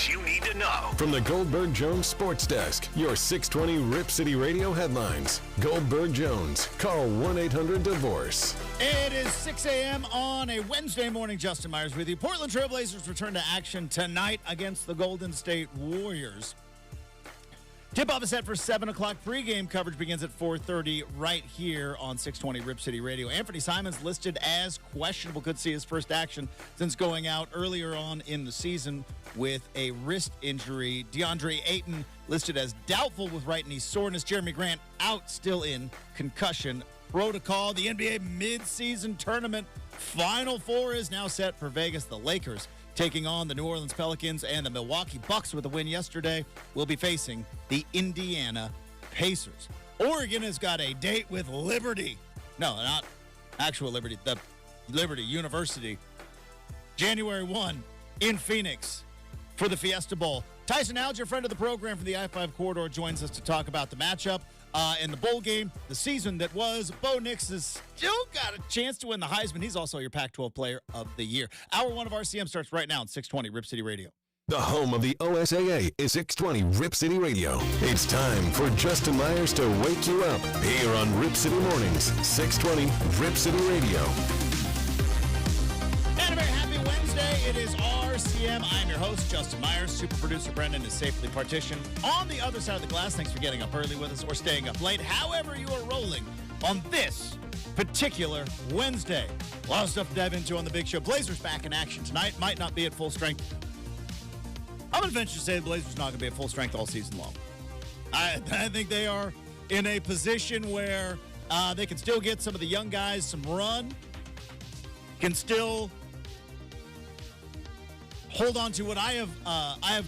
what you need to know. From the Goldberg Jones Sports Desk, your 620 Rip City Radio headlines. Goldberg Jones. Call 1-800-DIVORCE. It is 6 a.m. on a Wednesday morning. Justin Myers with you. Portland Trail Blazers return to action tonight against the Golden State Warriors. Tip-off is set for 7 o'clock. Pre-game coverage begins at 4:30 right here on 620 Rip City Radio. Anthony Simons listed as questionable. Could see his first action since going out earlier on in the season with a wrist injury. DeAndre Ayton listed as doubtful with right knee soreness. Jeremy Grant out still in concussion protocol. The NBA mid-season tournament Final Four is now set for Vegas. The Lakers taking on the New Orleans Pelicans, and the Milwaukee Bucks with a win yesterday will be facing the Indiana Pacers. Oregon has got a date with Liberty. No, not actual Liberty. The Liberty University. January 1 in Phoenix for the Fiesta Bowl. Tyson Alger, friend of the program from the I-5 corridor, joins us to talk about the matchup in the bowl game, the season that was. Bo Nix has still got a chance to win the Heisman. He's also your Pac-12 Player of the Year. Hour 1 of RCM starts right now at 620 Rip City Radio. The home of the OSAA is 620 Rip City Radio. It's time for Justin Myers to wake you up here on Rip City Mornings, 620 Rip City Radio. And a very happy Wednesday. It is RCM. I'm your host, Justin Myers. Super producer Brendan is safely partitioned on the other side of the glass. Thanks for getting up early with us or staying up late. However you are rolling on this particular Wednesday. A lot of stuff to dive into on the big show. Blazers back in action tonight. Might not be at full strength. I'm going to venture to say the Blazers not going to be at full strength all season long. I think they are in a position where they can still get some of the young guys some run, can still hold on to what I have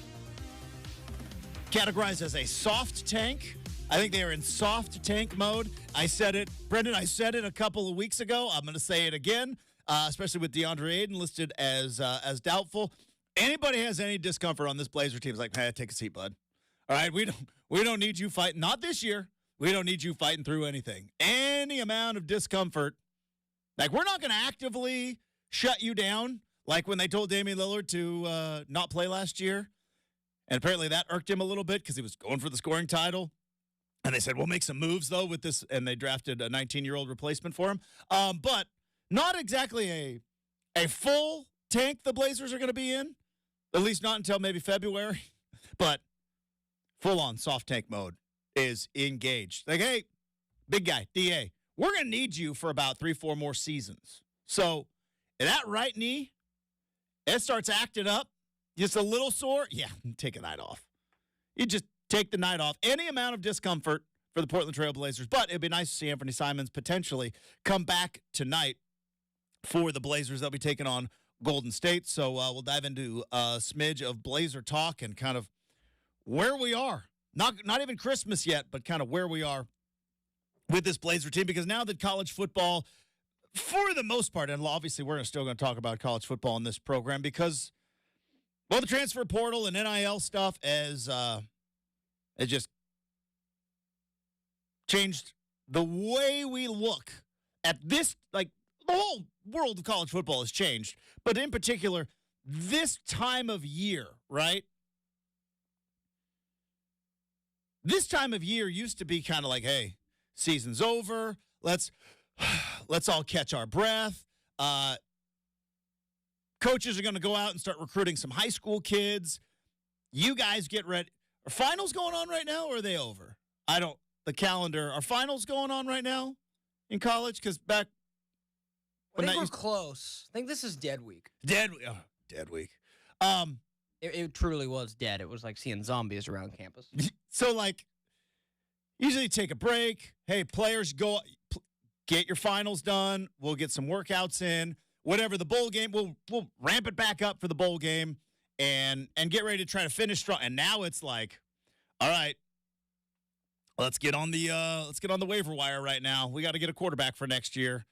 categorized as a soft tank. I think they are in soft tank mode. I said it, Brendan, I said it a couple of weeks ago. I'm going to say it again, especially with DeAndre Ayton listed as doubtful. Anybody has any discomfort on this Blazer team is like, hey, take a seat, bud. All right, we don't need you fighting. Not this year. We don't need you fighting through anything. Any amount of discomfort. Like, we're not going to actively shut you down like when they told Damian Lillard to not play last year. And apparently that irked him a little bit because he was going for the scoring title. And they said, we'll make some moves, though, with this. And they drafted a 19-year-old replacement for him. But not exactly a full tank the Blazers are going to be in. At least not until maybe February. But full-on soft tank mode is engaged. Like, hey, big guy, DA, we're going to need you for about 3-4 more seasons. So that right knee, it starts acting up. Just a little sore. Yeah, take a night off. You just take the night off. Any amount of discomfort for the Portland Trail Blazers. But it'd be nice to see Anthony Simons potentially come back tonight for the Blazers. They'll be taking on Golden State. So we'll dive into a smidge of Blazer talk and kind of where we are. Not even Christmas yet, but kind of where we are with this Blazer team. Because now that college football, for the most part, and obviously we're still going to talk about college football in this program because, well, the transfer portal and NIL stuff as it just changed the way we look at this. Like, the whole world of college football has changed, but in particular, this time of year, right? This time of year used to be kind of like, hey, season's over. Let's all catch our breath. Coaches are going to go out and start recruiting some high school kids. You guys get ready. Are finals going on right now, or are they over? The calendar. Are finals going on right now in college? Because back I think we're close. I think this is dead week. Dead week. It truly was dead. It was like seeing zombies around campus. So, like, usually take a break. Hey, players, go get your finals done. We'll get some workouts in. Whatever the bowl game, we'll ramp it back up for the bowl game and get ready to try to finish strong. And now it's like, all right, let's get on the waiver wire right now. We got to get a quarterback for next year.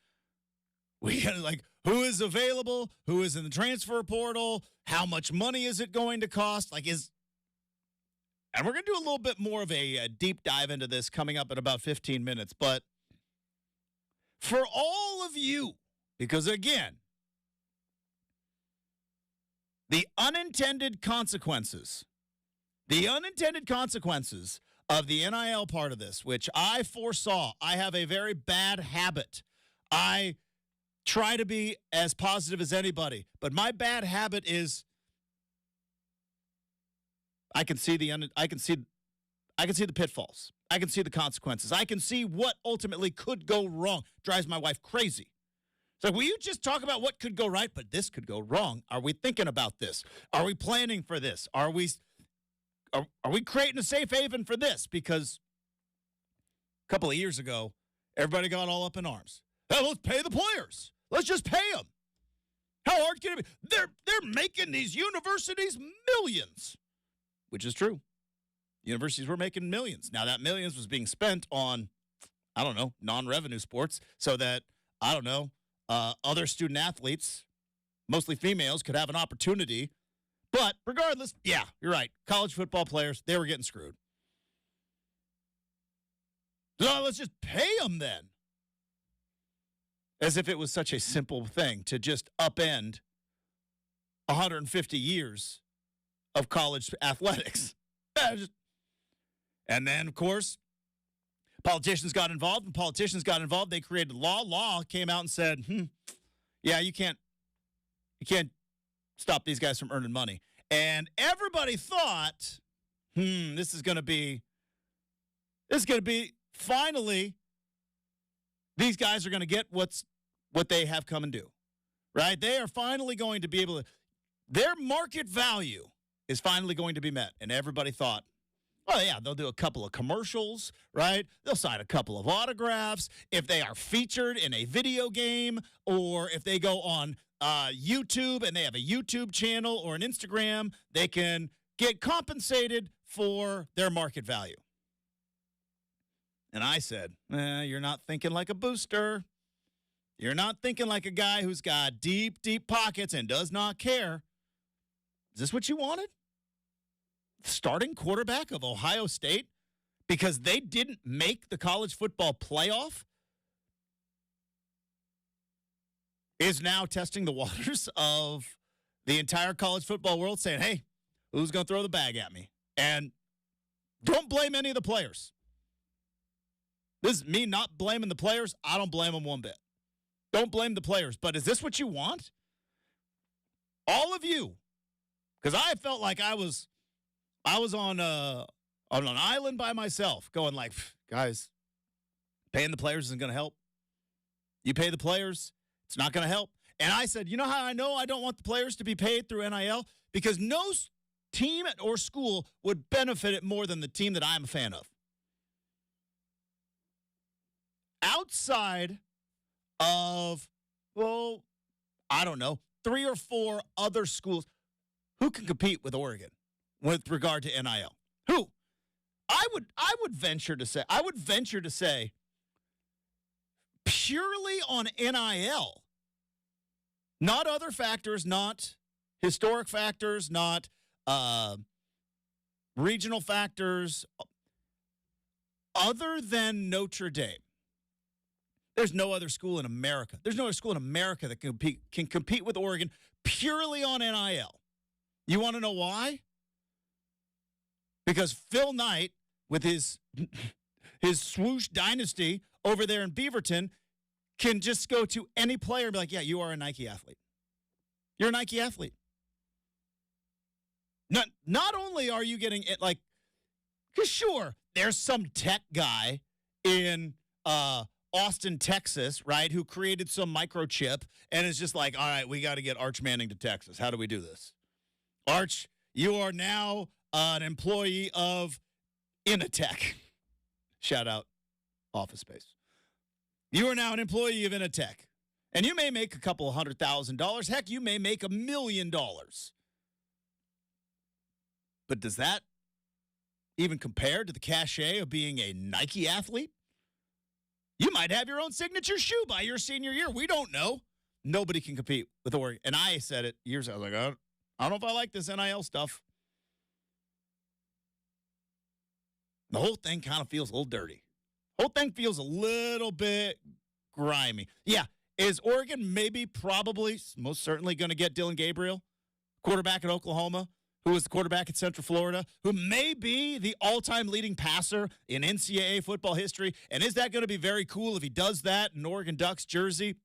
We got to, who is available? Who is in the transfer portal? How much money is it going to cost? And we're going to do a little bit more of a deep dive into this coming up in about 15 minutes. But for all of you, because again, The unintended consequences of the NIL part of this, which I foresaw. I have a very bad habit. I try to be as positive as anybody, but my bad habit is I can see the pitfalls. I can see the consequences. I can see what ultimately could go wrong. Drives my wife crazy. So will you just talk about what could go right, but this could go wrong? Are we thinking about this? Are we planning for this? Are we creating a safe haven for this? Because a couple of years ago, everybody got all up in arms. Hey, let's pay the players. Let's just pay them. How hard can it be? They're making these universities millions, which is true. Universities were making millions. Now, that millions was being spent on, I don't know, non-revenue sports so that, I don't know, other student athletes, mostly females, could have an opportunity. But regardless, yeah, you're right. College football players, they were getting screwed. So let's just pay them then. As if it was such a simple thing to just upend 150 years of college athletics. And then, of course, politicians got involved. They created law. Law came out and said, yeah, you can't stop these guys from earning money. And everybody thought, this is going to be finally, these guys are going to get what they have come and do, right? They are finally going to be able to, their market value is finally going to be met. And everybody thought, oh, yeah, they'll do a couple of commercials, right? They'll sign a couple of autographs. If they are featured in a video game, or if they go on YouTube and they have a YouTube channel or an Instagram, they can get compensated for their market value. And I said, you're not thinking like a booster. You're not thinking like a guy who's got deep, deep pockets and does not care. Is this what you wanted? Starting quarterback of Ohio State because they didn't make the college football playoff is now testing the waters of the entire college football world, saying, hey, who's going to throw the bag at me? And don't blame any of the players. This is me not blaming the players. I don't blame them one bit. Don't blame the players. But is this what you want? All of you. Because I felt like I was on an island by myself going like, guys, paying the players isn't going to help. You pay the players, it's not going to help. And I said, you know how I know I don't want the players to be paid through NIL? Because no team or school would benefit it more than the team that I'm a fan of. Outside of, well, I don't know, 3 or 4 other schools, who can compete with Oregon with regard to NIL? Who? I would venture to say purely on NIL, not other factors, not historic factors, not regional factors, other than Notre Dame. There's no other school in America. There's no other school in America that can compete with Oregon purely on NIL. You want to know why? Because Phil Knight, with his swoosh dynasty over there in Beaverton, can just go to any player and be like, yeah, you are a Nike athlete. You're a Nike athlete. Not only are you getting it, like, because sure, there's some tech guy in Austin, Texas, right, who created some microchip and is just like, all right, we got to get Arch Manning to Texas. How do we do this? Arch, you are now an employee of Initech. Shout out Office Space. You are now an employee of Initech. And you may make a couple of $100,000. Heck, you may make $1 million. But does that even compare to the cachet of being a Nike athlete? You might have your own signature shoe by your senior year. We don't know. Nobody can compete with Oregon. And I said it years ago. I was like, I don't know if I like this NIL stuff. The whole thing kind of feels a little dirty. The whole thing feels a little bit grimy. Yeah, is Oregon probably, most certainly going to get Dylan Gabriel, quarterback at Oklahoma, who was the quarterback at Central Florida, who may be the all-time leading passer in NCAA football history. And is that going to be very cool if he does that in Oregon Ducks jersey,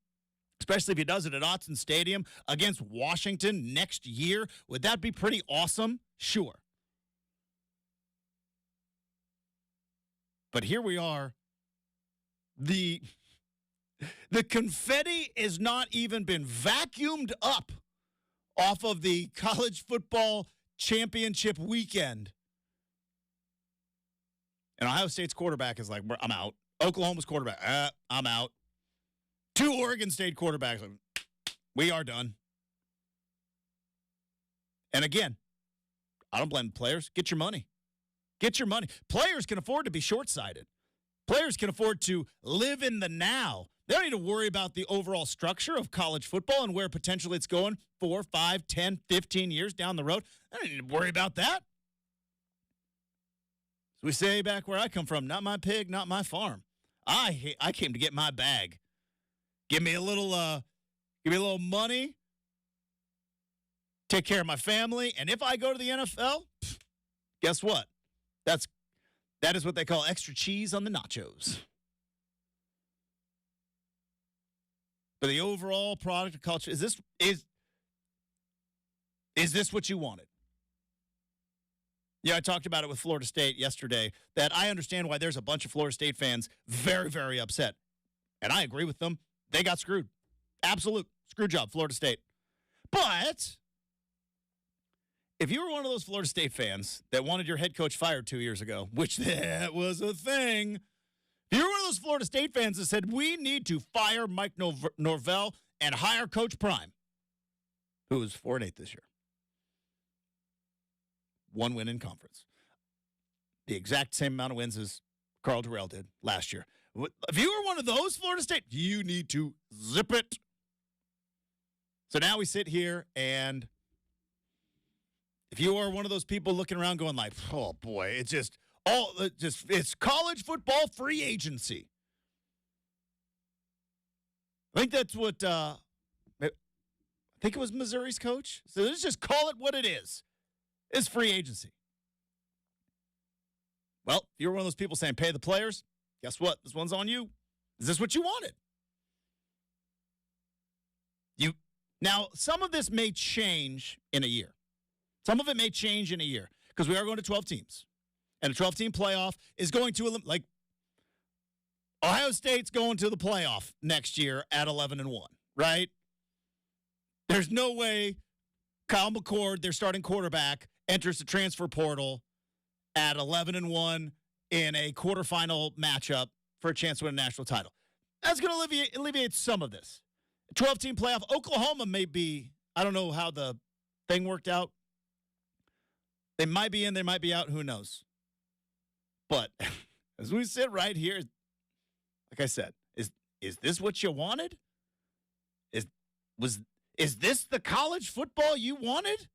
especially if he does it at Autzen Stadium against Washington next year? Would that be pretty awesome? Sure. But here we are. The confetti has not even been vacuumed up off of the college football championship weekend. And Ohio State's quarterback is like, I'm out. Oklahoma's quarterback, I'm out. 2 Oregon State quarterbacks, like, we are done. And again, I don't blame the players. Get your money. Get your money. Players can afford to be short-sighted. Players can afford to live in the now. They don't need to worry about the overall structure of college football and where potentially it's going 4, 5, 10, 15 years down the road. I don't need to worry about that. As we say back where I come from, not my pig, not my farm. I came to get my bag. Give me a little money. Take care of my family. And if I go to the NFL, guess what? That is what they call extra cheese on the nachos. But the overall product of culture, is this what you wanted? Yeah, I talked about it with Florida State yesterday, that I understand why there's a bunch of Florida State fans very, very upset. And I agree with them. They got screwed. Absolute screw job, Florida State. But if you were one of those Florida State fans that wanted your head coach fired 2 years ago, which that was a thing, if you were one of those Florida State fans that said, we need to fire Mike Norvell and hire Coach Prime, who was 4-8 this year. 1 win in conference. The exact same amount of wins as Carl Durrell did last year. If you were one of those Florida State, you need to zip it. So now we sit here, and if you are one of those people looking around going like, oh boy, it's college football free agency. I think that's what I think it was Missouri's coach. So let's just call it what it is. It's free agency. Well, if you're one of those people saying pay the players, guess what? This one's on you. Is this what you wanted? Now, some of this may change in a year. Some of it may change in a year because we are going to 12 teams. And a 12-team playoff is going to, like, Ohio State's going to the playoff next year at 11-1, right? There's no way Kyle McCord, their starting quarterback, enters the transfer portal at 11-1 in a quarterfinal matchup for a chance to win a national title. That's going to alleviate some of this. 12-team playoff. Oklahoma may be, I don't know how the thing worked out. They might be in, they might be out, who knows. But as we sit right here, like I said, is this what you wanted? Is this the college football you wanted?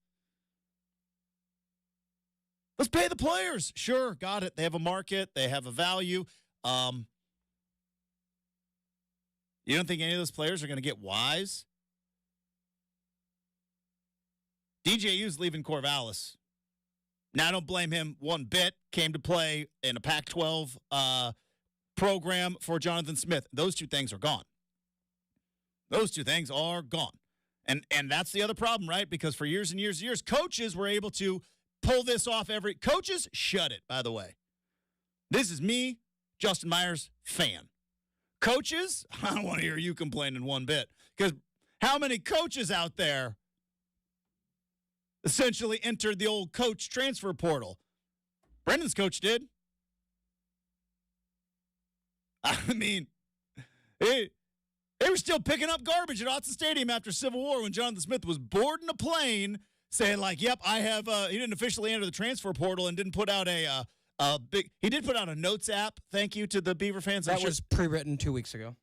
Let's pay the players. Sure, got it. They have a market. They have a value. You don't think any of those players are going to get wise? DJU's leaving Corvallis. Now, I don't blame him one bit. Came to play in a Pac-12 program for Jonathan Smith. Those two things are gone. Those two things are gone. And that's the other problem, right? Because for years and years and years, coaches were able to pull this off coaches shut it, by the way. This is me, Justin Myers, fan. Coaches, I don't want to hear you complaining one bit. Because how many coaches out there essentially entered the old coach transfer portal? Brendan's coach did. I mean, they were still picking up garbage at Autzen Stadium after Civil War when Jonathan Smith was boarding a plane saying, like, yep, I have, he didn't officially enter the transfer portal and didn't put out he did put out a notes app. Thank you to the Beaver fans. That was pre-written 2 weeks ago.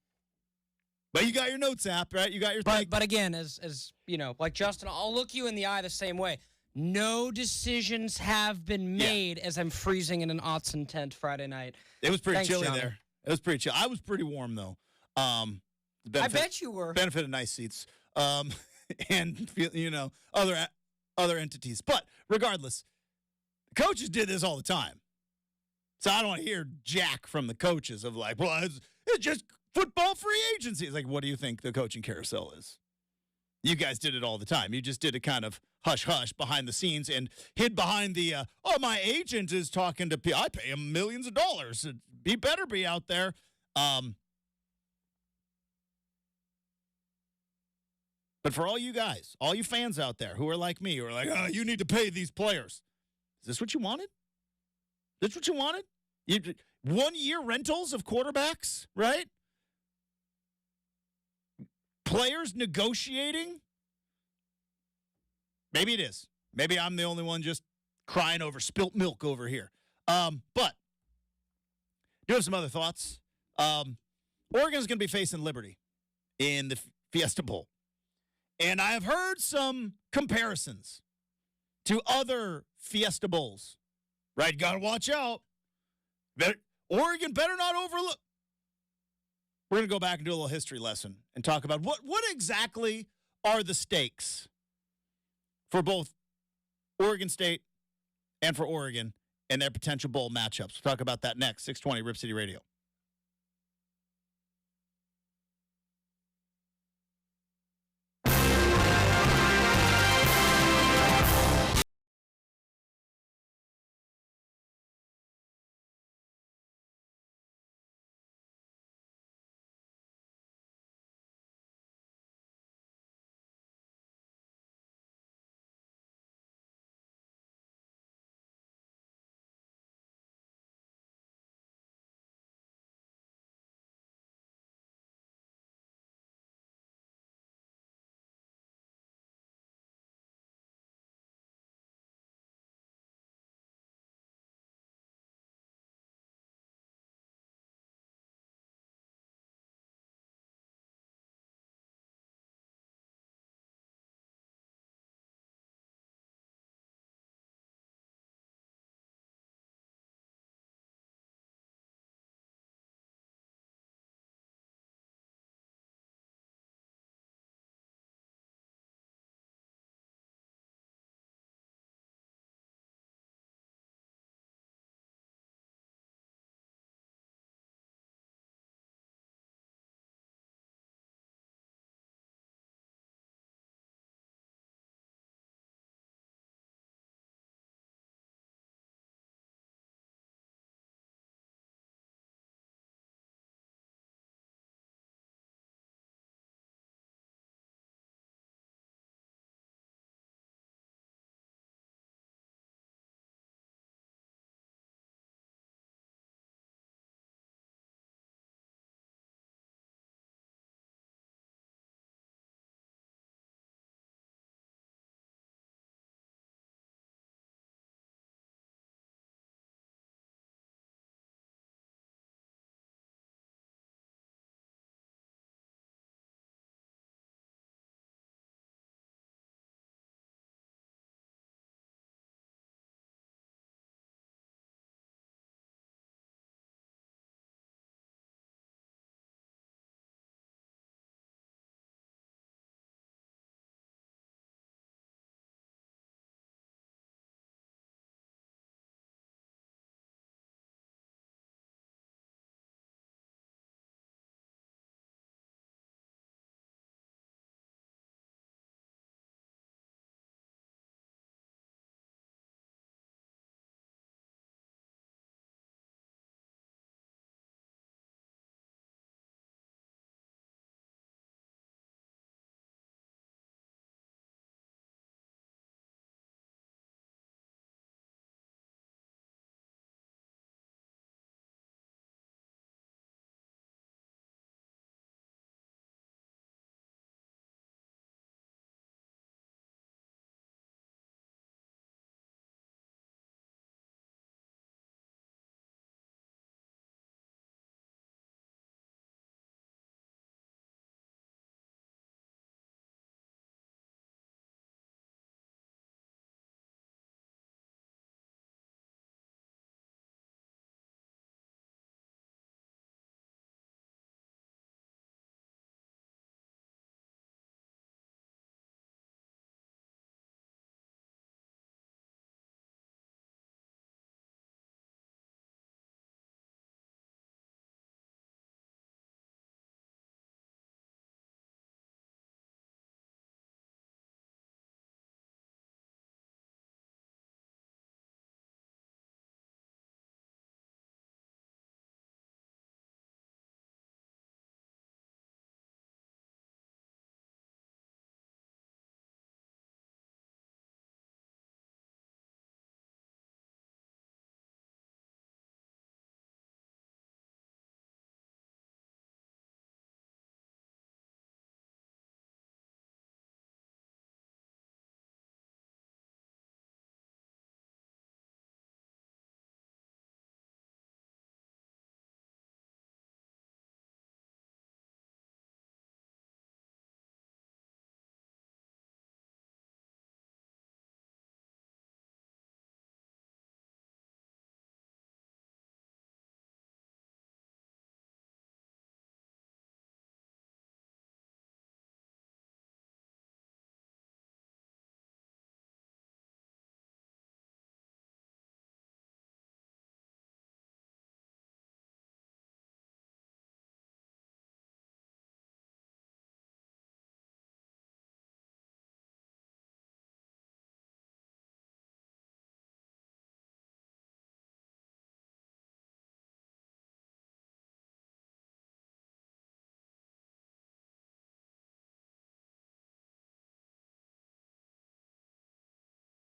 But you got your notes app, right? You got your thing. But again, as you know, like Justin, I'll look you in the eye the same way. No decisions have been made as I'm freezing in an Autzen tent Friday night. It was pretty chilly Johnny. there. It was pretty chill. I was pretty warm, though. I bet you were. Benefit of nice seats. And, other other entities. But regardless, the coaches did this all the time. So I don't want to hear jack from the coaches of like, well, it's just football free agency. It's like, what do you think the coaching carousel is? You guys did it all the time. You just did it kind of hush-hush behind the scenes and hid behind the, my agent is talking to people. I pay him millions of dollars. He better be out there. But for all you guys, all you fans out there who are like me, who are like, you need to pay these players. Is this what you wanted? Is this what you wanted? 1 year rentals of quarterbacks, right? Players negotiating? Maybe it is. Maybe I'm the only one just crying over spilt milk over here. But do have some other thoughts. Oregon's going to be facing Liberty in the Fiesta Bowl. And I have heard some comparisons to other Fiesta Bowls. Right? Got to watch out. Oregon better not overlook. We're going to go back and do a little history lesson and talk about what exactly are the stakes for both Oregon State and for Oregon and their potential bowl matchups. We'll talk about that next. 620 Rip City Radio.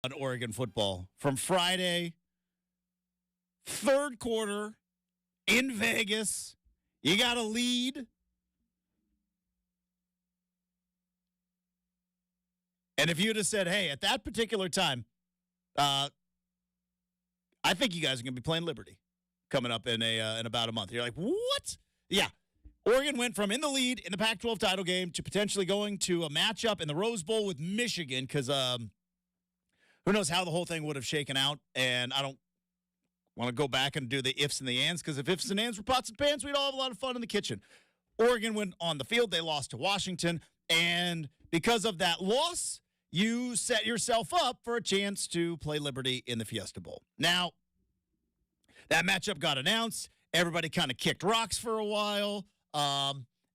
on Oregon football from Friday, third quarter in Vegas. You got a lead. And if you'd have said, hey, at that particular time, I think you guys are going to be playing Liberty coming up in about a month. You're like, what? Yeah. Oregon went from in the lead in the Pac-12 title game to potentially going to a matchup in the Rose Bowl with Michigan because who knows how the whole thing would have shaken out. And I don't want to go back and do the ifs and the ands because if ifs and ands were pots and pans, we'd all have a lot of fun in the kitchen. Oregon went on the field. They lost to Washington. And because of that loss, you set yourself up for a chance to play Liberty in the Fiesta Bowl. Now, that matchup got announced. Everybody kind of kicked rocks for a while.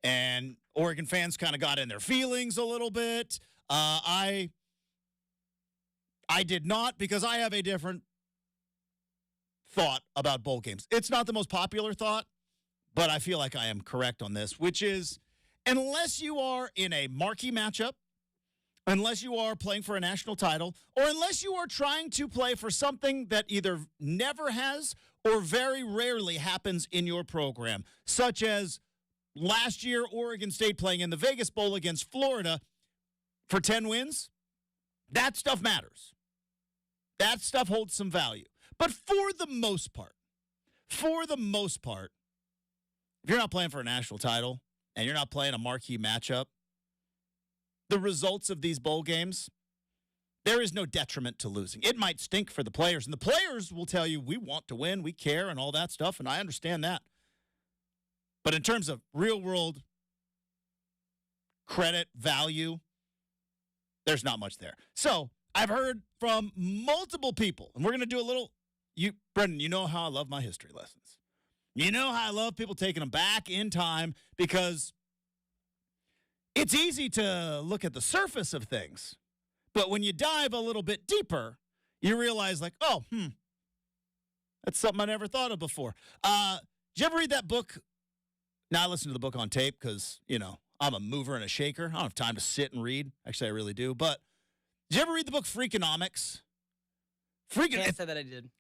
And Oregon fans kind of got in their feelings a little bit. I did not because I have a different thought about bowl games. It's not the most popular thought, but I feel like I am correct on this, which is unless you are in a marquee matchup, unless you are playing for a national title, or unless you are trying to play for something that either never has or very rarely happens in your program, such as last year Oregon State playing in the Vegas Bowl against Florida for 10 wins, that stuff matters. That stuff holds some value. But for the most part, if you're not playing for a national title and you're not playing a marquee matchup, the results of these bowl games, there is no detriment to losing. It might stink for the players, and the players will tell you, we want to win, we care, and all that stuff, and I understand that. But in terms of real-world credit, value, there's not much there. So I've heard from multiple people, and we're going to do a little, Brendan, you know how I love my history lessons. You know how I love people taking them back in time because it's easy to look at the surface of things, but when you dive a little bit deeper, you realize like, that's something I never thought of before. Did you ever read that book? Now, I listen to the book on tape because, I'm a mover and a shaker. I don't have time to sit and read. Actually, I really do. But did you ever read the book Freakonomics? Can't say that I did.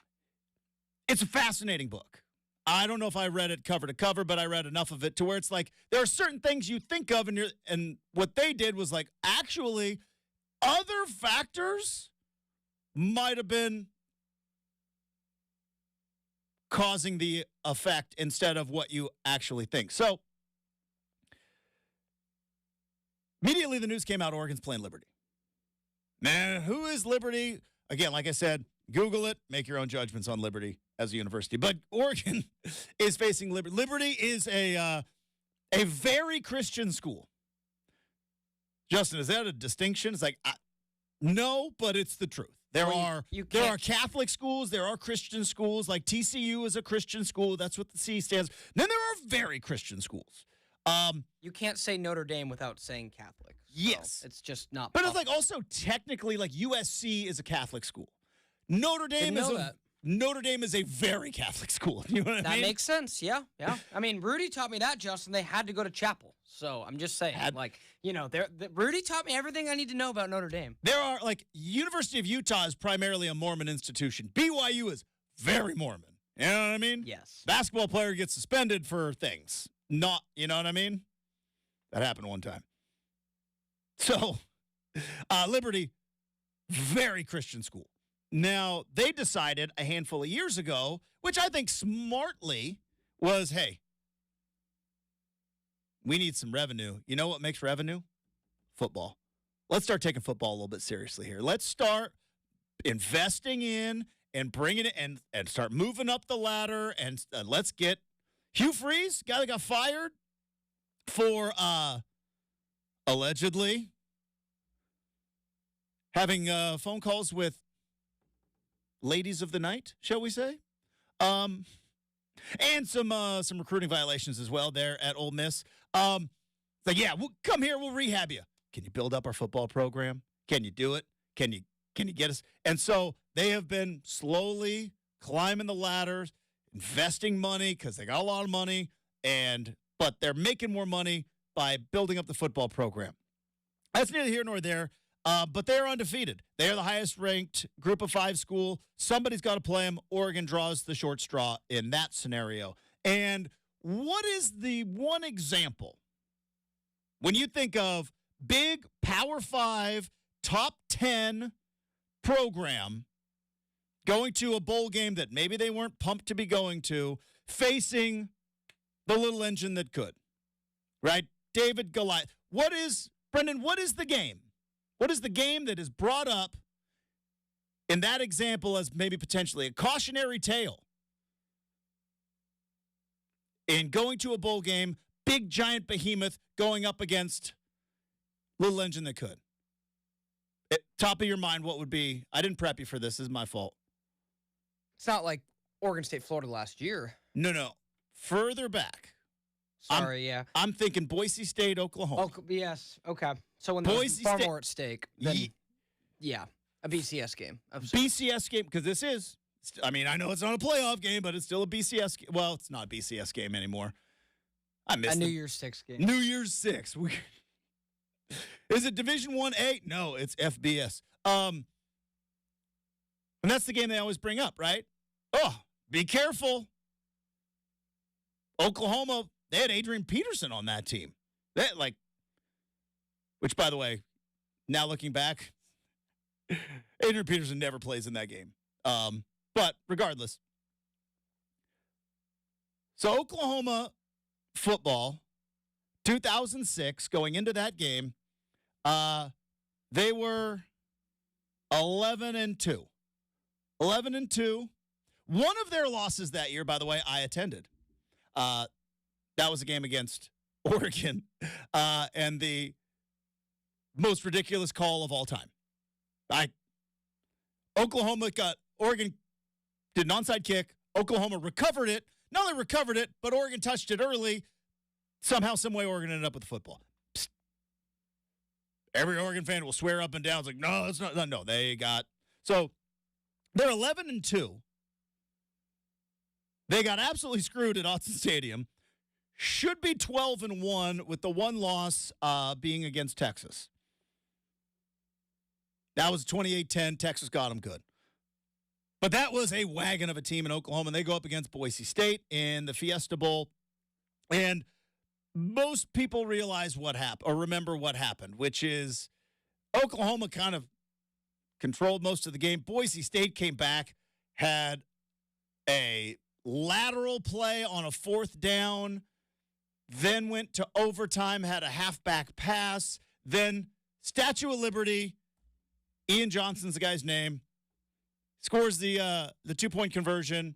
It's a fascinating book. I don't know if I read it cover to cover, but I read enough of it to where it's like there are certain things you think of, and what they did was like actually other factors might have been causing the effect instead of what you actually think. So immediately the news came out, Oregon's playing Liberty. Man, who is Liberty? Again, like I said, Google it, make your own judgments on Liberty as a university. But Oregon is facing Liberty. Liberty is a very Christian school. Justin, is that a distinction? It's like, no, but it's the truth. There are Catholic schools. There are Christian schools. Like TCU is a Christian school. That's what the C stands. Then there are very Christian schools. You can't say Notre Dame without saying Catholic. So yes. It's just not But possible. it's like also technically like USC is a Catholic school. Notre Dame is a very Catholic school. You know what I mean? That makes sense. Yeah. I mean, Rudy taught me that, Justin. They had to go to chapel. So I'm just saying, Rudy taught me everything I need to know about Notre Dame. There are, University of Utah is primarily a Mormon institution. BYU is very Mormon. You know what I mean? Yes. Basketball player gets suspended for things. Not, you know what I mean? That happened one time. So, Liberty, very Christian school. Now, they decided a handful of years ago, which I think smartly was, hey, we need some revenue. You know what makes revenue? Football. Let's start taking football a little bit seriously here. Let's start investing in and bringing it and start moving up the ladder. And let's get Hugh Freeze, guy that got fired for allegedly having phone calls with ladies of the night, shall we say? And some recruiting violations as well there at Ole Miss. We'll come here, we'll rehab you. Can you build up our football program? Can you do it? Can you get us? And so they have been slowly climbing the ladders, investing money because they got a lot of money, but they're making more money by building up the football program. That's neither here nor there. But they're undefeated. They're the highest-ranked Group of 5 school. Somebody's got to play them. Oregon draws the short straw in that scenario. And what is the one example when you think of big Power 5, top 10 program going to a bowl game that maybe they weren't pumped to be going to, facing the little engine that could, right? David Goliath. Brendan, what is the game? What is the game that is brought up in that example as maybe potentially a cautionary tale in going to a bowl game, big giant behemoth going up against little engine that could? Top of your mind, what would be? I didn't prep you for this. This is my fault. It's not like Oregon State, Florida last year. No. Further back. Yeah. I'm thinking Boise State, Oklahoma. Oh, yes. Okay. So when Boise there's far State- more at stake, then, yeah, a BCS game. BCS game, because this is, I mean, I know it's not a playoff game, but it's still a BCS game. Well, it's not a BCS game anymore. I missed a New Year's 6 game. New Year's 6. Is it Division 1A? No, it's FBS. And that's the game they always bring up, right? Oh, be careful. Oklahoma, they had Adrian Peterson on that team. Which, by the way, now looking back, Adrian Peterson never plays in that game. But regardless. So Oklahoma football, 2006, going into that game, they were 11-2. 11-2. One of their losses that year, by the way, I attended. That was a game against Oregon, and the most ridiculous call of all time. Oregon did an onside kick. Oklahoma recovered it. Not only recovered it, but Oregon touched it early. Somehow, some way, Oregon ended up with the football. Psst. Every Oregon fan will swear up and down. It's like, no, it's not. No, so they're 11-2. They got absolutely screwed at Autzen Stadium. Should be 12-1 with the one loss being against Texas. That was 28-10. Texas got them good. But that was a wagon of a team in Oklahoma. And they go up against Boise State in the Fiesta Bowl. And most people realize what happened or remember what happened, which is Oklahoma kind of controlled most of the game. Boise State came back, had a lateral play on a 4th down, then went to overtime, had a halfback pass, then Statue of Liberty. Ian Johnson's the guy's name. Scores the 2-point conversion,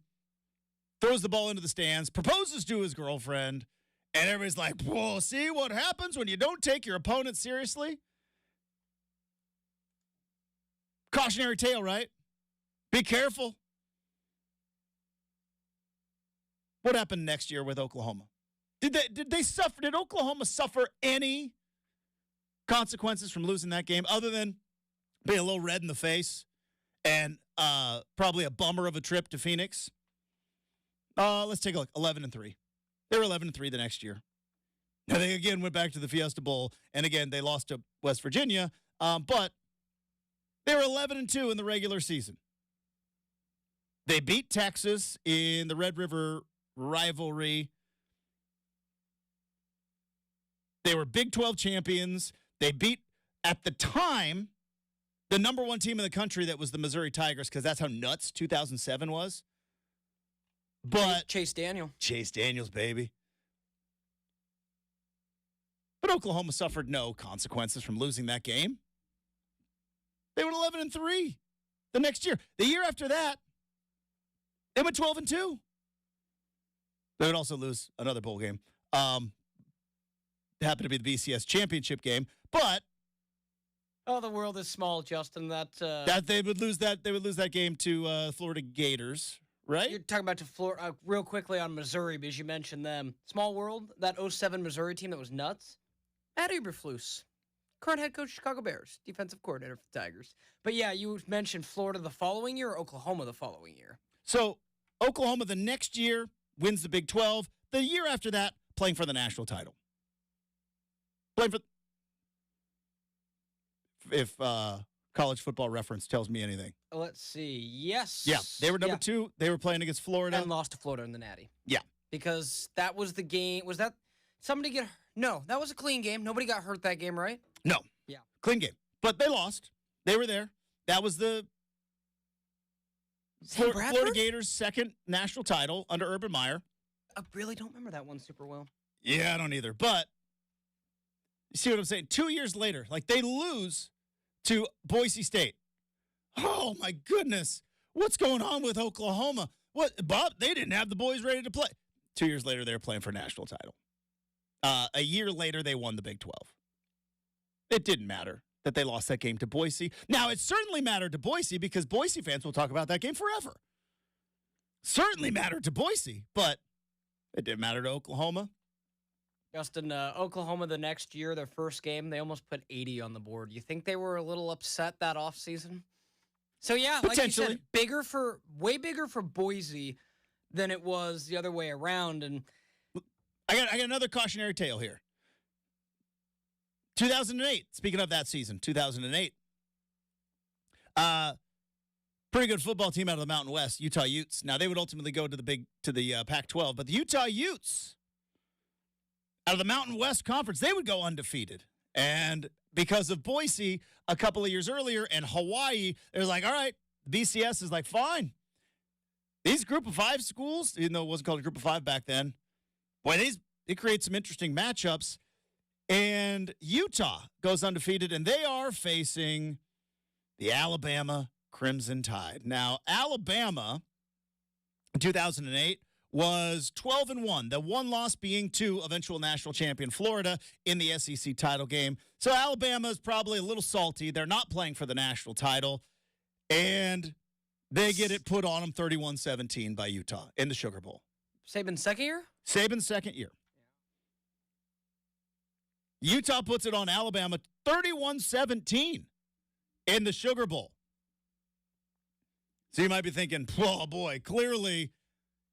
throws the ball into the stands, proposes to his girlfriend, and everybody's like, whoa, see what happens when you don't take your opponent seriously? Cautionary tale, right? Be careful. What happened next year with Oklahoma? Did Oklahoma suffer any consequences from losing that game other than being a little red in the face and probably a bummer of a trip to Phoenix? Let's take a look. 11-3. They were 11-3 the next year. Now they again went back to the Fiesta Bowl, and again they lost to West Virginia, but they were 11-2 in the regular season. They beat Texas in the Red River rivalry. They were Big 12 champions. They beat, at the time, the number 1 team in the country that was the Missouri Tigers, because that's how nuts 2007 was. But Chase Daniels, baby. But Oklahoma suffered no consequences from losing that game. They went 11-3 the next year. The year after that, they went 12-2. They would also lose another bowl game. It happened to be the BCS championship game, but the world is small, Justin. That they would lose that game to Florida Gators, right? You're talking about to Florida real quickly on Missouri because you mentioned them. Small world. That 07 Missouri team that was nuts. Matt Eberflus, current head coach of Chicago Bears, defensive coordinator for the Tigers. But yeah, you mentioned Florida the following year or Oklahoma the following year. So Oklahoma the next year wins the Big 12. The year after that, playing for the national title. if College Football Reference tells me anything. Let's see. Yes. Yeah, they were number 2. They were playing against Florida. And lost to Florida in the Natty. Yeah. Because that was the game. Was that somebody get? No, that was a clean game. Nobody got hurt that game, right? No. Yeah. Clean game. But they lost. They were there. That was the Florida Gators' second national title under Urban Meyer. I really don't remember that one super well. Yeah, I don't either. But you see what I'm saying? 2 years later, like they lose to Boise State. Oh, my goodness. What's going on with Oklahoma? What, Bob? They didn't have the boys ready to play. 2 years later, they were playing for a national title. A year later, they won the Big 12. It didn't matter that they lost that game to Boise. Now, it certainly mattered to Boise because Boise fans will talk about that game forever. Certainly mattered to Boise, but it didn't matter to Oklahoma. Justin, Oklahoma the next year, their first game, they almost put 80 on the board. You think they were a little upset that offseason? So, yeah, like you said, way bigger for Boise than it was the other way around. And I got another cautionary tale here. 2008, speaking of that season, 2008. Pretty good football team out of the Mountain West, Utah Utes. Now, they would ultimately go to the Pac-12, but the Utah Utes out of the Mountain West Conference, they would go undefeated. And because of Boise a couple of years earlier and Hawaii, they're like, all right, BCS is like, fine. These Group of 5 schools, even though it wasn't called a Group of 5 back then, boy, it creates some interesting matchups. And Utah goes undefeated, and they are facing the Alabama Crimson Tide. Now, Alabama in 2008 was 12-1, the one loss being to eventual national champion Florida in the SEC title game. So Alabama is probably a little salty. They're not playing for the national title, and they get it put on them 31-17 by Utah in the Sugar Bowl. Saban's second year? Saban's second year. Utah puts it on Alabama 31-17 in the Sugar Bowl. So you might be thinking, oh boy, clearly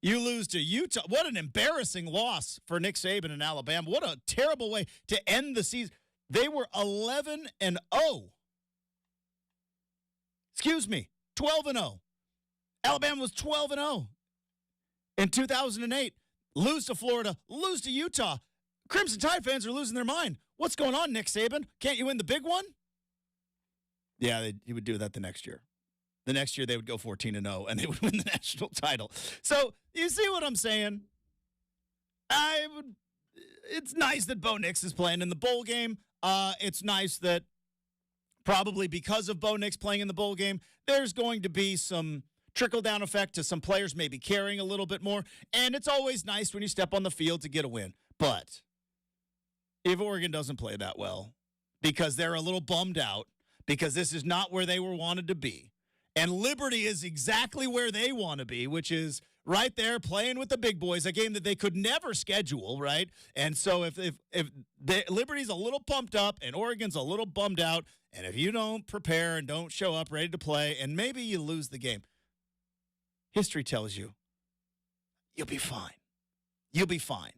you lose to Utah. What an embarrassing loss for Nick Saban and Alabama. What a terrible way to end the season. They were 11-0. Excuse me, 12-0. Alabama was 12-0 in 2008. Lose to Florida, lose to Utah. Crimson Tide fans are losing their mind. What's going on, Nick Saban? Can't you win the big one? Yeah, he would do that the next year. The next year they would go 14-0, and they would win the national title. So you see what I'm saying? It's nice that Bo Nix is playing in the bowl game. It's nice that probably because of Bo Nix playing in the bowl game, there's going to be some trickle-down effect to some players maybe carrying a little bit more. And it's always nice when you step on the field to get a win. But if Oregon doesn't play that well because they're a little bummed out because this is not where they were wanted to be, and Liberty is exactly where they want to be, which is right there playing with the big boys, a game that they could never schedule, right? And so if Liberty's a little pumped up and Oregon's a little bummed out, and if you don't prepare and don't show up ready to play, and maybe you lose the game, history tells you you'll be fine. You'll be fine.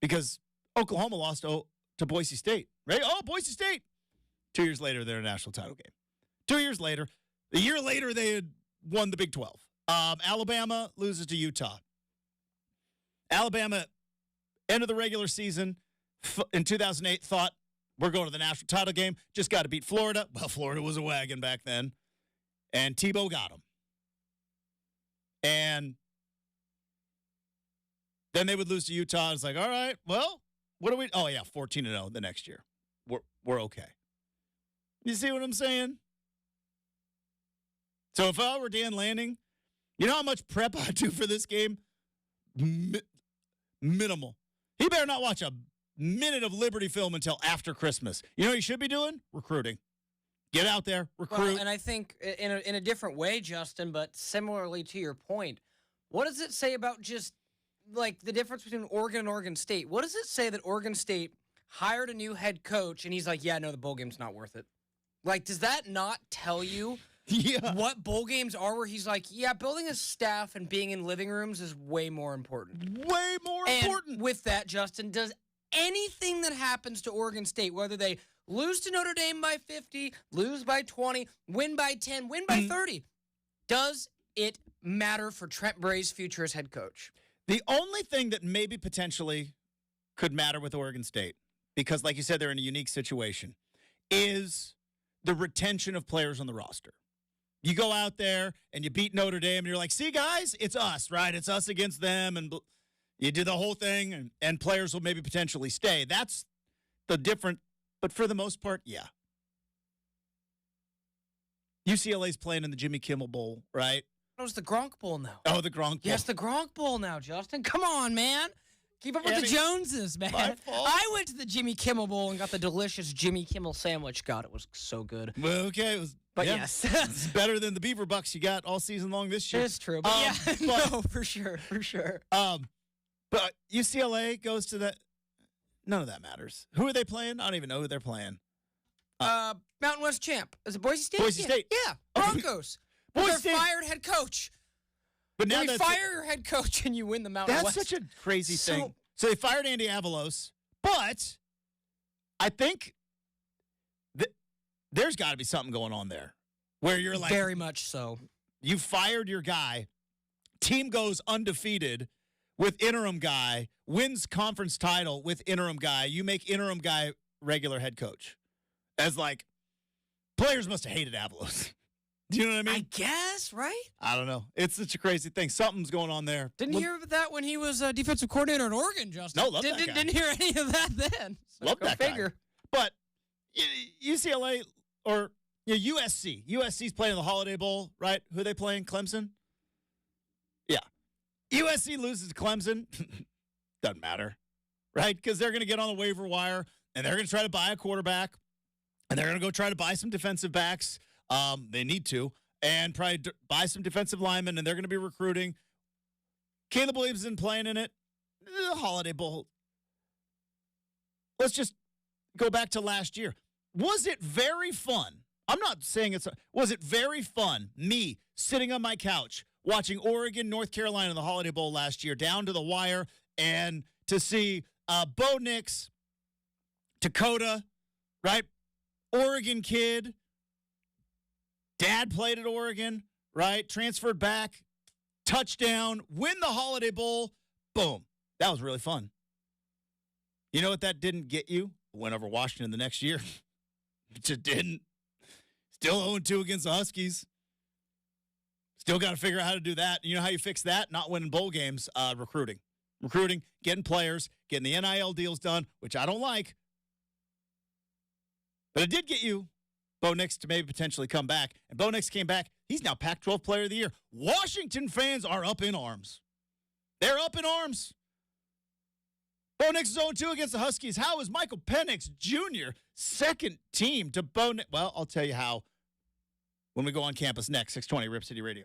Because Oklahoma lost to Boise State, right? Oh, Boise State. 2 years later, they're in a national title game. 2 years later, a year later, they had won the Big 12. Alabama loses to Utah. Alabama, end of the regular season in 2008, thought, we're going to the national title game. Just got to beat Florida. Well, Florida was a wagon back then. And Tebow got them. And then they would lose to Utah. It's like, all right, well, what do we? Oh, yeah, 14-0 the next year. We're okay. You see what I'm saying? So if I were Dan Lanning, you know how much prep I do for this game? Minimal. He better not watch a minute of Liberty film until after Christmas. You know what he should be doing? Recruiting. Get out there, recruit. Well, and I think in a different way, Justin, but similarly to your point, what does it say about just like the difference between Oregon and Oregon State? What does it say that Oregon State hired a new head coach and he's like, yeah, no, the bowl game's not worth it? Like, does that not tell you what bowl games are where he's like, yeah, building a staff and being in living rooms is way more important? Way more important. With that, Justin, does anything that happens to Oregon State, whether they Lose to Notre Dame by 50, lose by 20, win by 10, win by 30. Does it matter for Trent Bray's future as head coach? The only thing that maybe potentially could matter with Oregon State, because like you said, they're in a unique situation, is the retention of players on the roster. You go out there and you beat Notre Dame and you're like, see, guys, it's us, right? It's us against them. And you do the whole thing and players will maybe potentially stay. That's the different, but for the most part, yeah. UCLA's playing in the Jimmy Kimmel Bowl, right? It was the Gronk Bowl now. Oh, the Gronk Bowl. Yes, the Gronk Bowl now, Justin. Come on, man. Keep up with the Joneses, man. My fault. I went to the Jimmy Kimmel Bowl and got the delicious Jimmy Kimmel sandwich. God, it was so good. Well, okay. It was, But yeah, yes. it's better than the Beaver Bucks you got all season long this year. It's true. But no, for sure. But UCLA goes to that. None of that matters. Who are they playing? I don't even know who they're playing. Mountain West champ. Is it Boise State? Boise State. Yeah. Broncos. Boise They're State. fired head coach. But now you fire your head coach and you win the Mountain that's West. such a crazy thing. So they fired Andy Avalos, but I think there's got to be something going on there where you're like, very much so. You fired your guy, team goes undefeated with interim guy, wins conference title with interim guy. You make interim guy regular head coach. As like, players must have hated Avalos. Do you know what I mean? I guess, right? I don't know. It's such a crazy thing. Something's going on there. Didn't hear about that when he was defensive coordinator in Oregon, Justin. No, love that guy. Didn't hear any of that then. So Love go that figure. guy. But UCLA or USC. USC's playing the Holiday Bowl, right? Who are they playing? Clemson? Yeah. USC loses to Clemson. Doesn't matter, right? Because they're going to get on the waiver wire, and they're going to try to buy a quarterback, and they're going to go try to buy some defensive backs. They need to, and probably buy some defensive linemen, and they're going to be recruiting. Caleb Williamson playing in it. The Holiday Bowl. Let's just go back to last year. Was it very fun? I'm not saying was it very fun, me sitting on my couch watching Oregon, North Carolina in the Holiday Bowl last year, down to the wire, and to see Bo Nix, Dakota, right? Oregon kid. Dad played at Oregon, right? Transferred back, touchdown, win the Holiday Bowl. Boom. That was really fun. You know what that didn't get you? Went over Washington the next year. It just didn't. Still 0-2 against the Huskies. Still got to figure out how to do that. You know how you fix that? Not winning bowl games, recruiting. Recruiting, getting players, getting the NIL deals done, which I don't like. But it did get you Bo Nix to maybe potentially come back. And Bo Nix came back. He's now Pac-12 Player of the Year. Washington fans are up in arms. They're up in arms. Bo Nix is 0-2 against the Huskies. How is Michael Penix Jr. second team to Bo Nix? Well, I'll tell you how when we go on campus next, 620 Rip City Radio.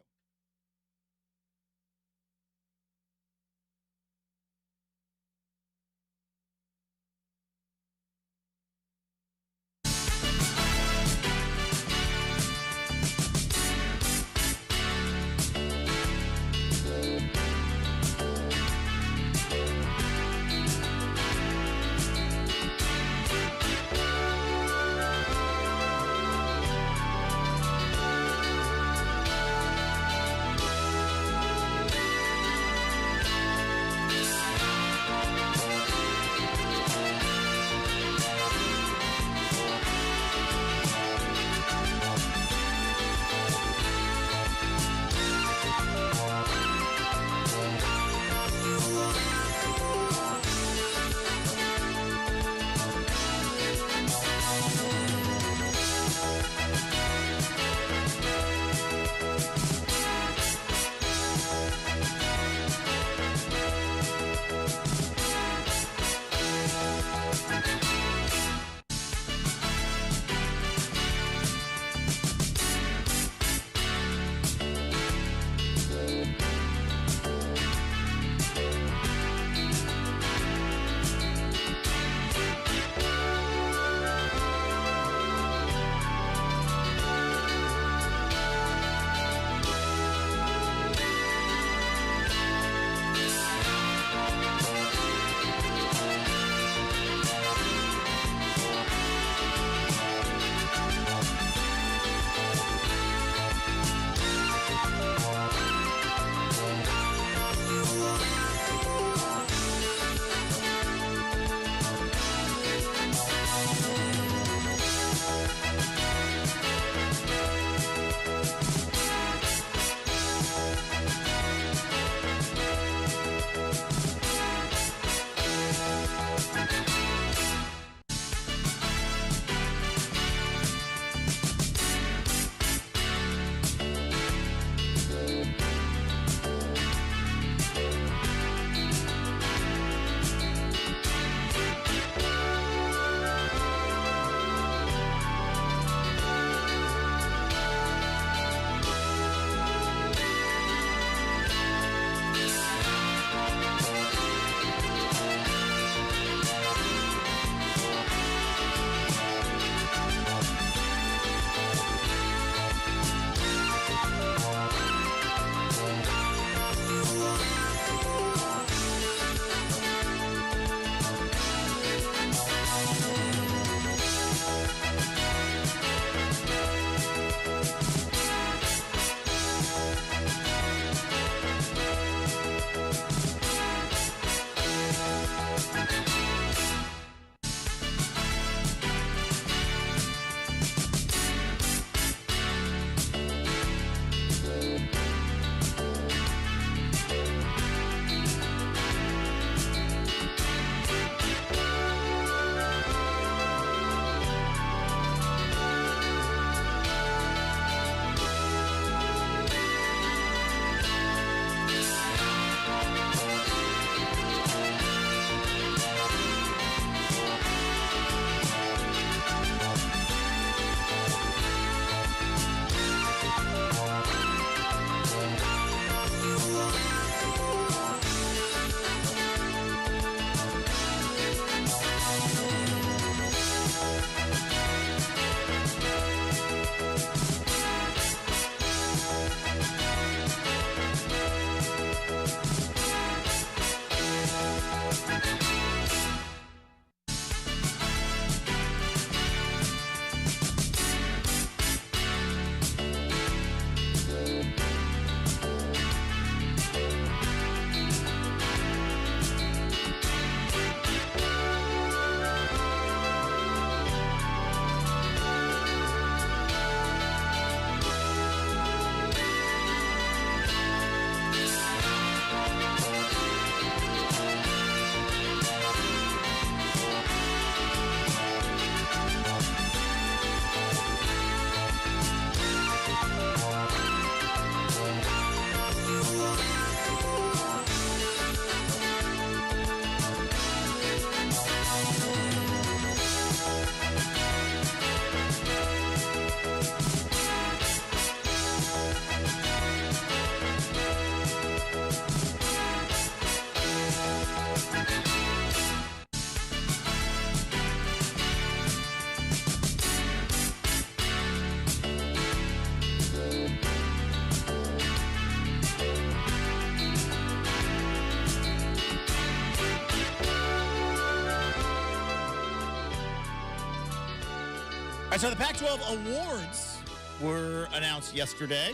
right, so the Pac-12 awards were announced yesterday.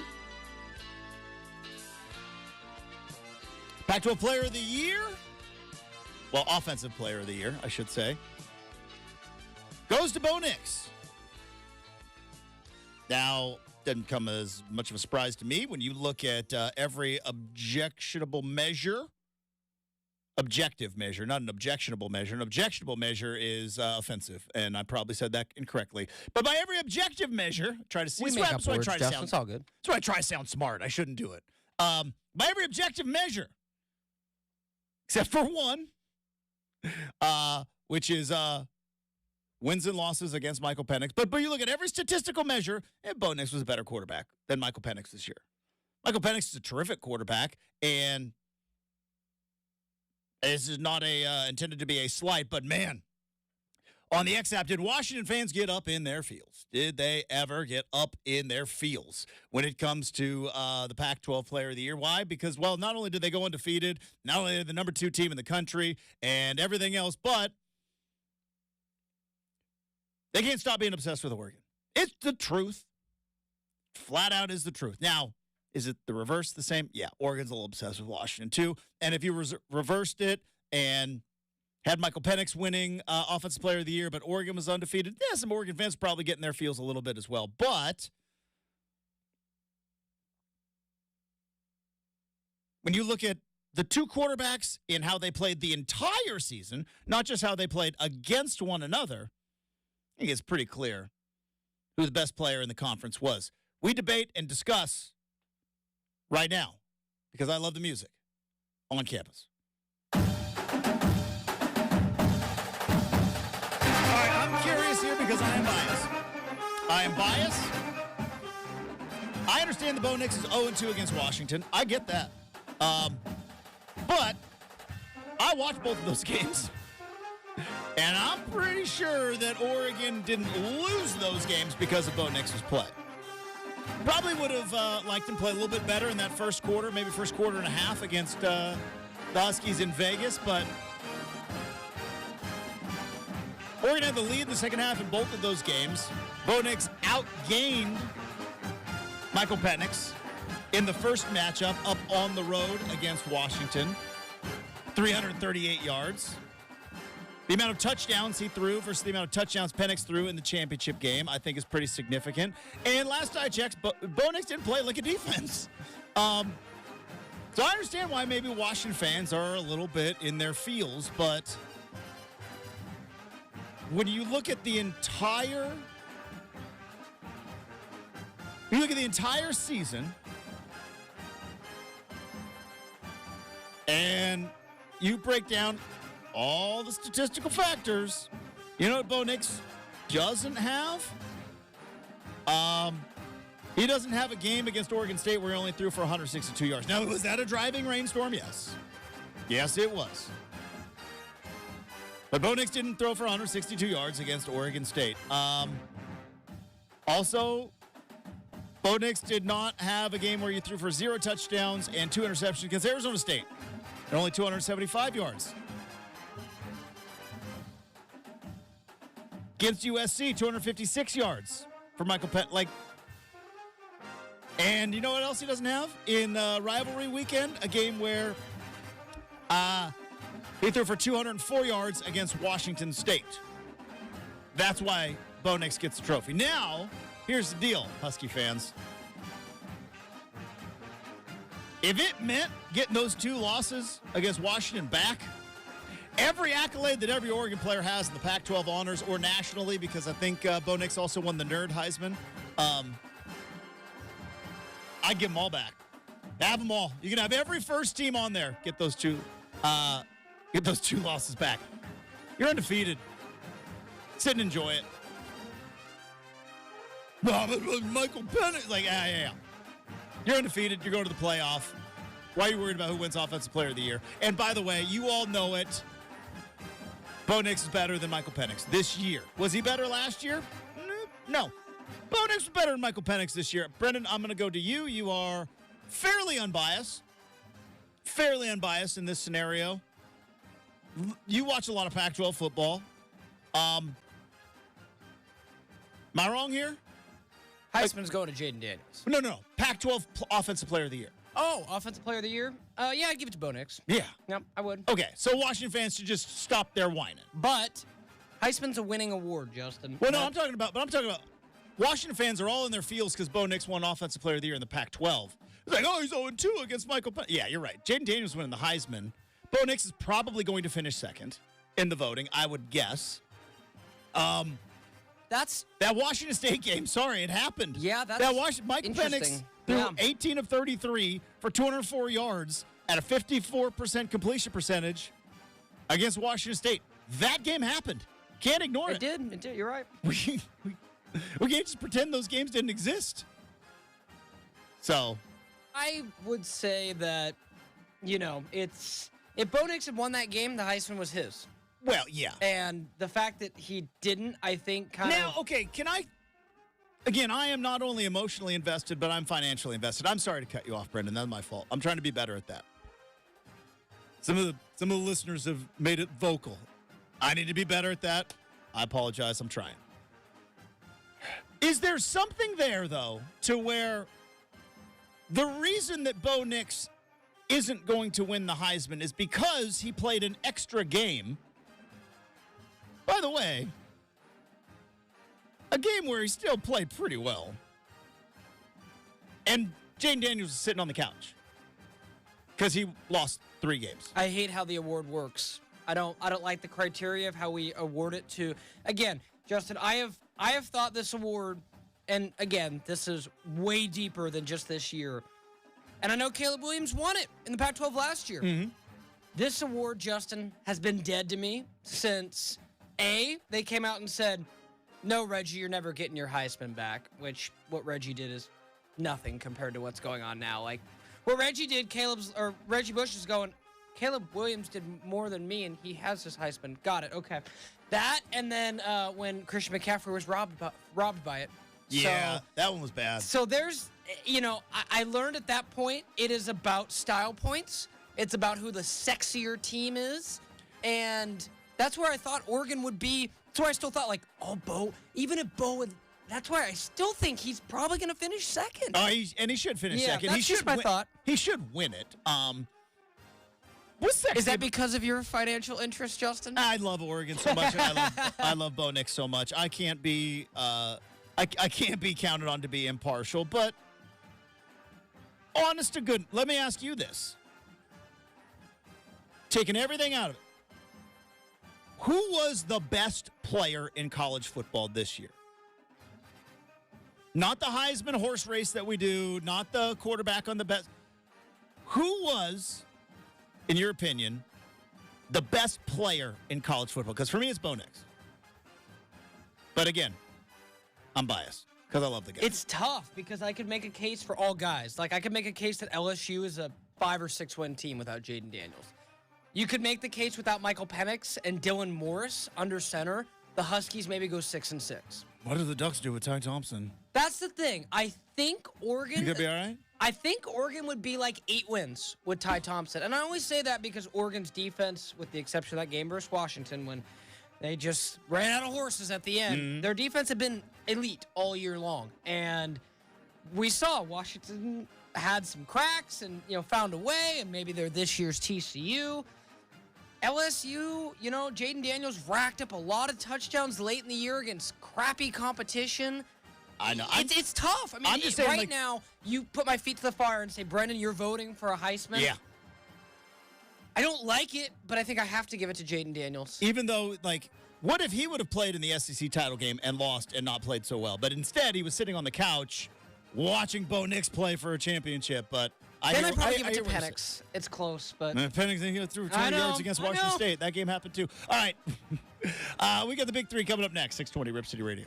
Pac-12 Player of the Year, well, Offensive Player of the Year, I should say, goes to Bo Nix. Now, doesn't come as much of a surprise to me when you look at every objective measure, not an objectionable measure. An objectionable measure is offensive, and I probably said that incorrectly. But by every objective measure, try to see. We make up words, Justin. It's all good. That's why I try to sound smart. I shouldn't do it. By every objective measure, except for one, which is wins and losses against Michael Penix. But you look at every statistical measure, and Bo Nix was a better quarterback than Michael Penix this year. Michael Penix is a terrific quarterback, and this is not intended to be a slight, but man, on the X-App, did Washington fans get up in their feels? Did they ever get up in their feels when it comes to the Pac-12 Player of the Year? Why? Because, well, not only did they go undefeated, not only are they the number 2 team in the country and everything else, but they can't stop being obsessed with Oregon. It's the truth. Flat out is the truth. Now, is it the reverse the same? Yeah, Oregon's a little obsessed with Washington, too. And if you reversed it and had Michael Penix winning Offensive Player of the Year, but Oregon was undefeated, yeah, some Oregon fans probably getting their feels a little bit as well. But when you look at the two quarterbacks and how they played the entire season, not just how they played against one another, I think it's pretty clear who the best player in the conference was. We debate and discuss right now because I love the music on campus. All right, I'm curious here because I am biased. I understand the Bo Nix is 0-2 against Washington. I get that. But I watched both of those games. And I'm pretty sure that Oregon didn't lose those games because of Bo Nix's play. Probably would have liked him play a little bit better in that first quarter, maybe first quarter and a half against the Huskies in Vegas. But Oregon had the lead in the second half in both of those games. Bo Nix outgained Michael Penix in the first matchup up on the road against Washington, 338 yards. The amount of touchdowns he threw versus the amount of touchdowns Penix threw in the championship game, I think, is pretty significant. And last I checked, Bo Nix didn't play like a defense. So I understand why maybe Washington fans are a little bit in their feels, but when you look at the entire season and you break down all the statistical factors, you know what Bo Nix doesn't have? He doesn't have a game against Oregon State where he only threw for 162 yards. Now, was that a driving rainstorm? Yes. Yes, it was. But Bo Nix didn't throw for 162 yards against Oregon State. Also, Bo Nix did not have a game where you threw for 0 touchdowns and 2 interceptions against Arizona State, and only 275 yards. Against USC, 256 yards for Michael Penix. And you know what else he doesn't have? In rivalry weekend, a game where he threw for 204 yards against Washington State. That's why Bo Nix gets the trophy. Now, here's the deal, Husky fans. If it meant getting those 2 losses against Washington back, every accolade that every Oregon player has in the Pac-12 honors or nationally, because I think Bo Nix also won the Nerd Heisman, I'd give them all back. Have them all. You can have every first team on there. Get those two losses back. You're undefeated. Sit and enjoy it. No, but Michael Penix, yeah. You're undefeated. You're going to the playoff. Why are you worried about who wins Offensive Player of the Year? And by the way, you all know it. Bo Nix is better than Michael Penix this year. Was he better last year? No. Bo Nix was better than Michael Penix this year. Brendan, I'm going to go to you. You are fairly unbiased in this scenario. You watch a lot of Pac-12 football. Am I wrong here? Heisman's going to Jaden Daniels. No. Pac-12 Offensive Player of the Year. Oh, Offensive Player of the Year? Yeah, I'd give it to Bo Nix. Yeah. Yep, I would. Okay, so Washington fans should just stop their whining. But Heisman's a winning award, Justin. Well, no, I'm talking about Washington fans are all in their feels because Bo Nix won Offensive Player of the Year in the Pac-12. It's like, oh, he's 0-2 against Michael Penix. Yeah, you're right. Jaden Daniels winning the Heisman. Bo Nix is probably going to finish second in the voting, I would guess. That's that Washington State game. Sorry, it happened. Yeah, that's Mike Penix threw 18 of 33 for 204 yards at a 54% completion percentage against Washington State. That game happened. Can't ignore it. It did. You're right. We can't just pretend those games didn't exist. So, I would say that, if Bo Nix had won that game, the Heisman was his. Well, yeah. And the fact that he didn't, I think, Now, okay, Again, I am not only emotionally invested, but I'm financially invested. I'm sorry to cut you off, Brendan. That's my fault. I'm trying to be better at that. Some of the listeners have made it vocal. I need to be better at that. I apologize. I'm trying. Is there something there, though, to where the reason that Bo Nix isn't going to win the Heisman is because he played an extra game? By the way, a game where he still played pretty well. And Jaden Daniels is sitting on the couch because he lost 3 games. I hate how the award works. I don't like the criteria of how we award it to. Again, Justin, I have thought this award, and again, this is way deeper than just this year. And I know Caleb Williams won it in the Pac-12 last year. Mm-hmm. This award, Justin, has been dead to me since they came out and said, no, Reggie, you're never getting your Heisman back, which what Reggie did is nothing compared to what's going on now. Like, what Reggie did, Reggie Bush is going, Caleb Williams did more than me, and he has his Heisman. Got it, okay. That, and then when Christian McCaffrey was robbed by it. Yeah, that one was bad. So there's, I learned at that point, it is about style points. It's about who the sexier team is, and that's where I thought Oregon would be. That's why I still thought, Bo, even if Bo would, that's why I still think he's probably going to finish second. Oh, he should finish second. That's just my thought. He should win it. What's sexy? Is that because of your financial interest, Justin? I love Oregon so much. I love Bo Nix so much. I can't be I can't be counted on to be impartial, but honest to good, let me ask you this. Taking everything out of it, who was the best player in college football this year? Not the Heisman horse race that we do, not the quarterback on the best. Who was, in your opinion, the best player in college football? Because for me, it's Bo Nix. But again, I'm biased because I love the guy. It's tough because I could make a case for all guys. Like, I could make a case that LSU is a 5 or 6 win team without Jaden Daniels. You could make the case without Michael Penix and Dylan Morris under center. The Huskies maybe go 6-6. What do the Ducks do with Ty Thompson? That's the thing. I think Oregon. You could be all right? I think Oregon would be like 8 wins with Ty Thompson. And I always say that because Oregon's defense, with the exception of that game versus Washington, when they just ran out of horses at the end, their defense had been elite all year long. And we saw Washington had some cracks and, found a way, and maybe they're this year's TCU. LSU, Jaden Daniels racked up a lot of touchdowns late in the year against crappy competition. I know. It's tough. I mean, I'm just saying, right now, you put my feet to the fire and say, Brendan, you're voting for a Heisman. Yeah. I don't like it, but I think I have to give it to Jaden Daniels. Even though, what if he would have played in the SEC title game and lost and not played so well? But instead, he was sitting on the couch watching Bo Nix play for a championship. But I'd probably give it to Penix. It's close, but Penix threw 200 yards against Washington State. That game happened too. All right, we got the big 3 coming up next. 620 Rip City Radio.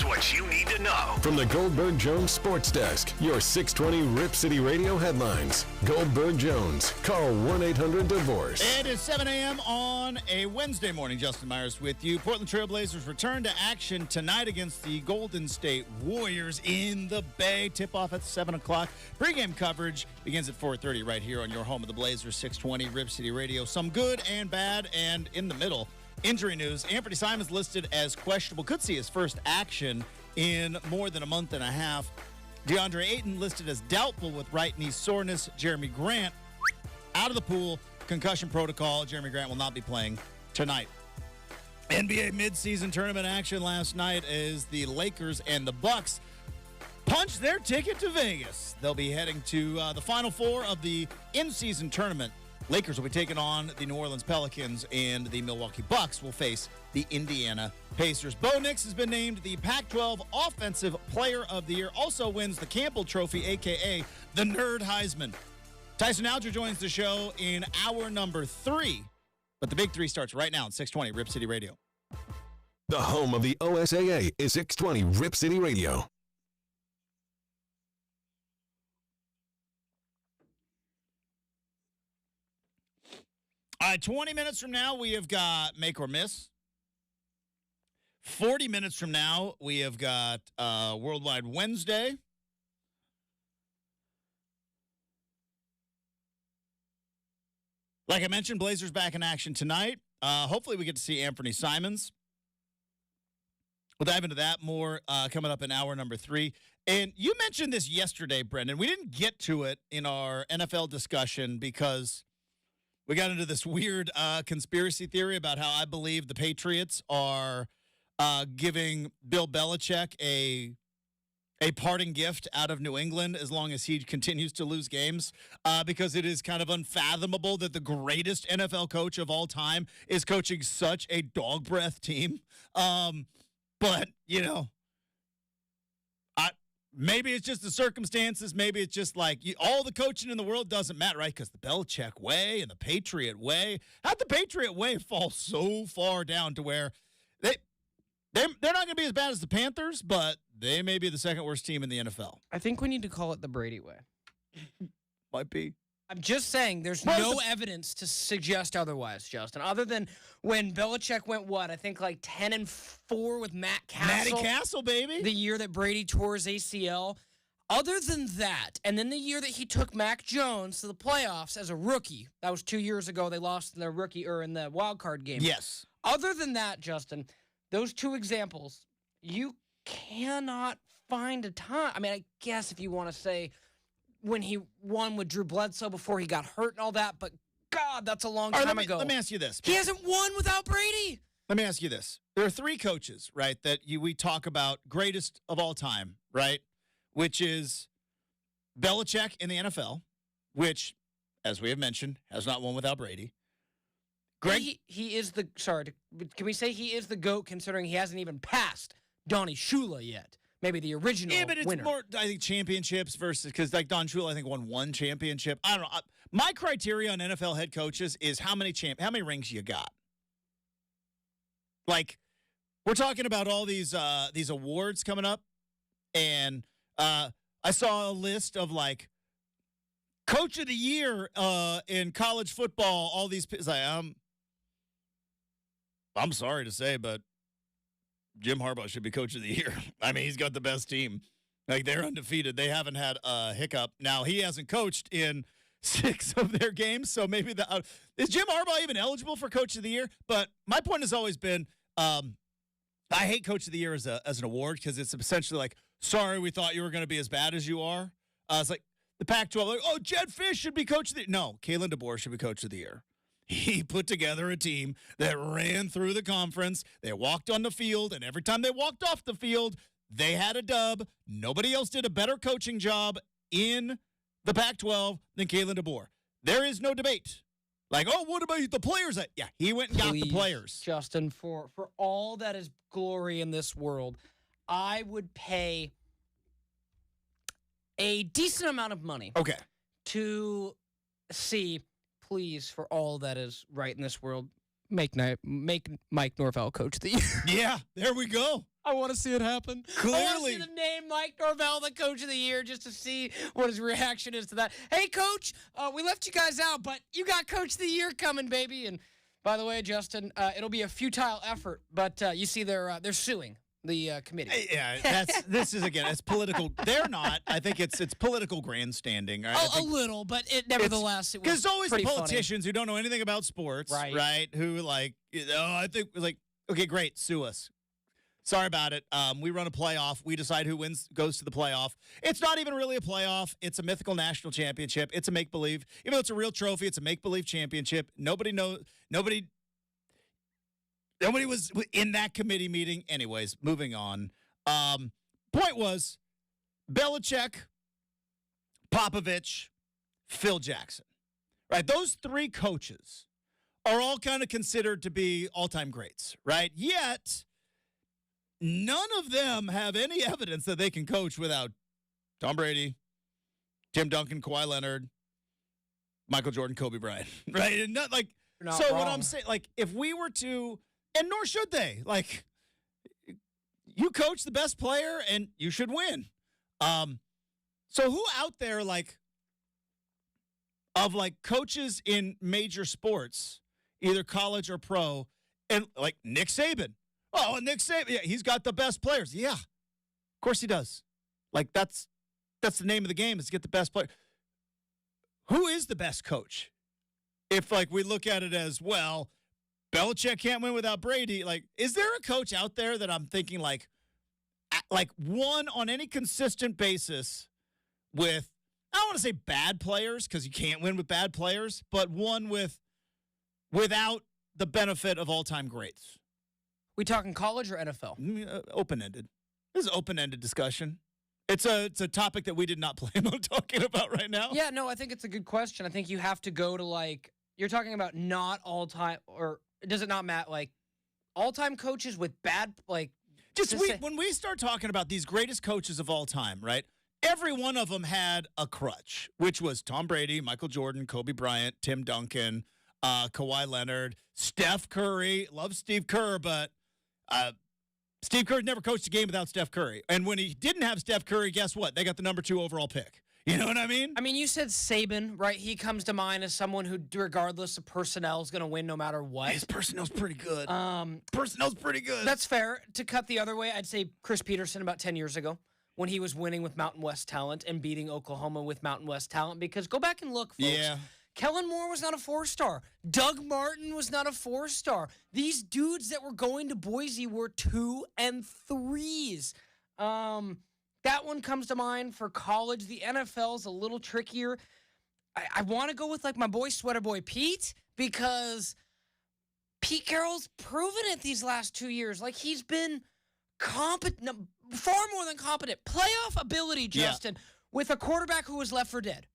Here's what you need to know. From the Goldberg Jones Sports Desk, your 620 Rip City Radio headlines. Goldberg Jones. Call 1-800-DIVORCE. It is 7 a.m. on a Wednesday morning. Justin Myers with you. Portland Trail Blazers return to action tonight against the Golden State Warriors in the Bay. Tip-off at 7 o'clock. Pre-game coverage begins at 4:30 right here on your home of the Blazers, 620 Rip City Radio. Some good and bad, and in the middle, injury news. Anthony Simons listed as questionable. Could see his first action in more than a month and a half. DeAndre Ayton listed as doubtful with right knee soreness. Jeremy Grant out of the pool. Concussion protocol. Jeremy Grant will not be playing tonight. NBA midseason tournament action last night as the Lakers and the Bucks punched their ticket to Vegas. They'll be heading to the Final Four of the in-season tournament. Lakers will be taking on the New Orleans Pelicans, and the Milwaukee Bucks will face the Indiana Pacers. Bo Nix has been named the Pac-12 Offensive Player of the Year. Also wins the Campbell Trophy, a.k.a. the Nerd Heisman. Tyson Alger joins the show in hour number 3. But the Big 3 starts right now at 620 Rip City Radio. The home of the OSAA is 620 Rip City Radio. All right, 20 minutes from now, we have got Make or Miss. 40 minutes from now, we have got Worldwide Wednesday. Like I mentioned, Blazers back in action tonight. Hopefully we get to see Anthony Simons. We'll dive into that more coming up in hour number 3. And you mentioned this yesterday, Brendan. We didn't get to it in our NFL discussion because we got into this weird conspiracy theory about how I believe the Patriots are giving Bill Belichick a parting gift out of New England as long as he continues to lose games, because it is kind of unfathomable that the greatest NFL coach of all time is coaching such a dog breath team. But, you know, maybe it's just the circumstances. Maybe it's just like all the coaching in the world doesn't matter, right? Because the Belichick way and the Patriot way. How'd the Patriot way fall so far down to where they're not going to be as bad as the Panthers, but they may be the second worst team in the NFL? I think we need to call it the Brady way. Might be. I'm just saying there's no evidence to suggest otherwise, Justin, other than when Belichick went, I think like 10-4 with Matt Castle. Matty Castle, baby. The year that Brady tore his ACL. Other than that, and then the year that he took Mac Jones to the playoffs as a rookie, that was 2 years ago, they lost in their rookie or in the wild card game. Yes. Other than that, Justin, those two examples, you cannot find a time. I mean, I guess if you want to say when he won with Drew Bledsoe before he got hurt and all that, but God, that's a long time ago. Let me ask you this. He hasn't won without Brady. Let me ask you this. There are 3 coaches, right, that we talk about greatest of all time, right, which is Belichick in the NFL, which, as we have mentioned, has not won without Brady. He is the, can we say he is the GOAT considering he hasn't even passed Donnie Shula yet? Maybe the original Yeah, but it's winner. more, I think, championships versus, because like Don Shula, I think, won 1 championship. I don't know. My criteria on NFL head coaches is how many rings you got. Like, we're talking about all these awards coming up, and I saw a list of, like, Coach of the Year in college football, all these, like, I'm sorry to say, but Jim Harbaugh should be Coach of the Year. I mean, he's got the best team. Like, they're undefeated. They haven't had a hiccup. Now, he hasn't coached in 6 of their games, so maybe is Jim Harbaugh even eligible for Coach of the Year? But my point has always been, I hate Coach of the Year as an award because it's essentially like, sorry, we thought you were going to be as bad as you are. It's like the Pac-12, like, oh, Jed Fish should be Coach of the Year. No, Kalen DeBoer should be Coach of the Year. He put together a team that ran through the conference. They walked on the field, and every time they walked off the field, they had a dub. Nobody else did a better coaching job in the Pac-12 than Kalen DeBoer. There is no debate. Like, oh, what about the players? Yeah, he went and got the players. Justin, for all that is glory in this world, I would pay a decent amount of money to see, please, for all that is right in this world, Make Mike Norvell coach of the year. Yeah, there we go. I want to see it happen. Clearly. I want to see the name Mike Norvell the coach of the year just to see what his reaction is to that. Hey, coach, we left you guys out, but you got coach of the year coming, baby. And by the way, Justin, it'll be a futile effort, but you see they're suing the committee. Yeah, this is, again, it's political. They're not. I think it's political grandstanding. Right? A little, but nevertheless, it was because always pretty politicians who don't know anything about sports, right? Who I think okay, great, sue us. Sorry about it. We run a playoff. We decide who goes to the playoff. It's not even really a playoff. It's a mythical national championship. It's a make-believe. Even though it's a real trophy, it's a make-believe championship. Nobody was in that committee meeting. Anyways, moving on. Point was, Belichick, Popovich, Phil Jackson. Right? Those three coaches are all kind of considered to be all-time greats, right? Yet, none of them have any evidence that they can coach without Tom Brady, Tim Duncan, Kawhi Leonard, Michael Jordan, Kobe Bryant, right? And not like so. Wrong. What I'm saying, like, if we were to, and nor should they, like, you coach the best player and you should win. So who out there, like, of like coaches in major sports, either college or pro, and like Nick Saban? Oh, Nick Saban, yeah, he's got the best players. Yeah, of course he does. Like, that's the name of the game, is to get the best player. Who is the best coach? If, like, we look at it as, well, Belichick can't win without Brady. Like, is there a coach out there that I'm thinking, like one on any consistent basis with, I don't want to say bad players, because you can't win with bad players, but one without the benefit of all-time greats? We talking college or NFL? Open-ended. This is an open-ended discussion. It's a topic that we did not plan on talking about right now. Yeah, no, I think it's a good question. I think you have to go to, like, you're talking about not all-time, or does it not matter, like, all-time coaches with bad, like... When we start talking about these greatest coaches of all time, right, every one of them had a crutch, which was Tom Brady, Michael Jordan, Kobe Bryant, Tim Duncan, Kawhi Leonard, Steph Curry. Love Steve Kerr, but Steve Kerr never coached a game without Steph Curry. And when he didn't have Steph Curry, guess what? They got the number 2 overall pick. You know what I mean? I mean, you said Saban, right? He comes to mind as someone who, regardless of personnel, is going to win no matter what. His personnel's pretty good. Personnel's pretty good. That's fair. To cut the other way, I'd say Chris Peterson about 10 years ago, when he was winning with Mountain West talent and beating Oklahoma with Mountain West talent. Because go back and look, folks. Yeah. Kellen Moore was not a 4-star. Doug Martin was not a 4-star. These dudes that were going to Boise were 2 and 3s. That one comes to mind for college. The NFL's a little trickier. I want to go with, like, my boy Sweater Boy Pete, because Pete Carroll's proven it these last 2 years. Like, he's been competent, far more than competent. Playoff ability, Justin, with a quarterback who was left for dead.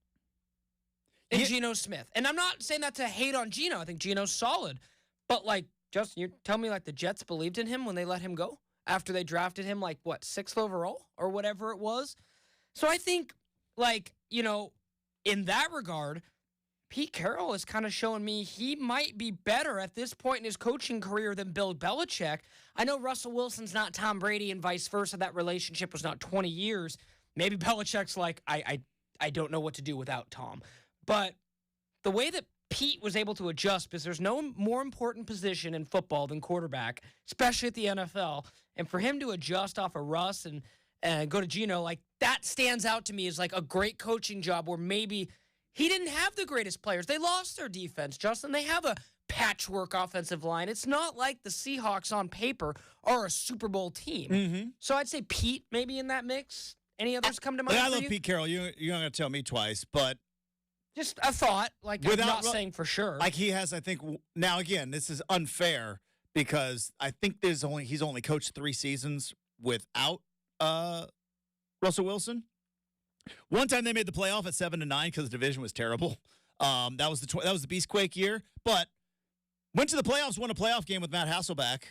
And Geno Smith. And I'm not saying that to hate on Geno. I think Geno's solid. But, like, Justin, you're telling me, like, the Jets believed in him when they let him go? After they drafted him, like, what, 6th overall? Or whatever it was? So I think, like, you know, in that regard, Pete Carroll is kind of showing me he might be better at this point in his coaching career than Bill Belichick. I know Russell Wilson's not Tom Brady and vice versa. That relationship was not 20 years. Maybe Belichick's like, I don't know what to do without Tom. But the way that Pete was able to adjust, because there's no more important position in football than quarterback, especially at the NFL. And for him to adjust off of Russ and go to Geno, like, that stands out to me as, like, a great coaching job where maybe he didn't have the greatest players. They lost their defense, Justin. They have a patchwork offensive line. It's not like the Seahawks on paper are a Super Bowl team. Mm-hmm. So I'd say Pete maybe in that mix. Any others come to mind? I love Pete Carroll. You're not going to tell me twice, but... Just a thought, like, I'm not saying for sure. Like, he has, I think, now again, this is unfair because I think he's only coached 3 seasons without Russell Wilson. One time they made the playoff at 7-9 because the division was terrible. That was the Beastquake year, but went to the playoffs, won a playoff game with Matt Hasselbeck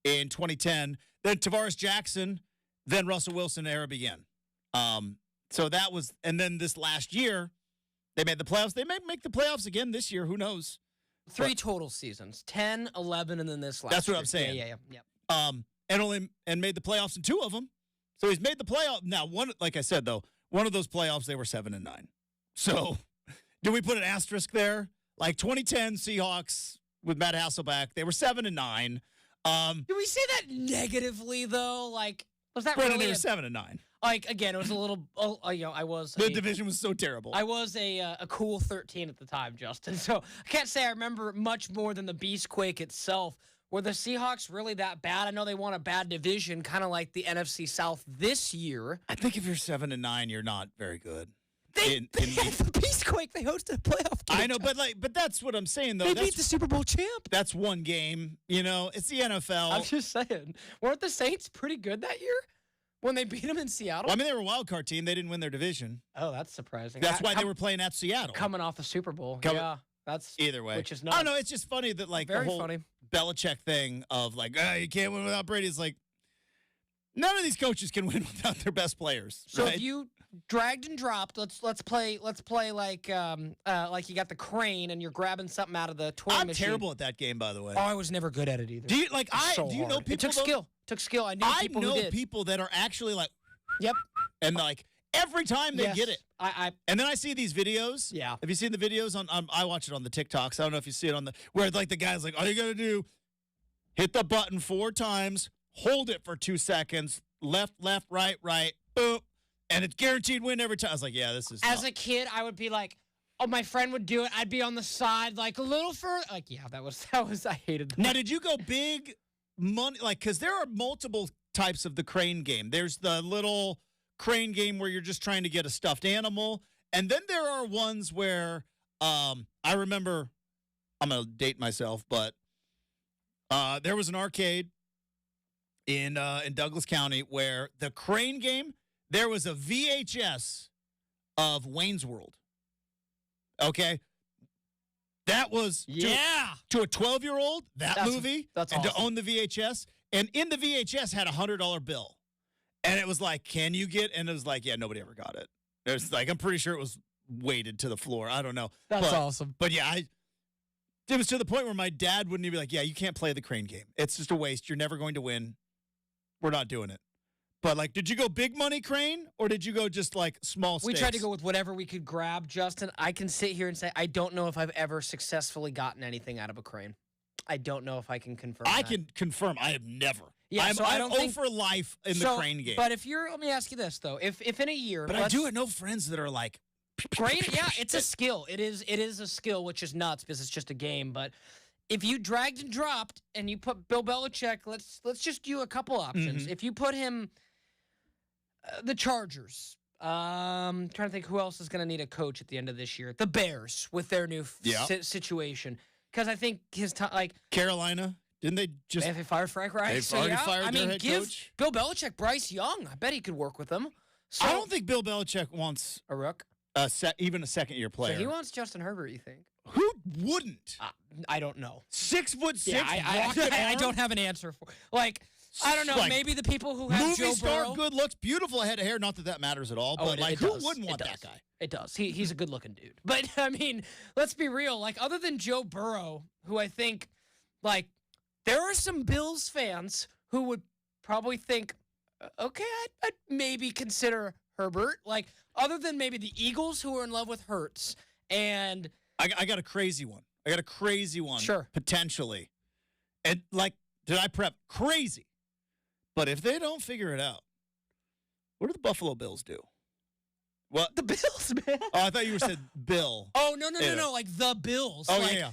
in 2010. Then Tavares Jackson, then Russell Wilson era began. So that was, and then this last year. They made the playoffs. They may make the playoffs again this year. Who knows? Three total seasons, 10, 11, and then this last That's what year. I'm saying. Yeah. And made the playoffs in 2 of them. So he's made the playoff. Now, like I said, though, one of those playoffs, they were 7-9. So do we put an asterisk there? Like 2010 Seahawks with Matt Hasselbeck, they were 7-9. Do we say that negatively, though? Like, was that Brendan, really they were 7-9. Like, again, it was a little, I was. The division was so terrible. I was a cool 13 at the time, Justin. So I can't say I remember much more than the Beastquake itself. Were the Seahawks really that bad? I know they won a bad division, kind of like the NFC South this year. I think if you're 7-9, you're not very good. They the Beastquake. They hosted a playoff game. I know, but that's what I'm saying, though. They beat the Super Bowl champ. That's one game. It's the NFL. I'm just saying. Weren't the Saints pretty good that year when they beat them in Seattle? Well, I mean, they were a wild card team. They didn't win their division. Oh, that's surprising. That's why they were playing at Seattle. Coming off the Super Bowl. Yeah, that's either way. Which is not. I don't know. It's just funny that, like, Very the whole funny. Belichick thing of, like, you can't win without Brady. It's like, none of these coaches can win without their best players. So right? if you dragged and dropped, let's play like you got the crane and you're grabbing something out of the toy I'm machine. terrible at that game, by the way. Oh, I was never good at it either. Do you know people? It took skill. Took skill. I knew people who did. People that are actually like, Yep. and like every time they get it. And then I see these videos. Yeah. Have you seen the videos on I watch it on the TikToks. I don't know if you see it on the where like the guy's like, all you gotta do, hit the button 4 times, hold it for 2 seconds, left, right, boom, and it's guaranteed win every time. I was like, yeah, this is. As a kid, I would be like, oh, my friend would do it. I'd be on the side, like a little further. Like, yeah, that was. I hated that. Now, did you go big money? Like, because there are multiple types of the crane game. There's the little crane game where you're just trying to get a stuffed animal, and then there are ones where I remember. I'm gonna date myself, but there was an arcade in Douglas County where the crane game. There was a VHS of Wayne's World. Okay. That was to a 12-year-old, that's movie, that's and awesome. to own the VHS. And in the VHS had a $100 bill. And it was like, can you get? And it was like, yeah, nobody ever got it. It was like, I'm pretty sure it was weighted to the floor. I don't know. That's awesome. But yeah, it was to the point where my dad wouldn't even be like, yeah, you can't play the crane game. It's just a waste. You're never going to win. We're not doing it. But, like, did you go big money crane or did you go just, like, small stakes? We tried to go with whatever we could grab, Justin. I can sit here and say I don't know if I've ever successfully gotten anything out of a crane. I don't know if I can confirm I that. can confirm I have never. Yeah, so I don't think over life in the crane game. But if you're, let me ask you this, though. If in a year. But I do know friends that are like. Crane, yeah, it's a skill. It is a skill, which is nuts because it's just a game. But if you dragged and dropped and you put Bill Belichick, let's just do a couple options. Mm-hmm. If you put him. The Chargers. Trying to think who else is going to need a coach at the end of this year. The Bears with their new situation. Because I think his time, like Carolina, didn't they just? They fired Frank Reich. They've already fired their head give coach. Bill Belichick Bryce Young. I bet he could work with them. So, I don't think Bill Belichick wants a rook, even a second-year player. So he wants Justin Herbert. You think? Who wouldn't? I don't know. 6'6". Yeah, I don't have an answer for. Like. I don't know. Like, maybe the people who have movie Joe star, Burrow. good looks, beautiful head of hair. Not that matters at all. But who wouldn't want that guy? It does. He's a good-looking dude. But I mean, let's be real. Like, other than Joe Burrow, who I think, like, there are some Bills fans who would probably think, okay, I'd maybe consider Herbert. Like, other than maybe the Eagles, who are in love with Hurts, and I got a crazy one. Sure, potentially, and like, did I prep crazy? But if they don't figure it out, what do the Buffalo Bills do? What? The Bills, man. Oh, I thought you said Bill. Oh, no. Like the Bills. Oh, like, yeah.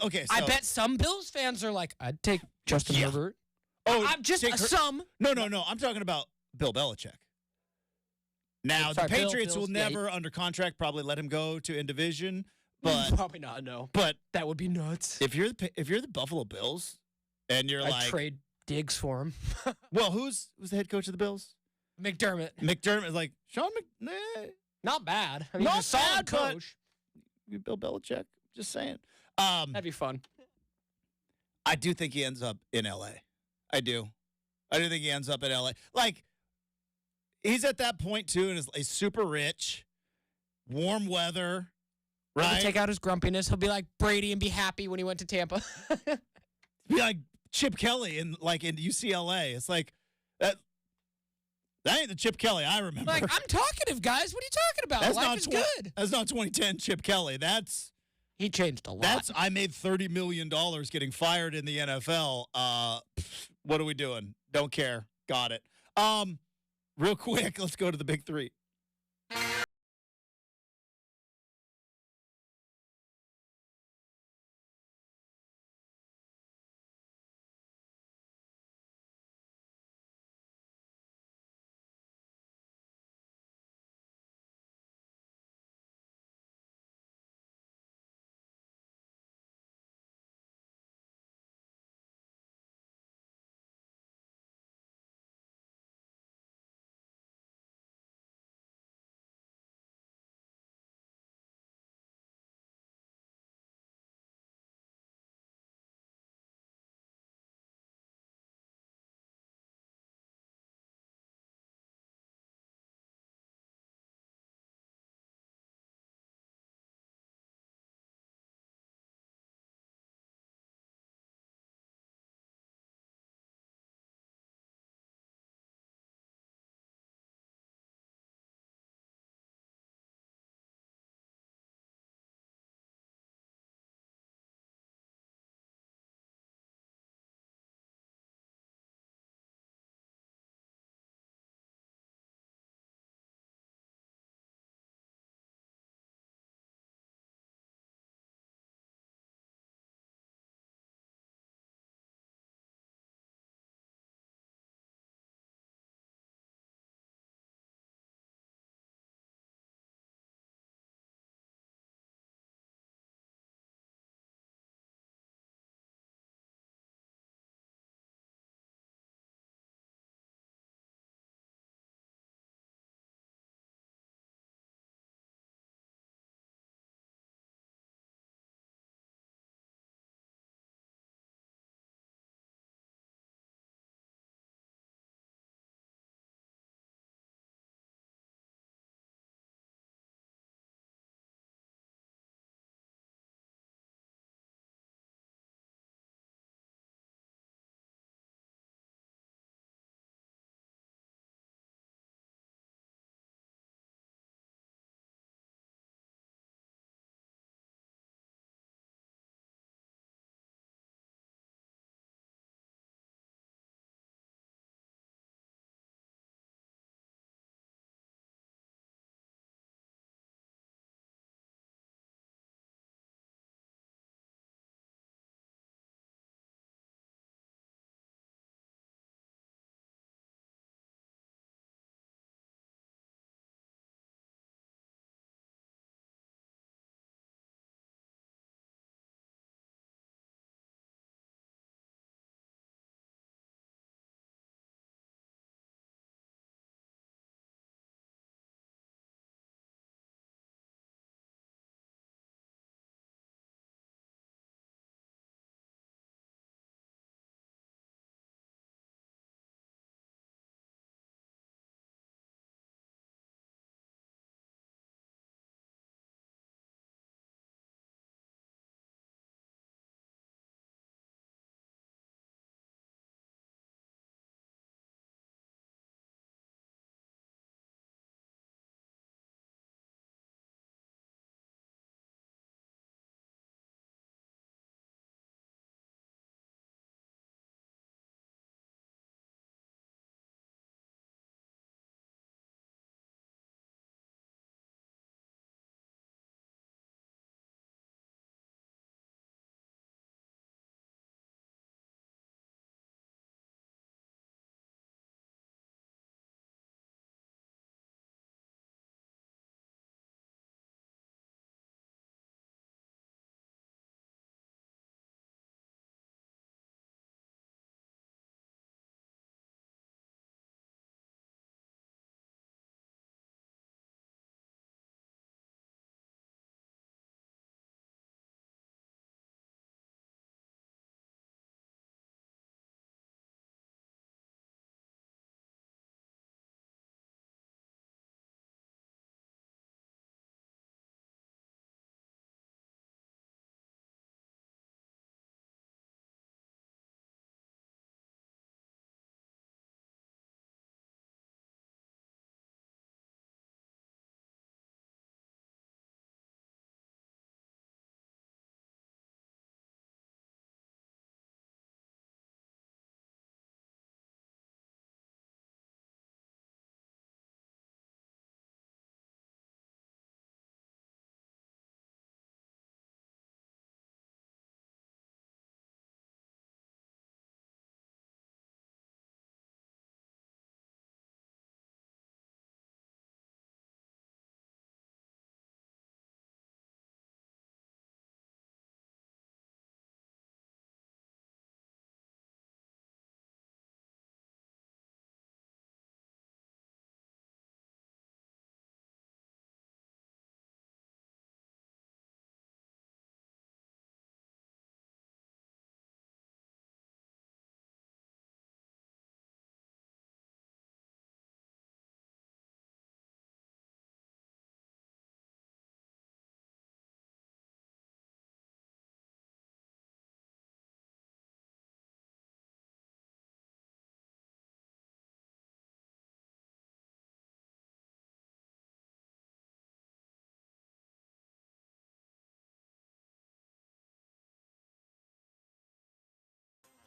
Okay, so. I bet some Bills fans are like, I'd take Justin Herbert. Oh, I'm just some. No. I'm talking about Bill Belichick. Now, the Patriots will never, under contract, probably let him go to in division. But probably not, no. But that would be nuts. If you're the Buffalo Bills and you're I'd trade Diggs for him. Well, who's the head coach of the Bills? McDermott is like Sean Not bad. I mean, not he's a solid bad, coach. Bill Belichick. Just saying. That'd be fun. I do think he ends up in L.A. I do think he ends up in L.A. Like, he's at that point, too, and he's super rich, warm weather, Right. He'll take out his grumpiness. He'll be like Brady and be happy when he went to Tampa. Be like Chip Kelly in UCLA. It's like that. That ain't the Chip Kelly I remember. Like, I'm talkative, guys. What are you talking about? Life is good. That's not 2010 Chip Kelly. He changed a lot. I made $30 million getting fired in the NFL. What are we doing? Don't care. Got it. Real quick, let's go to the big three.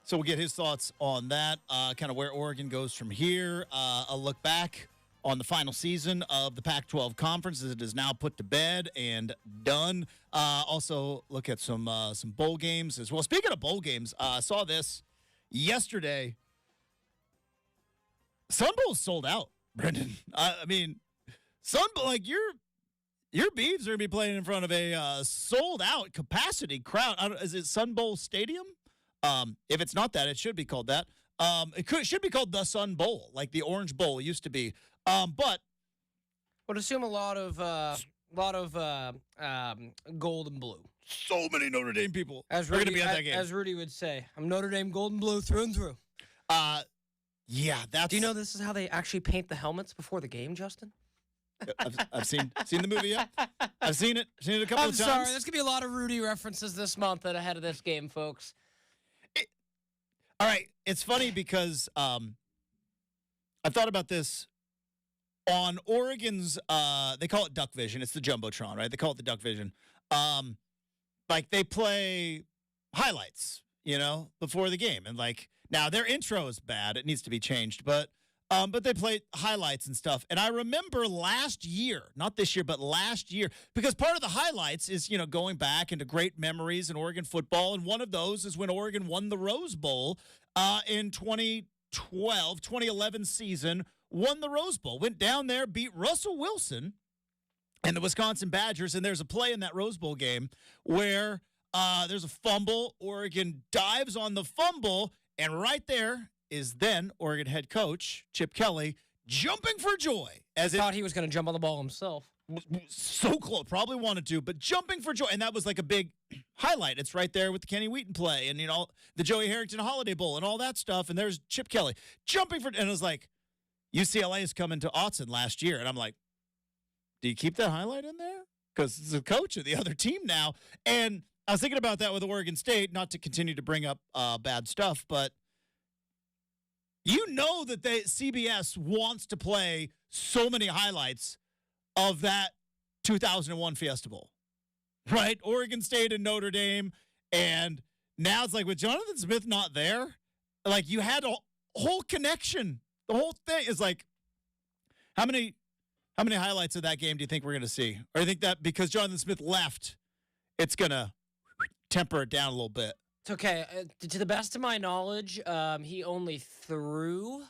So we'll get his thoughts on that, kind of where Oregon goes from here. A look back on the final season of the Pac-12 conference as it is now put to bed and done. Also look at some bowl games as well. Speaking of bowl games, I saw this yesterday. Sun Bowl's sold out, Brendan. I mean, Sun Bowl, like your Beavs are going to be playing in front of a sold-out capacity crowd. Is it Sun Bowl Stadium? If it's not that, it should be called that. It should be called the Sun Bowl, like the Orange Bowl used to be. But would assume a lot of gold and blue. So many Notre Dame people are going to be at that game. As Rudy would say, I'm Notre Dame gold and blue through and through. Yeah, that's. Do you know this is how they actually paint the helmets before the game, Justin? I've seen the movie. Yeah, I've seen it a couple of times. I'm sorry, there's gonna be a lot of Rudy references this month ahead of this game, folks. All right, it's funny because I thought about this on Oregon's. They call it Duck Vision. It's the Jumbotron, right? They call it the Duck Vision. Like they play highlights, before the game, and like now their intro is bad. It needs to be changed, but they play highlights and stuff. And I remember last year, not this year, but last year, because part of the highlights is, going back into great memories in Oregon football. And one of those is when Oregon won the Rose Bowl in 2011 season, won the Rose Bowl, went down there, beat Russell Wilson and the Wisconsin Badgers. And there's a play in that Rose Bowl game where there's a fumble. Oregon dives on the fumble, and right there is then Oregon head coach Chip Kelly jumping for joy. As thought he was going to jump on the ball himself. So close, probably wanted to, but jumping for joy. And that was like a big highlight. It's right there with the Kenny Wheaton play and, the Joey Harrington Holiday Bowl and all that stuff. And there's Chip Kelly jumping for, and it was like, UCLA is coming to Autzen last year. And I'm like, do you keep that highlight in there? Because it's a coach of the other team now. And I was thinking about that with Oregon State, not to continue to bring up bad stuff, but that CBS wants to play so many highlights of that 2001 Fiesta Bowl, right? Oregon State and Notre Dame. And now it's like with Jonathan Smith not there, like you had a whole connection. The whole thing is like, how many highlights of that game do you think we're going to see? Or do you think that because Jonathan Smith left, it's going to temper it down a little bit? It's okay. To the best of my knowledge, he only threw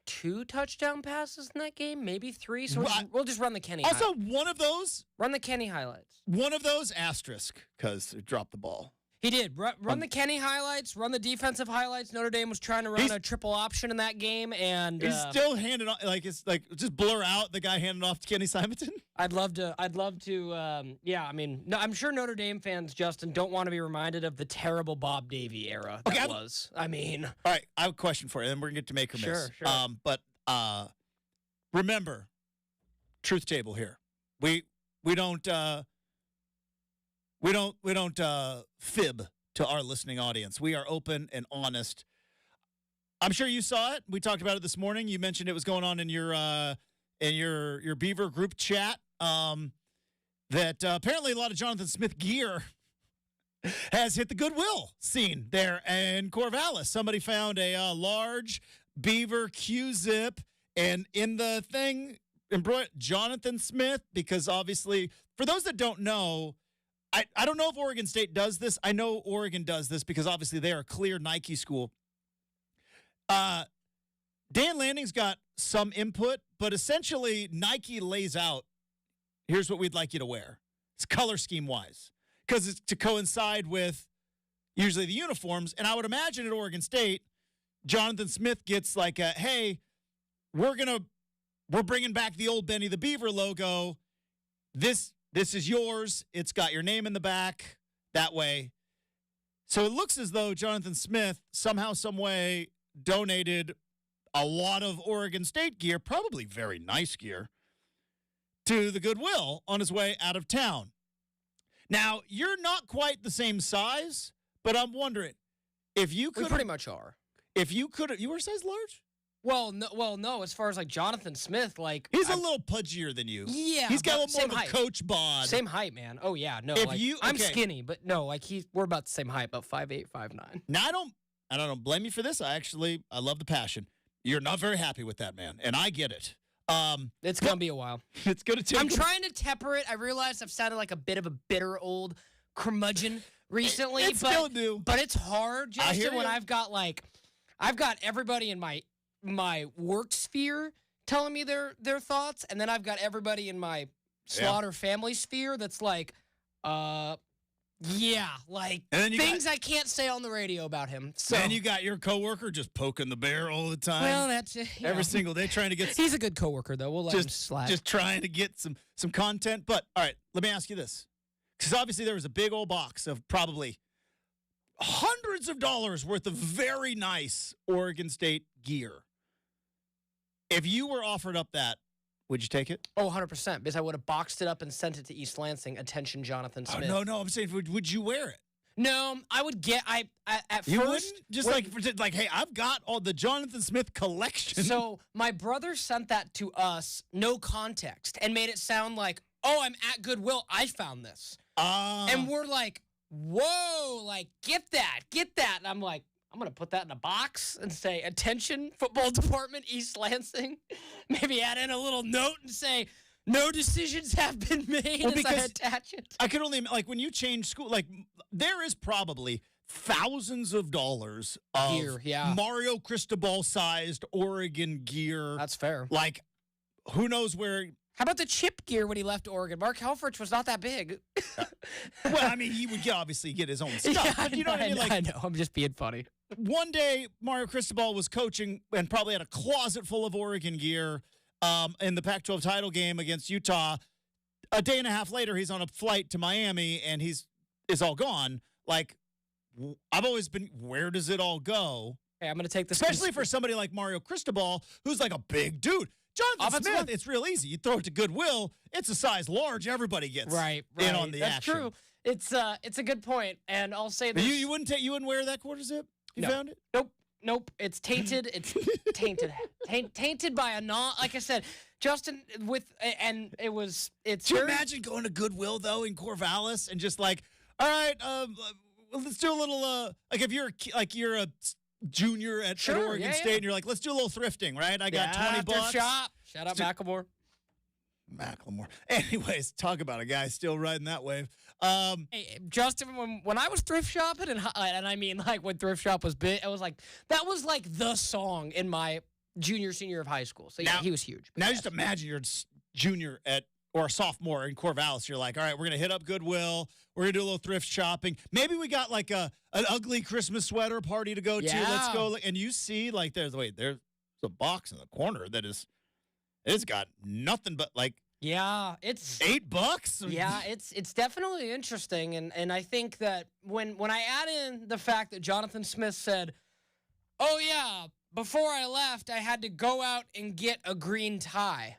2 touchdown passes in that game, maybe 3. So we'll just run the Kenny. Also, one of those. Run the Kenny highlights. One of those asterisk because he dropped the ball. He did. Run the Kenny highlights, run the defensive highlights. Notre Dame was trying to run a triple option in that game, and he's still handing off. Like it's like just blur out the guy handing off to Kenny Simonton. I'd love to. Yeah, I mean, no, I'm sure Notre Dame fans, Justin, don't want to be reminded of the terrible Bob Davie era that was. I mean, all right, I have a question for you, and then we're gonna get to make or miss. Sure. But remember, truth table here. We don't fib to our listening audience. We are open and honest. I'm sure you saw it. We talked about it this morning. You mentioned it was going on in your Beaver group chat. That apparently a lot of Jonathan Smith gear has hit the Goodwill scene there in Corvallis. Somebody found a large Beaver Q-zip, and in the thing, embroidered Jonathan Smith, because obviously, for those that don't know, I don't know if Oregon State does this. I know Oregon does this because obviously they are a clear Nike school. Dan Landing's got some input, but essentially Nike lays out, here's what we'd like you to wear. It's color scheme wise, because it's to coincide with usually the uniforms. And I would imagine at Oregon State, Jonathan Smith gets like a, hey, we're bringing back the old Benny the Beaver logo. This is yours. It's got your name in the back that way. So it looks as though Jonathan Smith somehow, some way donated a lot of Oregon State gear, probably very nice gear, to the Goodwill on his way out of town. Now, you're not quite the same size, but I'm wondering if you could. We pretty much are. If you could, you were size large? Well, no. As far as like Jonathan Smith, like he's a little pudgier than you. Yeah, he's got a little more of a coach bod. Same height, man. Oh yeah, no. If I'm skinny, but no, like we're about the same height, about 5'8", 5'9". Now and I don't blame you for this. I love the passion. You're not very happy with that man, and I get it. It's going to be a while. It's going to take I'm trying to temper it. I realize I've sounded like a bit of a bitter old curmudgeon recently. It's still new. But it's hard, Justin, when you. I've got everybody in my work sphere telling me their thoughts, and then I've got everybody in my Slaughter family sphere that's like, yeah, like things I can't say on the radio about him. So and you got your coworker just poking the bear all the time. Well, that's every single day trying to get. He's a good coworker though. We'll let him slide. Just trying to get some content. But all right, let me ask you this, because obviously there was a big old box of probably hundreds of dollars worth of very nice Oregon State gear. If you were offered up that, would you take it? Oh, 100%, because I would have boxed it up and sent it to East Lansing. Attention, Jonathan Smith. Oh, no, I'm saying, would you wear it? No, I would get. At you first, wouldn't? Just like, hey, I've got all the Jonathan Smith collection. So my brother sent that to us, no context, and made it sound like, oh, I'm at Goodwill. I found this, and we're like, whoa, like get that. And I'm like, I'm going to put that in a box and say, attention, football department, East Lansing. Maybe add in a little note and say, no decisions have been made as I attach it. I could only, like, when you change school, like, there is probably thousands of dollars of gear, Mario Cristobal-sized Oregon gear. That's fair. Like, who knows where... How about the chip gear when he left Oregon? Mark Helfrich was not that big. Well, I mean, he would obviously get his own stuff. Yeah, but you know what I mean? Like, I know. I'm just being funny. One day, Mario Cristobal was coaching and probably had a closet full of Oregon gear in the Pac-12 title game against Utah. A day and a half later, he's on a flight to Miami, and it's all gone. Like, I've always been, where does it all go? Hey, I'm going to take this. Especially for somebody like Mario Cristobal, who's like a big dude. Jonathan Smith, it's real easy. You throw it to Goodwill, it's a size large. Everybody gets in on the action. That's true. It's a good point, and I'll say this: you wouldn't wear that quarter zip? You found it? Nope. It's tainted. It's tainted by a like I said, Justin. It's. Do you imagine going to Goodwill though in Corvallis and just like, all right, let's do a little like if you're a junior at Oregon State, and you're like, let's do a little thrifting, right? I got $20. Shop. Shout out Macklemore. Anyways, talk about a guy still riding that wave. Hey, Justin, when I was thrift shopping, and I mean like when thrift shop was big, it was like that was like the song in my senior of high school. So yeah, he was huge. Now just imagine you're a junior or a sophomore in Corvallis. You're like, all right, we're gonna hit up Goodwill. We're going to do a little thrift shopping. Maybe we got like an ugly Christmas sweater party to go to. Let's go. And you see like there's a box in the corner it's got nothing but like it's $8. Yeah, it's definitely interesting. And I think that when I add in the fact that Jonathan Smith said, oh yeah, before I left, I had to go out and get a green tie.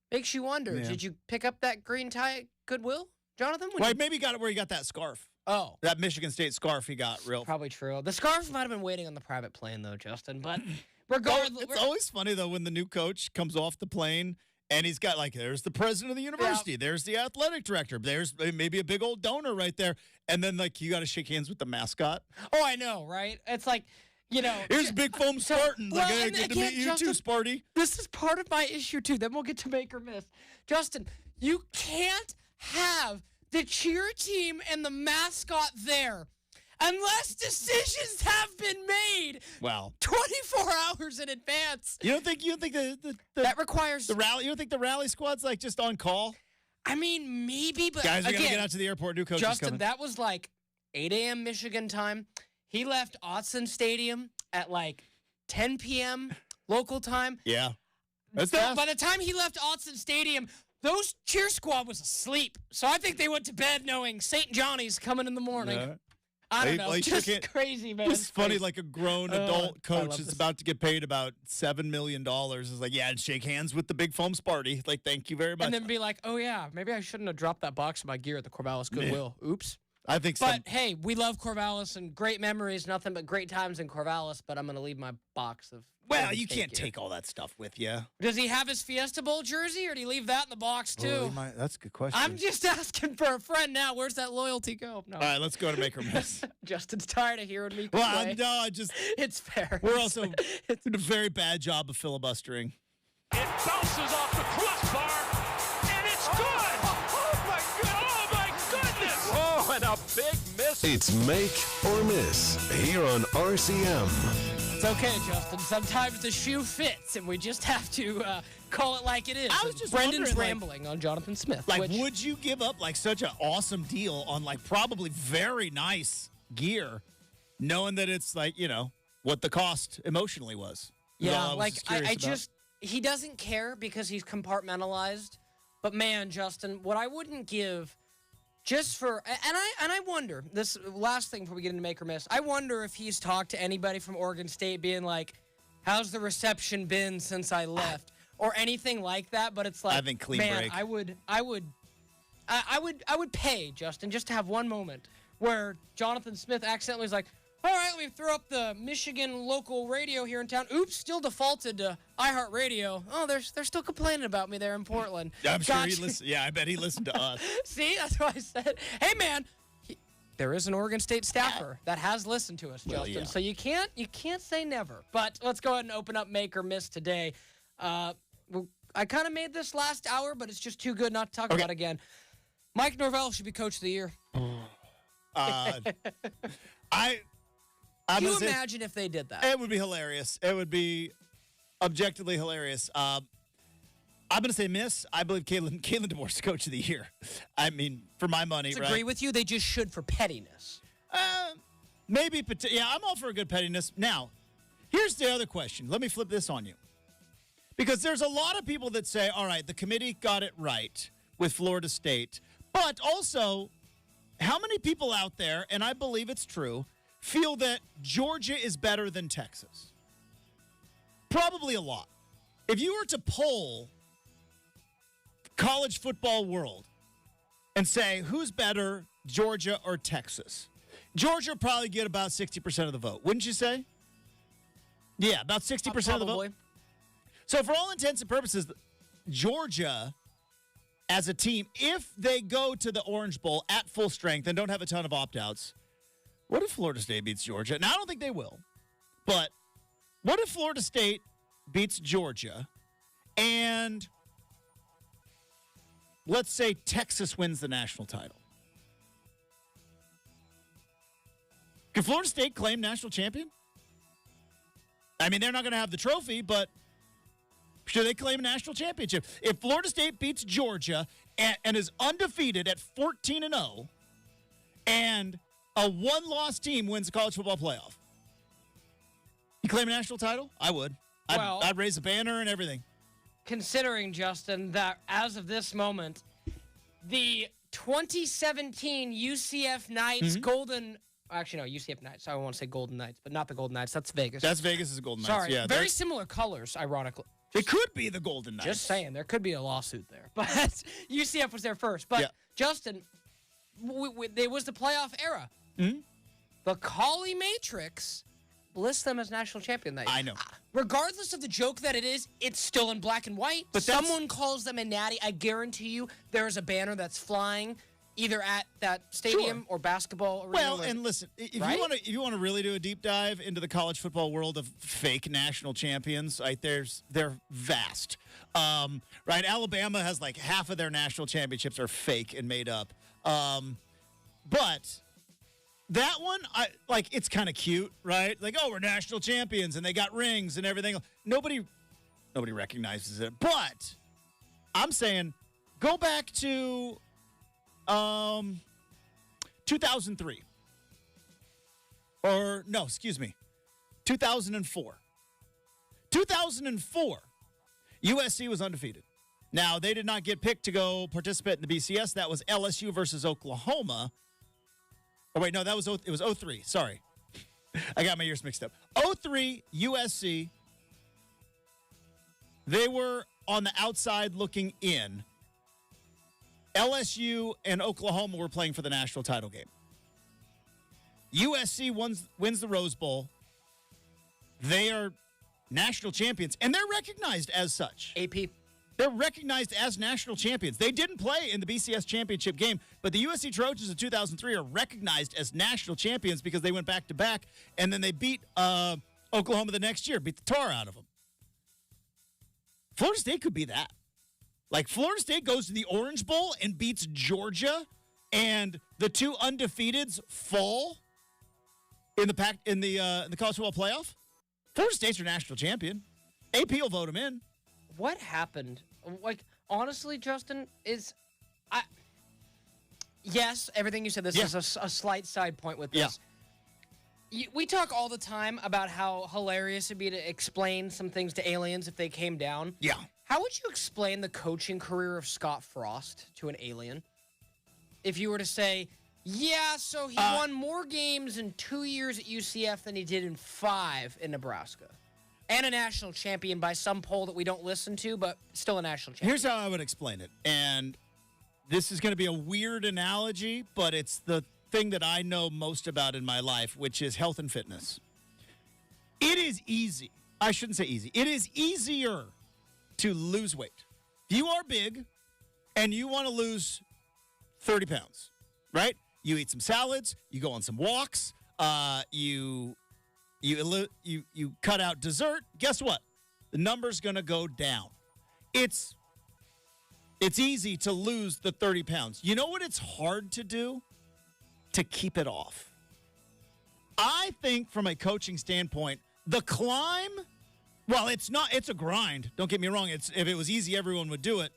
Makes you wonder, did you pick up that green tie at Goodwill? Jonathan? Maybe he got it where he got that scarf. Oh. That Michigan State scarf he got real. Probably true. The scarf might have been waiting on the private plane, though, Justin. But regardless. It's always funny, though, when the new coach comes off the plane and he's got, like, there's the president of the university. Yeah. There's the athletic director. There's maybe a big old donor right there. And then, like, you got to shake hands with the mascot. Oh, I know, right? It's like, here's Big Foam Spartan. Like, hey, good to meet you too, Sparty. This is part of my issue, too. Then we'll get to make or miss. Justin, you can't have the cheer team and the mascot there unless decisions have been made. Wow. 24 hours in advance. You don't think that requires the rally? You don't think the rally squad's like just on call? I mean, maybe, but guys are gonna get out to the airport. New coach Justin, is coming. That was like 8 a.m. Michigan time. He left Autzen Stadium at like 10 p.m. local time. Yeah. That's fast. By the time he left Autzen Stadium, those cheer squad was asleep. So I think they went to bed knowing St. Johnny's coming in the morning. Yeah. I don't know. Just crazy, man. It's funny, like a grown adult coach is about to get paid about $7 million. Is like, and shake hands with the Big Foam Sparty. Like, thank you very much. And then be like, oh, yeah, maybe I shouldn't have dropped that box of my gear at the Corvallis Goodwill. Oops. I think so. But, hey, we love Corvallis and great memories, nothing but great times in Corvallis, but I'm going to leave my box of... Well, you can't take all that stuff with you. Does he have his Fiesta Bowl jersey, or do you leave that in the box, too? That's a good question. I'm just asking for a friend now. Where's that loyalty go? No. All right, let's go to Make or Miss. Justin's tired of hearing me Well, complain. It's fair. We're also doing a very bad job of filibustering. It bounces off the crossbar, and it's good! Oh, my goodness! Oh, and a big miss. It's Make or Miss here on RCM. It's okay, Justin. Sometimes the shoe fits, and we just have to call it like it is. I was just Brendan's wondering, rambling on Jonathan Smith. Like, would you give up, like, such an awesome deal on, like, probably very nice gear, knowing that it's, like, you know, what the cost emotionally was? Yeah, he doesn't care because he's compartmentalized. But, man, Justin, what I wouldn't give just for, and I wonder, this last thing before we get into Make or Miss, I wonder if he's talked to anybody from Oregon State being like, how's the reception been since I left? Or anything like that, but it's like, I think clean man, break. I would pay, Justin, just to have one moment where Jonathan Smith accidentally is like, all right, let me throw up the Michigan local radio here in town. Oops, still defaulted to iHeartRadio. Oh, they're still complaining about me there in Portland. I'm sure he listened. Yeah, I bet he listened to us. See, that's why I said, hey, man, there is an Oregon State staffer that has listened to us, Justin. Yeah. So you can't say never. But let's go ahead and open up Make or Miss today. I kind of made this last hour, but it's just too good not to talk about again. Mike Norvell should be Coach of the Year. Can you imagine if they did that? It would be hilarious. It would be objectively hilarious. I'm going to say miss. I believe Kalen DeBoer's the Coach of the Year. I mean, for my money, I right? agree with you. They just should for pettiness. Maybe, yeah, I'm all for a good pettiness. Now, here's the other question. Let me flip this on you. Because there's a lot of people that say, all right, the committee got it right with Florida State. But also, how many people out there, and I believe it's true, feel that Georgia is better than Texas? Probably a lot. If you were to poll college football world and say who's better, Georgia or Texas, Georgia would probably get about 60% of the vote, wouldn't you say? Yeah, about 60% of the vote. So for all intents and purposes, Georgia as a team, if they go to the Orange Bowl at full strength and don't have a ton of opt-outs, what if Florida State beats Georgia? Now, I don't think they will. But what if Florida State beats Georgia and let's say Texas wins the national title? Can Florida State claim national champion? I mean, they're not going to have the trophy, but should they claim a national championship? If Florida State beats Georgia and is undefeated at 14-0 and a one-loss team wins the college football playoff, you claim a national title? I would. I'd raise a banner and everything. Considering, Justin, that as of this moment, the 2017 UCF Knights Golden... Actually, no, UCF Knights. I want to say Golden Knights, but not the Golden Knights. That's Vegas. That's Vegas' Golden Knights. Sorry. Yeah, very similar colors, ironically. It could be the Golden Knights. Just saying, there could be a lawsuit there. But UCF was there first. But, Justin, it was the playoff era. Mm-hmm. The Collie Matrix lists them as national champion that year. I know. Regardless of the joke that it is, it's still in black and white. But someone calls them a natty. I guarantee you there's a banner that's flying either at that stadium or basketball arena. Well, and listen, if you want to really do a deep dive into the college football world of fake national champions, right? They're vast. Right? Alabama has like half of their national championships are fake and made up. But that one, it's kind of cute, right? Like, oh, we're national champions and they got rings and everything. Nobody recognizes it. But I'm saying go back to 2003. Or, no, excuse me, 2004. 2004, USC was undefeated. Now, they did not get picked to go participate in the BCS. That was LSU versus Oklahoma. Oh, wait, no, it was 03. Sorry. I got my years mixed up. 03, USC. They were on the outside looking in. LSU and Oklahoma were playing for the national title game. USC wins the Rose Bowl. They are national champions, and they're recognized as such. AP. They're recognized as national champions. They didn't play in the BCS championship game, but the USC Trojans of 2003 are recognized as national champions because they went back-to-back, and then they beat Oklahoma the next year, beat the tar out of them. Florida State could be that. Like, Florida State goes to the Orange Bowl and beats Georgia, and the two undefeateds fall in the college football playoff. Florida State's your national champion. AP will vote him in. What happened? Like, honestly, Justin, yes, everything you said. This is a slight side point with this. We talk all the time about how hilarious it'd be to explain some things to aliens if they came down. Yeah. How would you explain the coaching career of Scott Frost to an alien? If you were to say, so he won more games in 2 years at UCF than he did in 5 in Nebraska. And a national champion by some poll that we don't listen to, but still a national champion. Here's how I would explain it. And this is going to be a weird analogy, but it's the thing that I know most about in my life, which is health and fitness. It is easy. I shouldn't say easy. It is easier to lose weight. If you are big and you want to lose 30 pounds, right? You eat some salads, you go on some walks, you cut out dessert. Guess what? The number's going to go down. It's easy to lose the 30 pounds. You know what it's hard to do? To keep it off. I think from a coaching standpoint, the climb, well, it's a grind. Don't get me wrong. If it was easy, everyone would do it.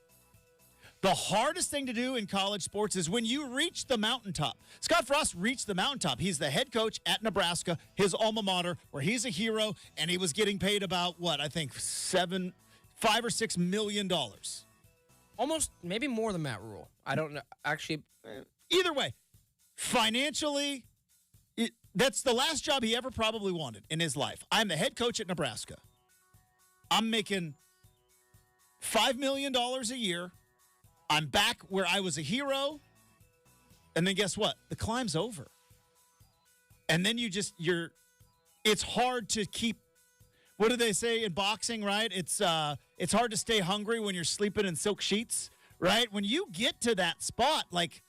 The hardest thing to do in college sports is when you reach the mountaintop. Scott Frost reached the mountaintop. He's the head coach at Nebraska, his alma mater, where he's a hero, and he was getting paid about, I think $5 or $6 million. Almost, maybe more than Matt Rule. I don't know. Actually, either way, financially, that's the last job he ever probably wanted in his life. I'm the head coach at Nebraska. I'm making $5 million a year. I'm back where I was a hero. And then guess what? The climb's over. And then it's hard to keep, what do they say in boxing, right? It's hard to stay hungry when you're sleeping in silk sheets, right? When you get to that spot, like,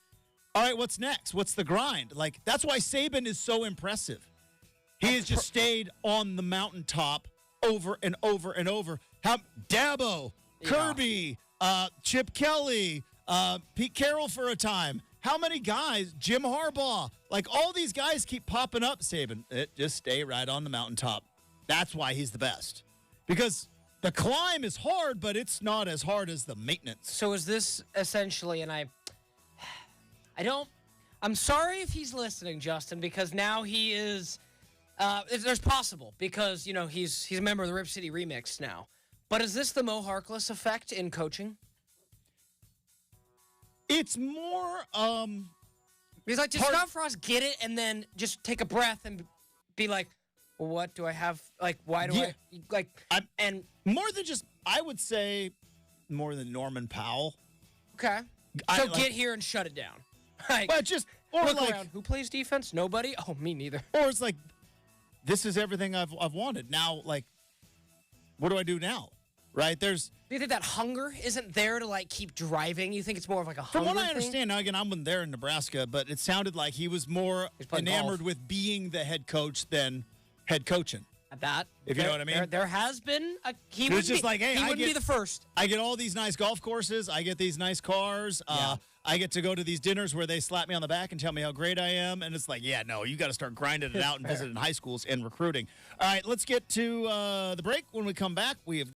all right, what's next? What's the grind? Like, that's why Saban is so impressive. He has just stayed on the mountaintop over and over and over. Dabo, Kirby, Chip Kelly, Pete Carroll for a time. How many guys? Jim Harbaugh. Like, all these guys keep popping up, Saban. Just stay right on the mountaintop. That's why he's the best. Because the climb is hard, but it's not as hard as the maintenance. So is this essentially, and I'm sorry if he's listening, Justin, because now he is, there's possible, because, he's a member of the Rip City Remix now. But is this the Mo Harkless effect in coaching? It's more, because, like, does Scott Frost get it and then just take a breath and be like, well, what do I have? Like, why do I, like, and more than just, I would say more than Norman Powell. Okay. So get here and shut it down. Like, but or look like, around. Who plays defense? Nobody? Oh, me neither. Or it's like, this is everything I've wanted. Now, like, what do I do now? Right? Do you think that hunger isn't there to, like, keep driving? You think it's more of like a hunger From what I thing? understand, now again, I wasn't there in Nebraska, but it sounded like he was more enamored with being the head coach than head coaching. At that. If you know what I mean? There has been he was just like, hey, he wouldn't be the first. I get all these nice golf courses. I get these nice cars. I get to go to these dinners where they slap me on the back and tell me how great I am. And it's like, yeah, no, you got to start grinding it out and visiting high schools and recruiting. All right, let's get to the break. When we come back, we have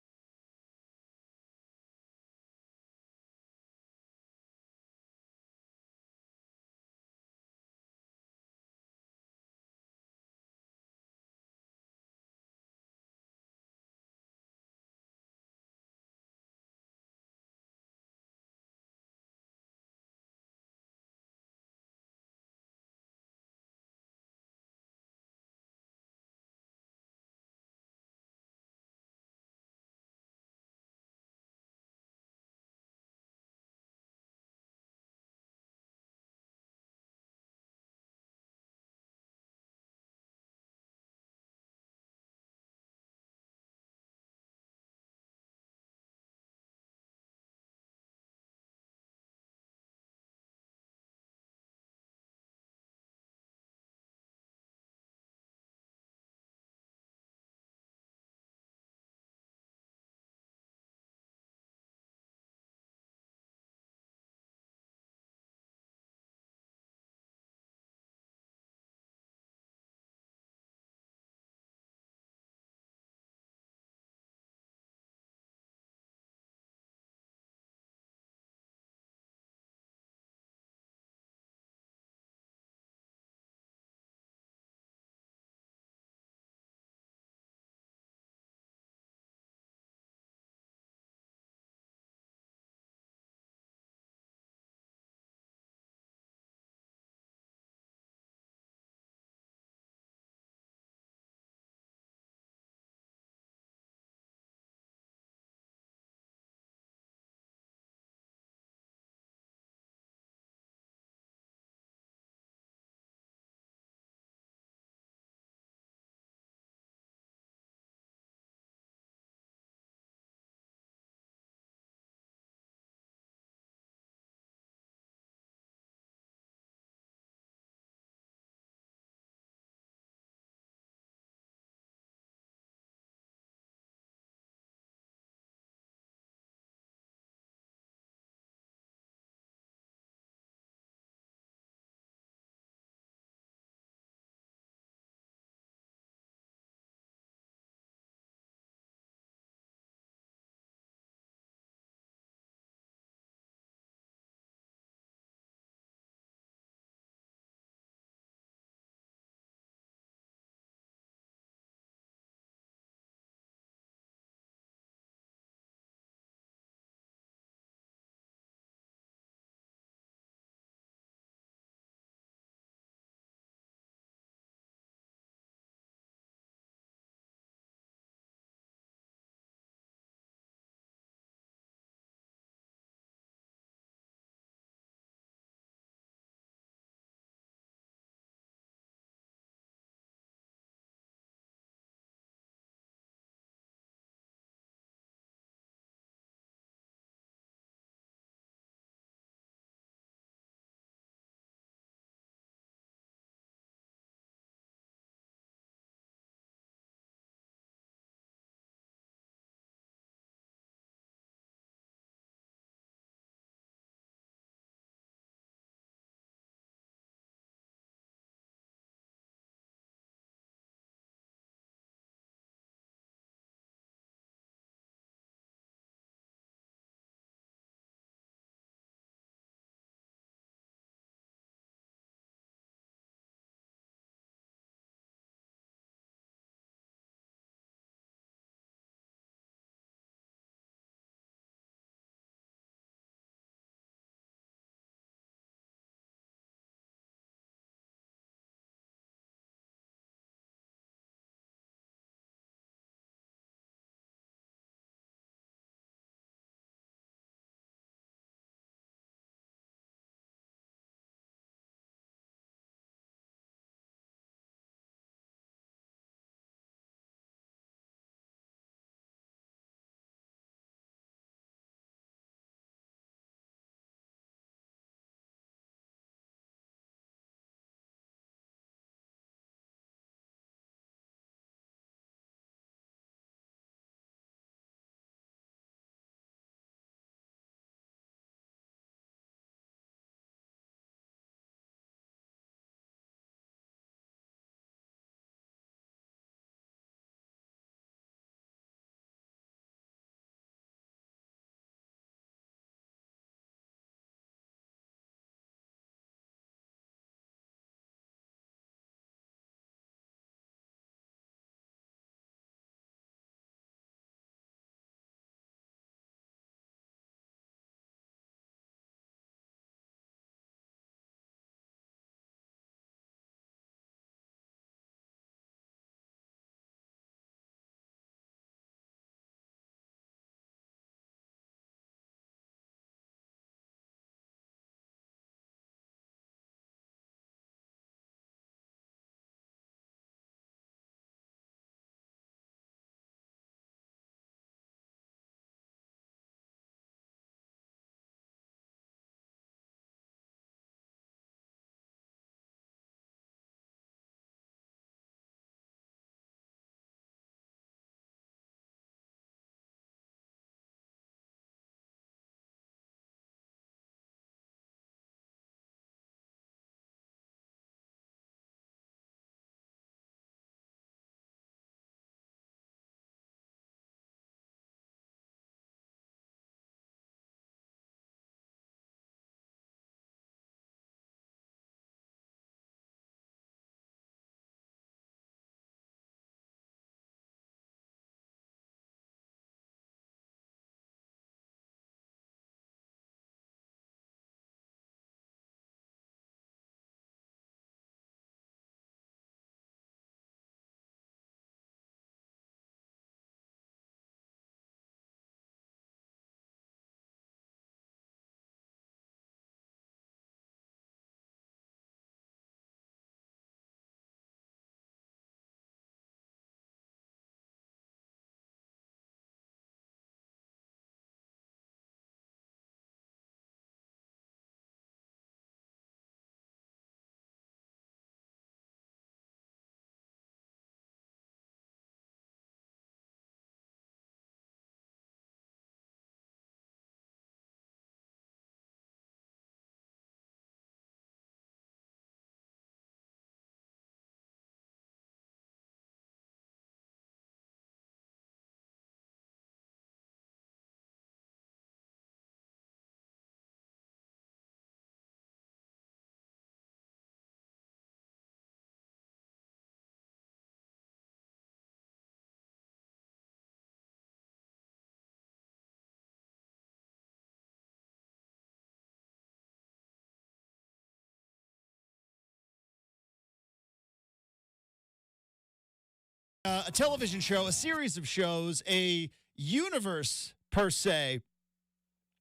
A television show, a series of shows, a universe per se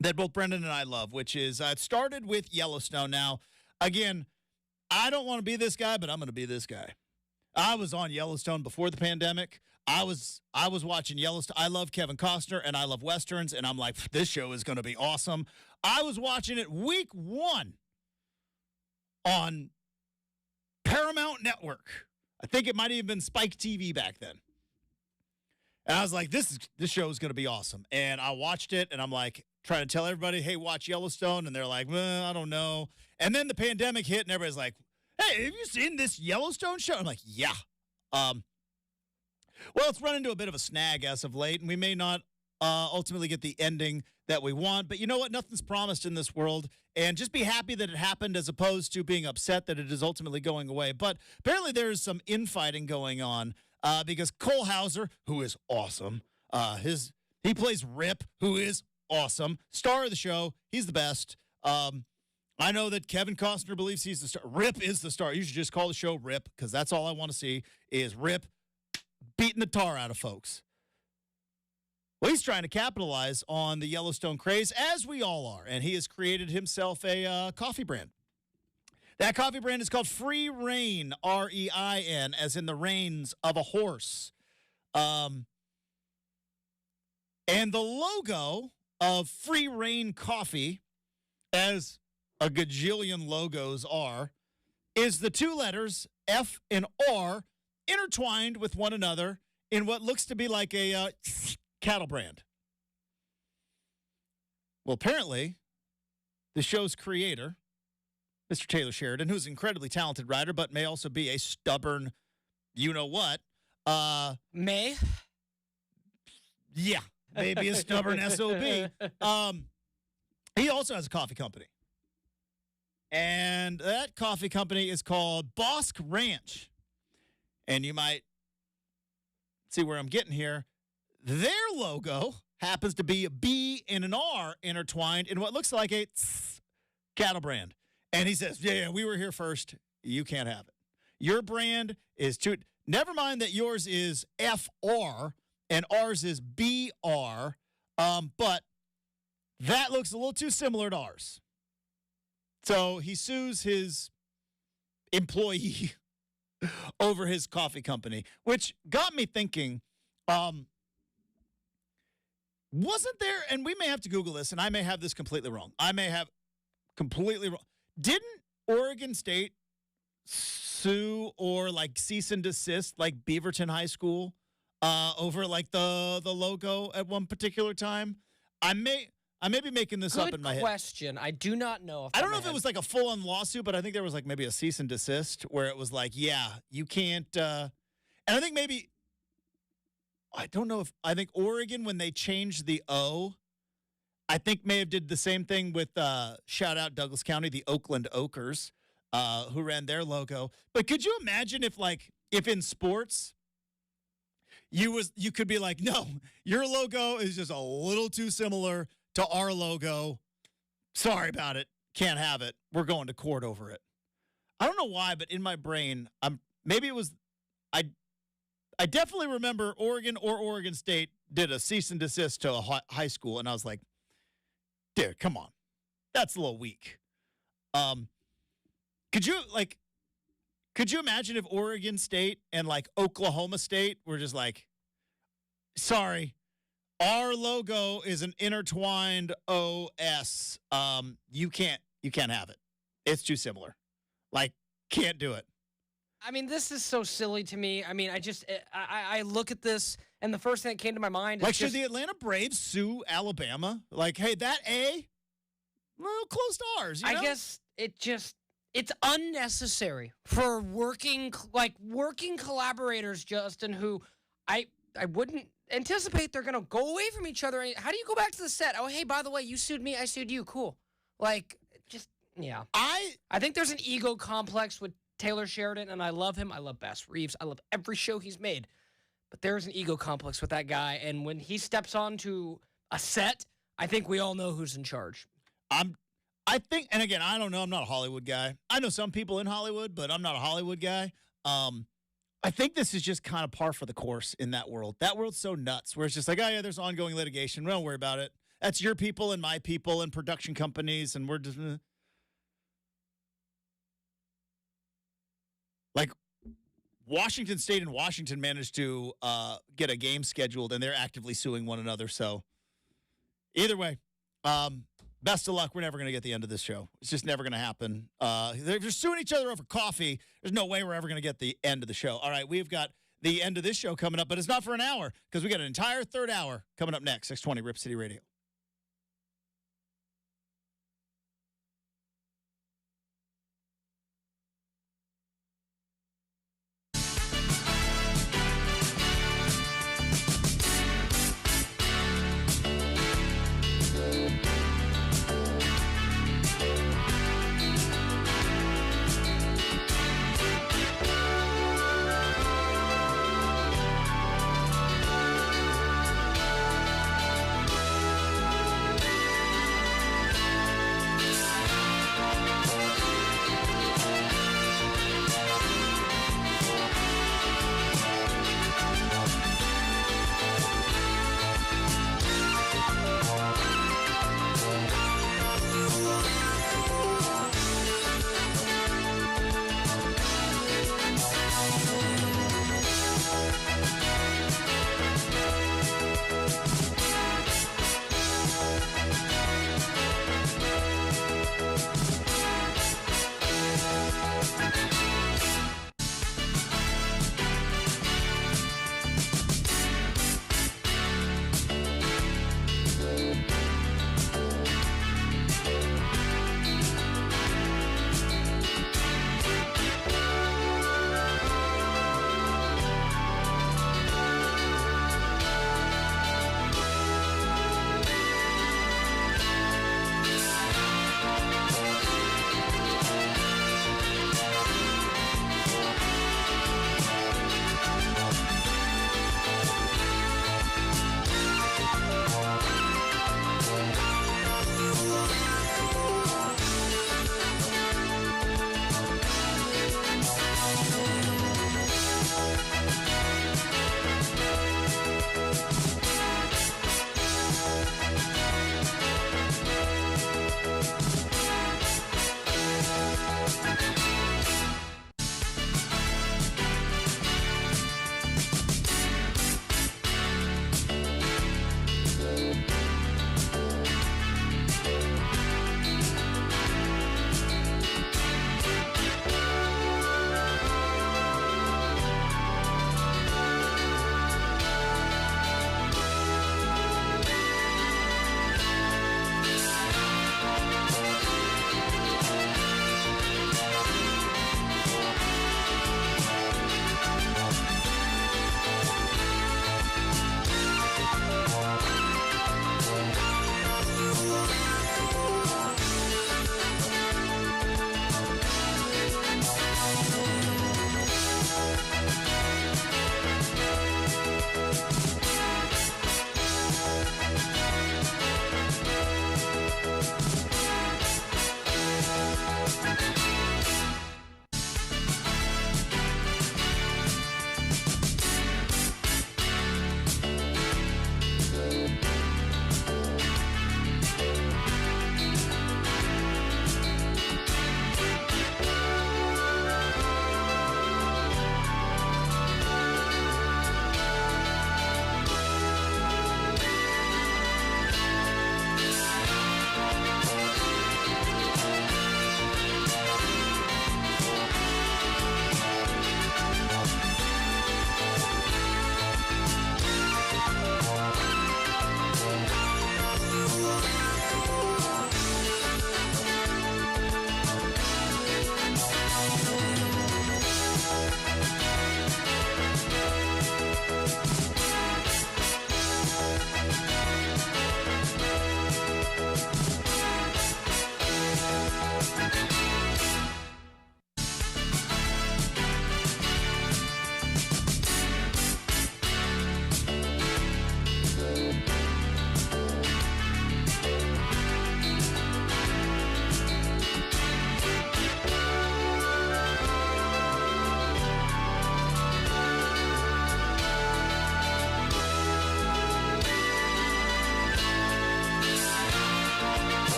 that both Brendan and I love, which is it started with Yellowstone. Now, again, I don't want to be this guy, but I'm going to be this guy. I was on Yellowstone before the pandemic. I was watching Yellowstone. I love Kevin Costner and I love Westerns, and I'm like, this show is going to be awesome. I was watching it week 1 on Paramount Network. I think it might have been Spike TV back then. And I was like, this show is going to be awesome. And I watched it, and I'm like, trying to tell everybody, hey, watch Yellowstone. And they're like, well, I don't know. And then the pandemic hit, and everybody's like, hey, have you seen this Yellowstone show? I'm like, yeah. Well, it's run into a bit of a snag as of late, and we may not ultimately get the ending that we want. But you know what? Nothing's promised in this world. And just be happy that it happened as opposed to being upset that it is ultimately going away. But apparently there is some infighting going on because Cole Hauser, who is awesome, he plays Rip, who is awesome. Star of the show. He's the best. I know that Kevin Costner believes he's the star. Rip is the star. You should just call the show Rip because that's all I want to see is Rip beating the tar out of folks. Well, he's trying to capitalize on the Yellowstone craze, as we all are, and he has created himself a coffee brand. That coffee brand is called Free Rein, R-E-I-N, as in the reins of a horse. And the logo of Free Rein Coffee, as a gajillion logos are, is the two letters F and R intertwined with one another in what looks to be like a cattle brand. Well, apparently, the show's creator, Mr. Taylor Sheridan, who's an incredibly talented writer, but may also be a stubborn, you-know-what. May? Yeah, maybe a stubborn SOB. He also has a coffee company. And that coffee company is called Bosque Ranch. And you might see where I'm getting here. Their logo happens to be a B and an R intertwined in what looks like a cattle brand. And he says, yeah, we were here first. You can't have it. Your brand is too. Never mind that yours is FR and ours is BR. But that looks a little too similar to ours. So he sues his employee over his coffee company, which got me thinking, wasn't there, and we may have to Google this, and I may have this completely wrong. Didn't Oregon State sue or like cease and desist like Beaverton High School over like the logo at one particular time? I may be making this up in my head. Good question. I do not know. I don't know if it was like a full-on lawsuit, but I think there was like maybe a cease and desist where it was like, yeah, you can't. And I think maybe, I don't know if, I think Oregon, when they changed the O, I think may have did the same thing with, shout out Douglas County, the Oakland Oakers, who ran their logo. But could you imagine if in sports, you could be like, no, your logo is just a little too similar to our logo. Sorry about it. Can't have it. We're going to court over it. I don't know why, but in my brain, maybe it was, I definitely remember Oregon or Oregon State did a cease and desist to a high school, and I was like, dude, come on. That's a little weak. Could you imagine if Oregon State and like Oklahoma State were just like, sorry, our logo is an intertwined OS. You can't have it. It's too similar. Like, can't do it. I mean, this is so silly to me. I mean, I look at this, and the first thing that came to my mind is like, should the Atlanta Braves sue Alabama? Like, hey, that A, well, close to ours. You know? I guess it's unnecessary for working collaborators, Justin, who I wouldn't anticipate they're going to go away from each other. How do you go back to the set? Oh, hey, by the way, you sued me, I sued you. Cool. Like, just, yeah. I think there's an ego complex with Taylor Sheridan, and I love him. I love Bass Reeves. I love every show he's made. But there's an ego complex with that guy, and when he steps onto a set, I think we all know who's in charge. I think, and again, I don't know. I'm not a Hollywood guy. I know some people in Hollywood, but I'm not a Hollywood guy. I think this is just kind of par for the course in that world. That world's so nuts where it's just like, oh, yeah, there's ongoing litigation. Don't worry about it. That's your people and my people and production companies, and we're just... Like, Washington State and Washington managed to get a game scheduled, and they're actively suing one another. So, either way, best of luck. We're never going to get the end of this show. It's just never going to happen. They're just suing each other over coffee. There's no way we're ever going to get the end of the show. All right, we've got the end of this show coming up, but it's not for an hour because we got an entire third hour coming up next. 620 Rip City Radio.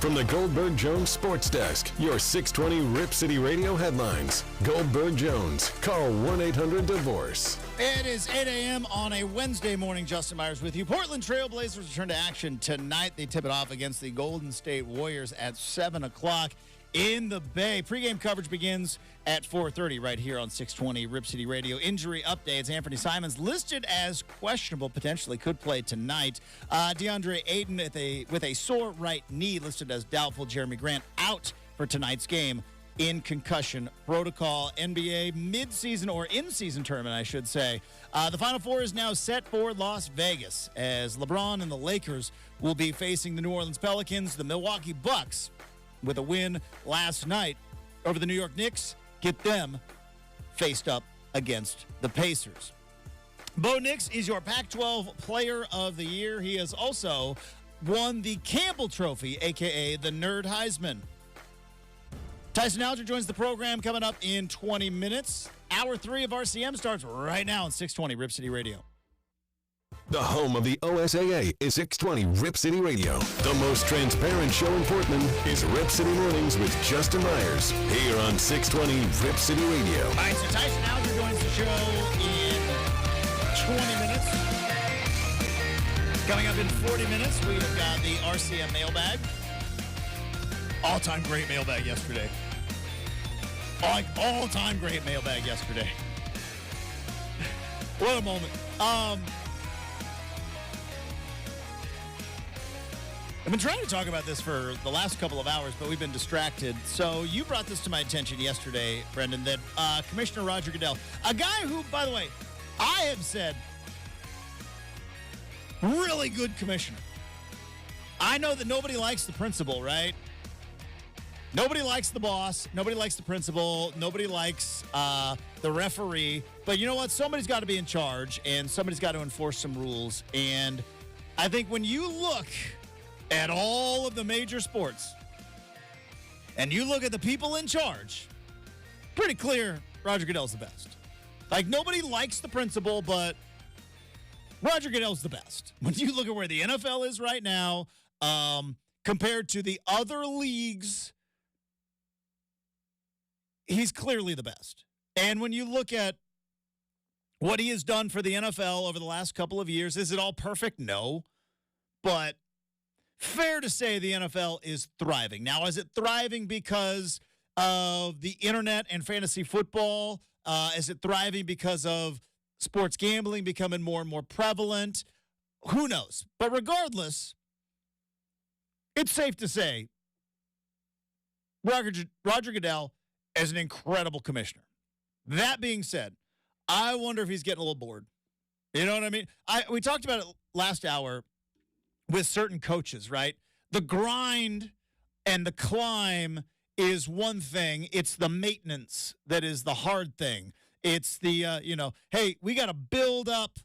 from the Goldberg-Jones Sports Desk, your 620 Rip City Radio headlines. Goldberg-Jones. Call 1-800-DIVORCE. It is 8 a.m. on a Wednesday morning. Justin Myers with you. Portland Trailblazers return to action tonight. They tip it off against the Golden State Warriors at 7 o'clock in the Bay. Pre-game coverage begins at 4:30 right here on 620 Rip City Radio. Injury updates. Anthony Simons listed as questionable, potentially could play tonight. DeAndre Ayton with a sore right knee listed as doubtful. Jeremy Grant out for tonight's game in concussion protocol. NBA mid-season or in-season tournament, I should say. The Final Four is now set for Las Vegas as LeBron and the Lakers will be facing the New Orleans Pelicans. The Milwaukee Bucks, with a win last night over the New York Knicks, get them faced up against the Pacers. Bo Nix is your Pac-12 Player of the Year. He has also won the Campbell Trophy, a.k.a. the Nerd Heisman. Tyson Alger joins the program coming up in 20 minutes. Hour 3 of RCM starts right now on 620 Rip City Radio. The home of the OSAA is 620 Rip City Radio. The most transparent show in Portland is Rip City Mornings with Justin Myers. Here on 620 Rip City Radio. All right, so Tyson Alger joins the show in 20 minutes. Coming up in 40 minutes, we have got the RCM mailbag. All-time great mailbag yesterday. All-time great mailbag yesterday. What a moment. I've been trying to talk about this for the last couple of hours, but we've been distracted. So you brought this to my attention yesterday, Brendan, that Commissioner Roger Goodell, a guy who, by the way, I have said, really good commissioner. I know that nobody likes the principal, right? Nobody likes the boss. Nobody likes the principal. Nobody likes the referee. But you know what? Somebody's got to be in charge, and somebody's got to enforce some rules. And I think when you look at all of the major sports, and you look at the people in charge, pretty clear Roger Goodell's the best. Like, nobody likes the principal, but Roger Goodell's the best. When you look at where the NFL is right now, compared to the other leagues, he's clearly the best. And when you look at what he has done for the NFL over the last couple of years, is it all perfect? No. But fair to say the NFL is thriving. Now, is it thriving because of the internet and fantasy football? Is it thriving because of sports gambling becoming more and more prevalent? Who knows? But regardless, it's safe to say Roger Goodell is an incredible commissioner. That being said, I wonder if he's getting a little bored. You know what I mean? We talked about it last hour with certain coaches, right? The grind and the climb is one thing. It's the maintenance that is the hard thing. It's the, hey, we got to build up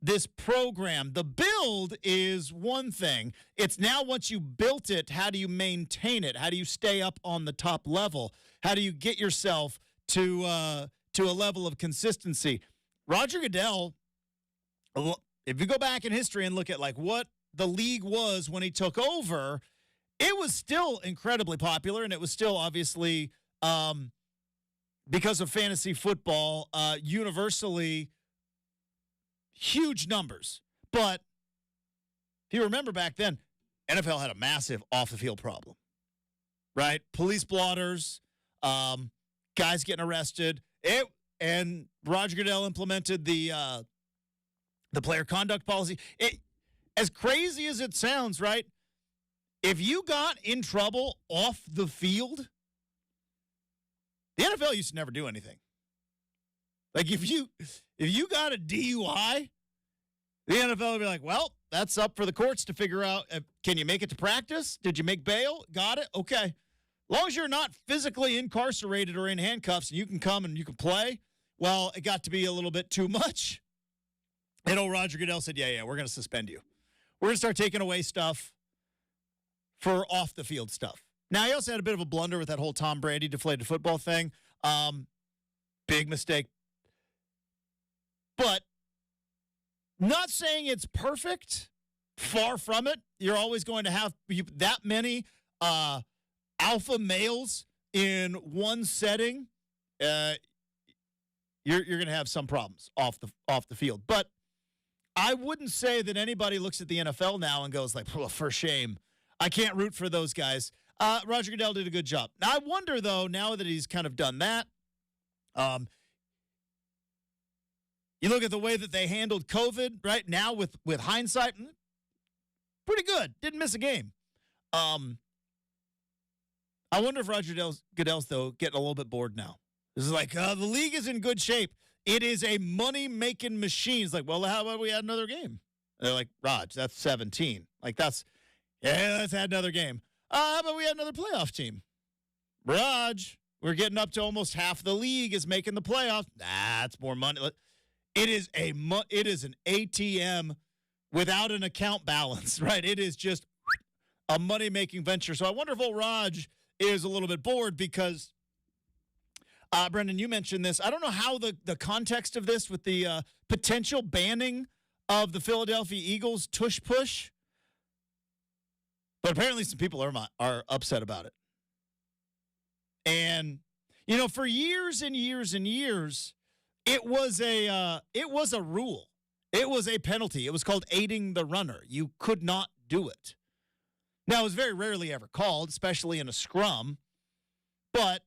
this program. The build is one thing. It's now once you built it, how do you maintain it? How do you stay up on the top level? How do you get yourself to a level of consistency? Roger Goodell, if you go back in history and look at like what the league was when he took over, it was still incredibly popular, and it was still obviously because of fantasy football, universally huge numbers. But if you remember back then, NFL had a massive off-the-field problem, right? Police blotters, guys getting arrested. And Roger Goodell implemented the player conduct policy. As crazy as it sounds, right? If you got in trouble off the field, the NFL used to never do anything. Like if you got a DUI, the NFL would be like, well, that's up for the courts to figure out. Can you make it to practice? Did you make bail? Got it? Okay. As long as you're not physically incarcerated or in handcuffs and you can come and you can play, well, it got to be a little bit too much. And old Roger Goodell said, yeah, we're going to suspend you. We're going to start taking away stuff for off-the-field stuff. Now, he also had a bit of a blunder with that whole Tom Brady deflated football thing. Big mistake. But not saying it's perfect. Far from it. You're always going to have that many alpha males in one setting, you're going to have some problems off the field. But I wouldn't say that anybody looks at the NFL now and goes like, well, for shame. I can't root for those guys. Roger Goodell did a good job. Now, I wonder, though, now that he's kind of done that, you look at the way that they handled COVID right now with hindsight, pretty good. Didn't miss a game. I wonder if Roger Goodell's, though, getting a little bit bored now. This is like, the league is in good shape. It is a money-making machine. It's like, well, how about we add another game? And they're like, Raj, that's 17. Like, let's add another game. How about we add another playoff team? Raj, we're getting up to almost half the league is making the playoffs. That's more money. It is an ATM without an account balance, right? It is just a money-making venture. So I wonder if old Raj is a little bit bored because, Brendan, you mentioned this. I don't know how the context of this with the potential banning of the Philadelphia Eagles tush push, but apparently some people are upset about it. And, for years and years and years, it was a rule. It was a penalty. It was called aiding the runner. You could not do it. Now, it was very rarely ever called, especially in a scrum, but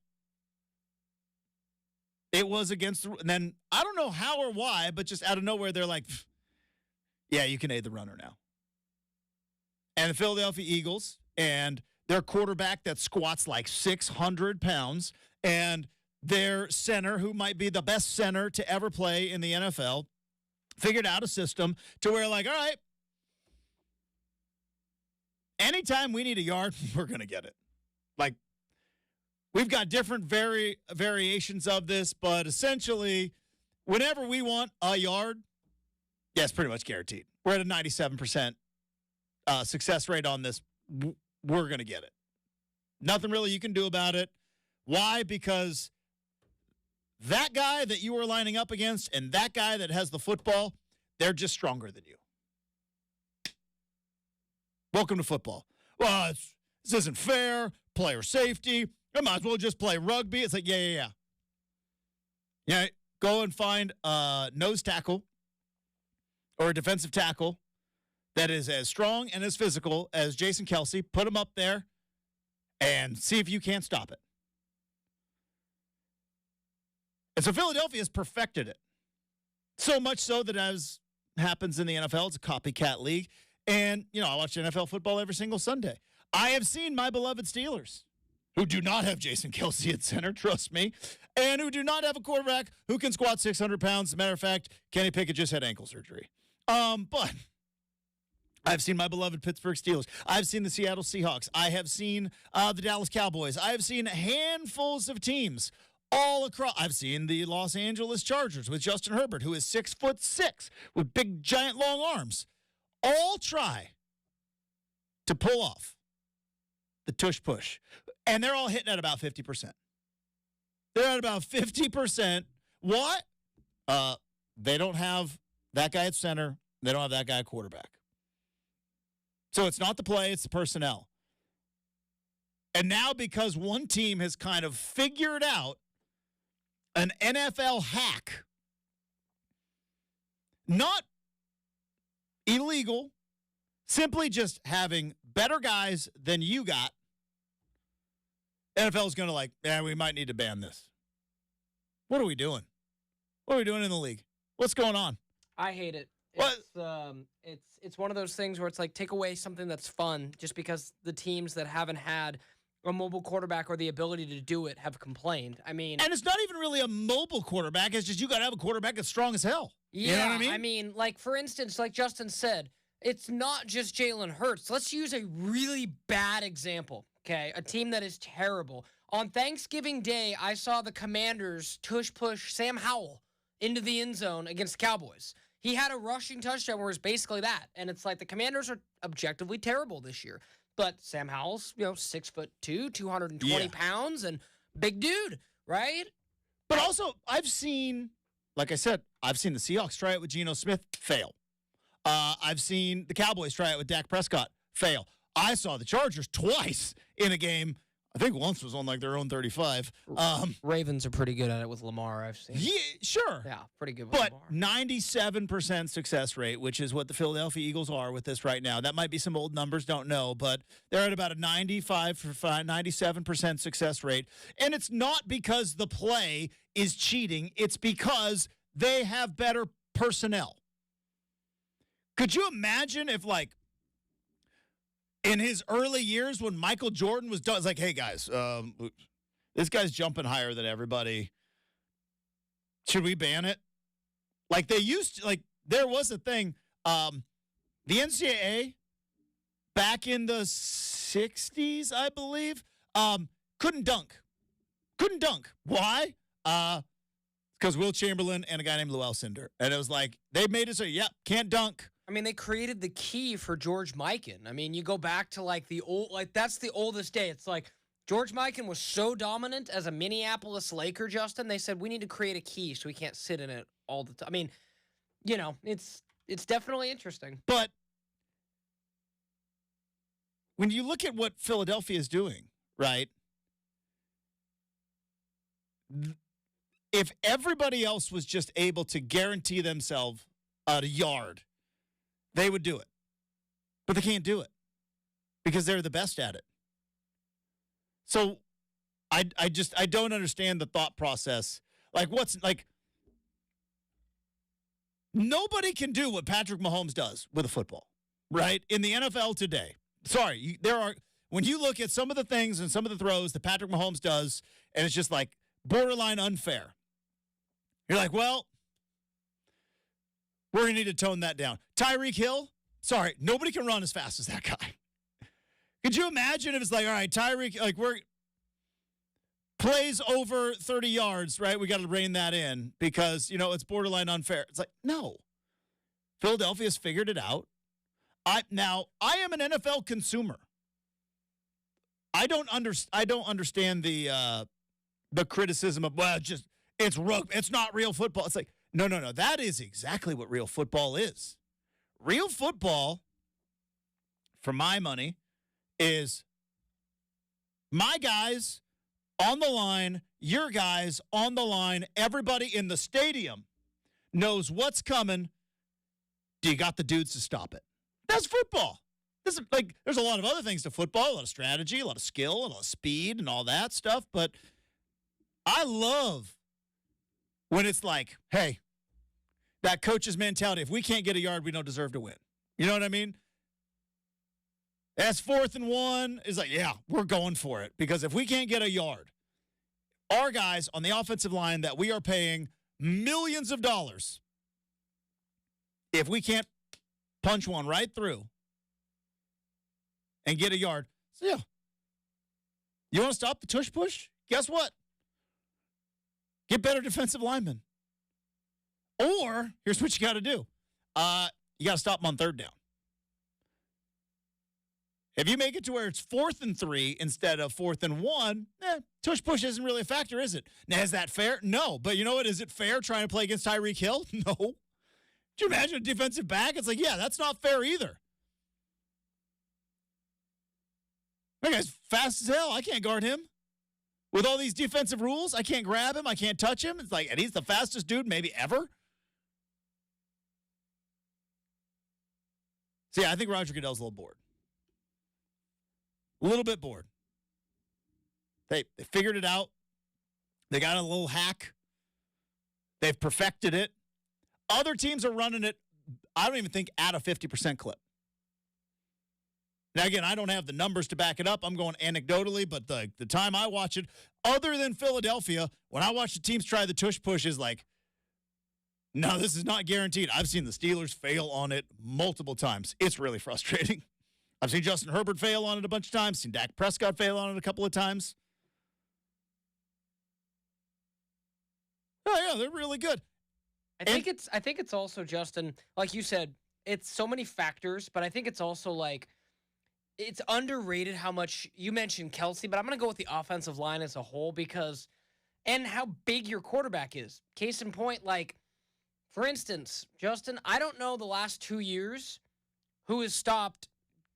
it was against the – and then I don't know how or why, but just out of nowhere, they're like, yeah, you can aid the runner now. And the Philadelphia Eagles and their quarterback that squats like 600 pounds and their center, who might be the best center to ever play in the NFL, figured out a system to where, like, all right, anytime we need a yard, we're going to get it. Like, we've got different variations of this, but essentially, whenever we want a yard, yeah, it's pretty much guaranteed. We're at a 97% success rate on this. We're going to get it. Nothing really you can do about it. Why? Because that guy that you are lining up against and that guy that has the football, they're just stronger than you. Welcome to football. Well, this isn't fair. Player safety. I might as well just play rugby. It's like, yeah. Yeah, go and find a nose tackle or a defensive tackle that is as strong and as physical as Jason Kelsey. Put him up there and see if you can't stop it. And so Philadelphia has perfected it. So much so that as happens in the NFL, it's a copycat league. And, I watch NFL football every single Sunday. I have seen my beloved Steelers, who do not have Jason Kelsey at center, trust me, and who do not have a quarterback who can squat 600 pounds. As a matter of fact, Kenny Pickett just had ankle surgery. But I've seen my beloved Pittsburgh Steelers. I've seen the Seattle Seahawks. I have seen the Dallas Cowboys. I have seen handfuls of teams all across. I've seen the Los Angeles Chargers with Justin Herbert, who is 6'6" with big, giant, long arms. All try to pull off the tush push. And they're all hitting at about 50%. They're at about 50%. What? They don't have that guy at center. They don't have that guy at quarterback. So it's not the play, it's the personnel. And now because one team has kind of figured out an NFL hack, not illegal, simply just having better guys than you got, NFL is going to we might need to ban this. What are we doing? What are we doing in the league? What's going on? I hate it. What? It's one of those things where it's like take away something that's fun just because the teams that haven't had a mobile quarterback or the ability to do it have complained. I mean, and it's not even really a mobile quarterback. It's just you got to have a quarterback that's strong as hell. Yeah, you know what I mean? I mean, like for instance, like Justin said, it's not just Jalen Hurts. Let's use a really bad example. Okay, a team that is terrible. On Thanksgiving Day, I saw the Commanders tush push Sam Howell into the end zone against the Cowboys. He had a rushing touchdown where it's basically that. And it's like the Commanders are objectively terrible this year. But Sam Howell's, 6'2", 220 pounds, and big dude, right? But also, I've seen the Seahawks try it with Geno Smith, fail. I've seen the Cowboys try it with Dak Prescott, fail. I saw the Chargers twice in a game. I think once was on like their own 35. Ravens are pretty good at it with Lamar, I've seen. Yeah, sure. Yeah, pretty good with But Lamar. 97% success rate, which is what the Philadelphia Eagles are with this right now. That might be some old numbers, don't know, but they're at about a 97% success rate. And it's not because the play is cheating. It's because they have better personnel. Could you imagine if, like, in his early years when Michael Jordan was done, it's like, hey, guys, this guy's jumping higher than everybody. Should we ban it? Like they used to, like there was a thing. The NCAA back in the 60s, I believe, couldn't dunk. Couldn't dunk. Why? Because Will Chamberlain and a guy named Lou Alcindor. And it was like, they made it so, yep, can't dunk. I mean, they created the key for George Mikan. I mean, you go back to like that's the oldest day. It's like George Mikan was so dominant as a Minneapolis Laker, Justin. They said we need to create a key so we can't sit in it all the time. I mean, you know, it's definitely interesting. But when you look at what Philadelphia is doing, right? If everybody else was just able to guarantee themselves a yard, they would do it. But they can't do it because they're the best at it. So I don't understand the thought process. Like nobody can do what Patrick Mahomes does with a football, right? In the NFL today. Sorry, when you look at some of the things and some of the throws that Patrick Mahomes does, and it's just like borderline unfair. You're like, well, we're going to need to tone that down. Tyreek Hill, sorry, nobody can run as fast as that guy. Could you imagine if it's like, all right, Tyreek, like plays over 30 yards, right? We got to rein that in because, you know, it's borderline unfair. It's like, no. Philadelphia's figured it out. I am an NFL consumer. I don't understand the criticism of, well, it's rugby. It's not real football. It's like, no. That is exactly what real football is. Real football, for my money, is my guys on the line, your guys on the line, everybody in the stadium knows what's coming. Do you got the dudes to stop it? That's football. This is like, there's a lot of other things to football, a lot of strategy, a lot of skill, a lot of speed and all that stuff, but I love when it's like, hey, that coach's mentality, if we can't get a yard, we don't deserve to win. You know what I mean? That's 4th and 1. It's like, yeah, we're going for it. Because if we can't get a yard, our guys on the offensive line that we are paying millions of dollars, if we can't punch one right through and get a yard, so yeah. You want to stop the tush push? Guess what? Get better defensive linemen. Or, here's what you got to do. You got to stop them on 3rd down. If you make it to where it's 4th and 3 instead of 4th and 1, tush push isn't really a factor, is it? Now, is that fair? No. But you know what? Is it fair trying to play against Tyreek Hill? No. Could you imagine a defensive back? It's like, yeah, that's not fair either. That guy's fast as hell. I can't guard him. With all these defensive rules, I can't grab him. I can't touch him. It's like, and he's the fastest dude maybe ever. So, yeah, I think Roger Goodell's a little bored. A little bit bored. They figured it out. They got a little hack. They've perfected it. Other teams are running it, I don't even think, at a 50% clip. Now, again, I don't have the numbers to back it up. I'm going anecdotally, but the time I watch it, other than Philadelphia, when I watch the teams try the tush push, is like, no, this is not guaranteed. I've seen the Steelers fail on it multiple times. It's really frustrating. I've seen Justin Herbert fail on it a bunch of times. Seen Dak Prescott fail on it a couple of times. Oh, yeah, they're really good. I think it's also, Justin, like you said, it's so many factors, but I think it's also like it's underrated how much you mentioned Kelsey, but I'm going to go with the offensive line as a whole because and how big your quarterback is. Case in point, like, for instance, Justin, I don't know the last 2 years who has stopped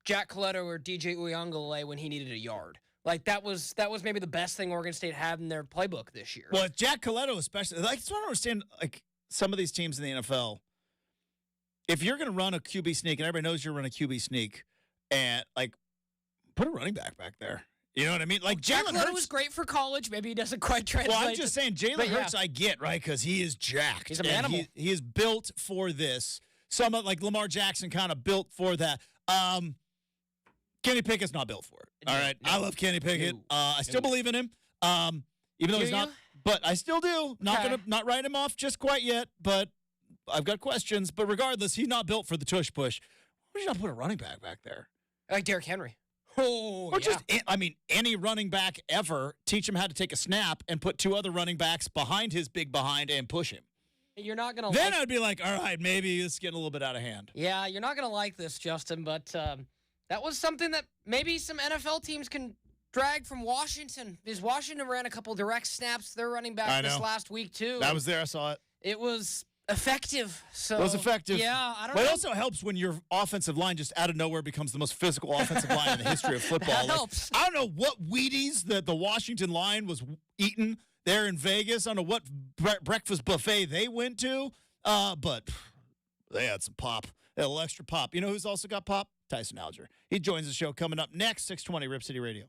Jack Coletto or DJ Uyunglele when he needed a yard. Like that was maybe the best thing Oregon State had in their playbook this year. Well, Jack Coletto especially, like, that's what I don't understand. Like some of these teams in the NFL, if you're going to run a QB sneak, and everybody knows you're running a QB sneak, and like put a running back there. You know what I mean? Like Jack Jalen Coletto Hurts was great for college. Maybe he doesn't quite translate. Well, I'm just saying Jalen Hurts, yeah. I get, right? Because he is jacked. He's an and animal. He is built for this. Some of like Lamar Jackson kind of built for that. Kenny Pickett's not built for it. All right. I love Kenny Pickett. I still believe in him. Even though he's not, but I still do. Not write him off just quite yet, but I've got questions. But regardless, he's not built for the tush push. Why would you not put a running back there? Like Derrick Henry. Oh, or just, any running back ever, teach him how to take a snap and put two other running backs behind his big behind and push him. You're not going to Then I'd be like, all right, maybe it's getting a little bit out of hand. Yeah, you're not going to like this, Justin, but that was something that maybe some NFL teams can drag from Washington. Because Washington ran a couple direct snaps to their running back this last week, too. I was there. I saw it. It was effective. So it was effective. Yeah, I don't know. But it also helps when your offensive line just out of nowhere becomes the most physical offensive line in the history of football. That helps. I don't know what Wheaties that the Washington line was eating there in Vegas. I don't know what breakfast buffet they went to, but they had some pop. They had a little extra pop. You know who's also got pop? Tyson Alger. He joins the show coming up next, 620 Rip City Radio.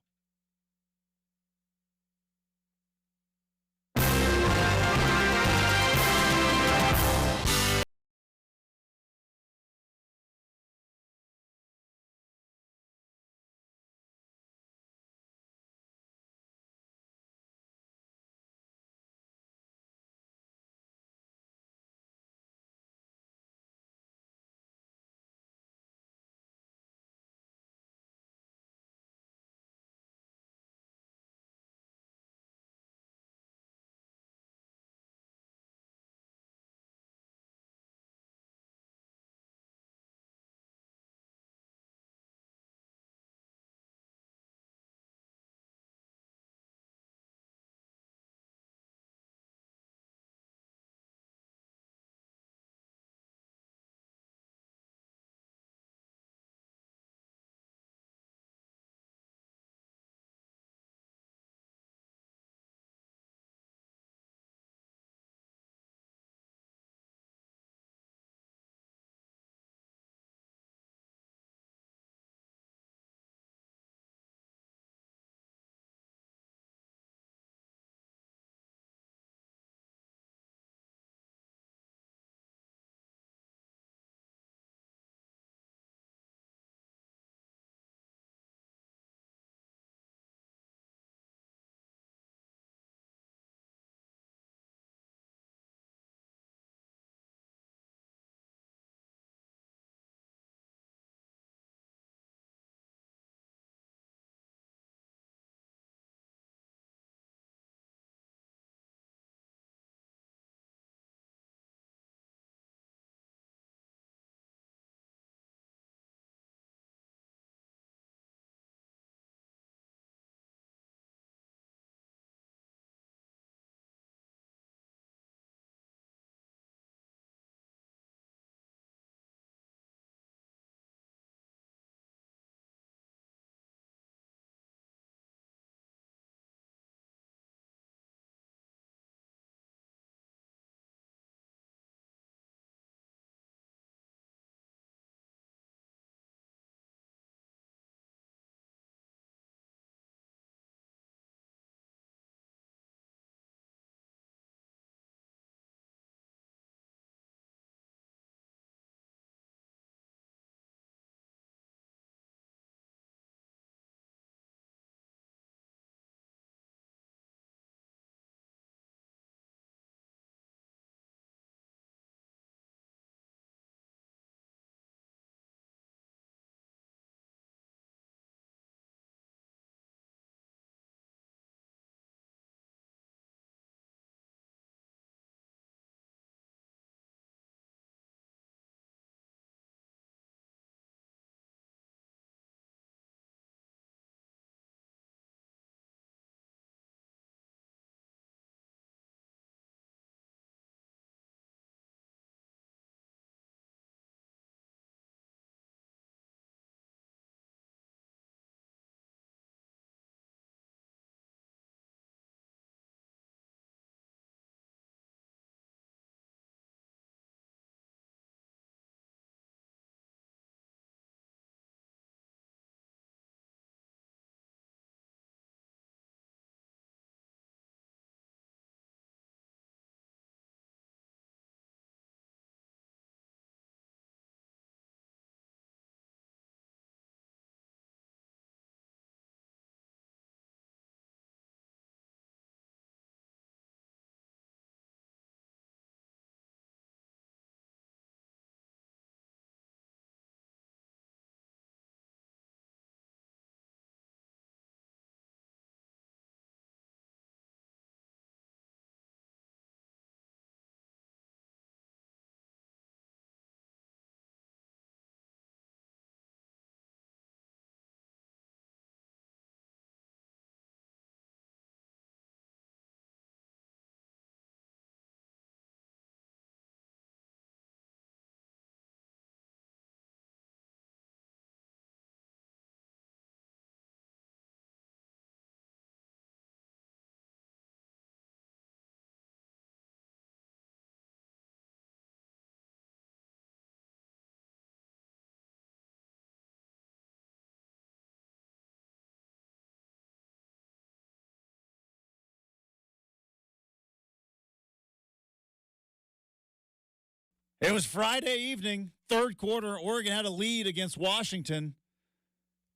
It was Friday evening, third quarter. Oregon had a lead against Washington,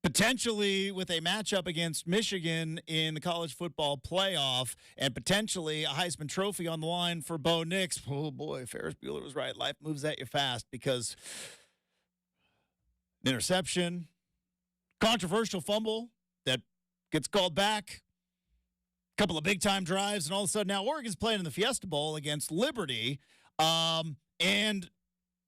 potentially with a matchup against Michigan in the college football playoff, and potentially a Heisman Trophy on the line for Bo Nix. Oh, boy, Ferris Bueller was right. Life moves at you fast because interception, controversial fumble that gets called back, a couple of big-time drives, and all of a sudden now Oregon's playing in the Fiesta Bowl against Liberty, and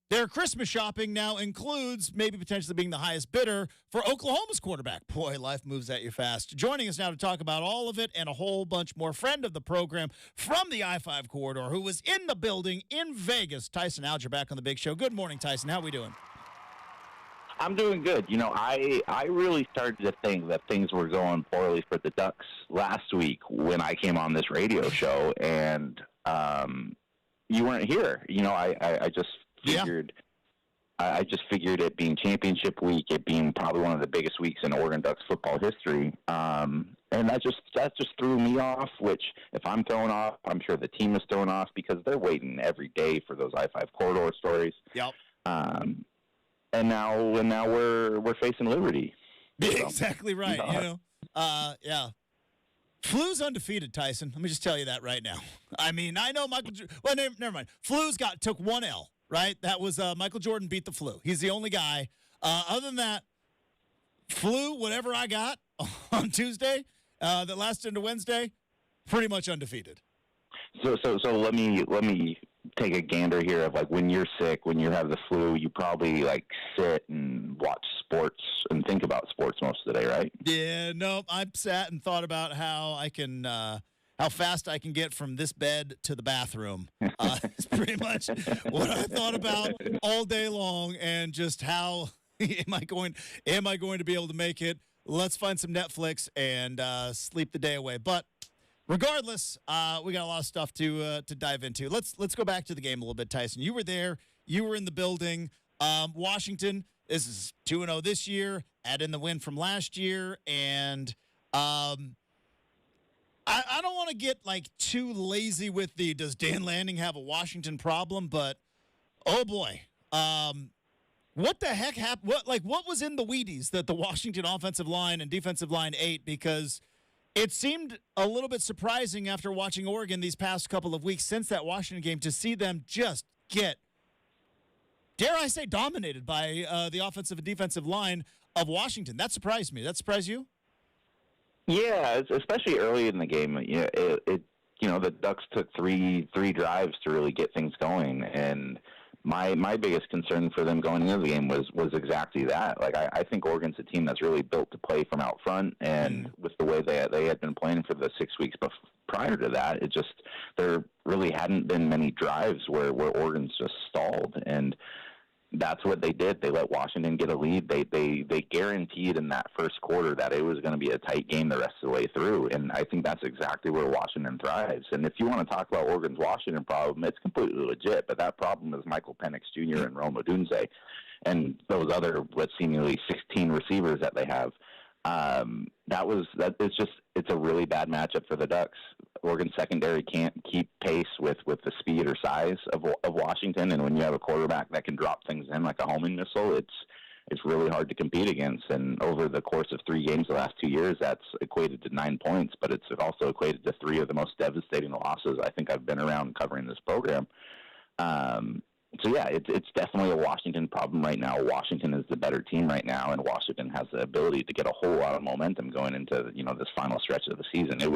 their Christmas shopping now includes maybe potentially being the highest bidder for Oklahoma's quarterback. Boy, life moves at you fast. Joining us now to talk about all of it and a whole bunch more, friend of the program from the I-5 corridor who was in the building in Vegas, Tyson Alger, back on the big show. Good morning, Tyson. How are we doing? I'm doing good. You know, I really started to think that things were going poorly for the Ducks last week when I came on this radio show, and you weren't here. You know, I just figured I just figured it being championship week, it being probably one of the biggest weeks in Oregon Ducks football history, and that just threw me off. Which, if I'm thrown off, I'm sure the team is thrown off because they're waiting every day for those I-5 corridor stories. Yep. And now we're facing Liberty. Exactly right. You know, yeah. Flu's undefeated, Tyson. Let me just tell you that right now. I mean, I know Michael. Well, never mind. Flu's took one L. Right. That was Michael Jordan beat the Flu. He's the only guy. Other than that, Flu, whatever I got on Tuesday that lasted into Wednesday, pretty much undefeated. So let me take a gander here of like when you're sick, when you have the flu, you probably like sit and watch sports and think about sports most of the day, right? Yeah, no, I've sat and thought about how how fast I can get from this bed to the bathroom. It's pretty much what I thought about all day long, and just how am I going to be able to make it? Let's find some Netflix and sleep the day away. But regardless, we got a lot of stuff to dive into. Let's go back to the game a little bit, Tyson. You were there. You were in the building. Washington, this is 2-0 this year. Add in the win from last year. And I don't want to get, like, too lazy with does Dan Lanning have a Washington problem? But, oh, boy. What the heck happened? What was in the Wheaties that the Washington offensive line and defensive line ate? Because it seemed a little bit surprising after watching Oregon these past couple of weeks since that Washington game to see them just get, dare I say, dominated by the offensive and defensive line of Washington. That surprised me. That surprised you? Yeah, especially early in the game. The Ducks took three drives to really get things going, and my biggest concern for them going into the game was exactly that. Like, I think Oregon's a team that's really built to play from out front, and with the way they had been playing for the 6 weeks prior to that, there really hadn't been many drives where Oregon's just stalled, and that's what they did. They let Washington get a lead. They guaranteed in that first quarter that it was going to be a tight game the rest of the way through, and I think that's exactly where Washington thrives. And if you want to talk about Oregon's Washington problem, it's completely legit, but that problem is Michael Penix Jr. and Rome Odunze and those other, seemingly 16 receivers that they have. It's a really bad matchup for the Ducks. Oregon secondary can't keep pace with the speed or size of Washington, and when you have a quarterback that can drop things in like a homing missile, it's really hard to compete against. And over the course of 3 games the last 2 years, that's equated to 9 points, but it's also equated to 3 of the most devastating losses I think I've been around covering this program. So yeah, it's definitely a Washington problem right now. Washington is the better team right now, and Washington has the ability to get a whole lot of momentum going into this final stretch of the season. It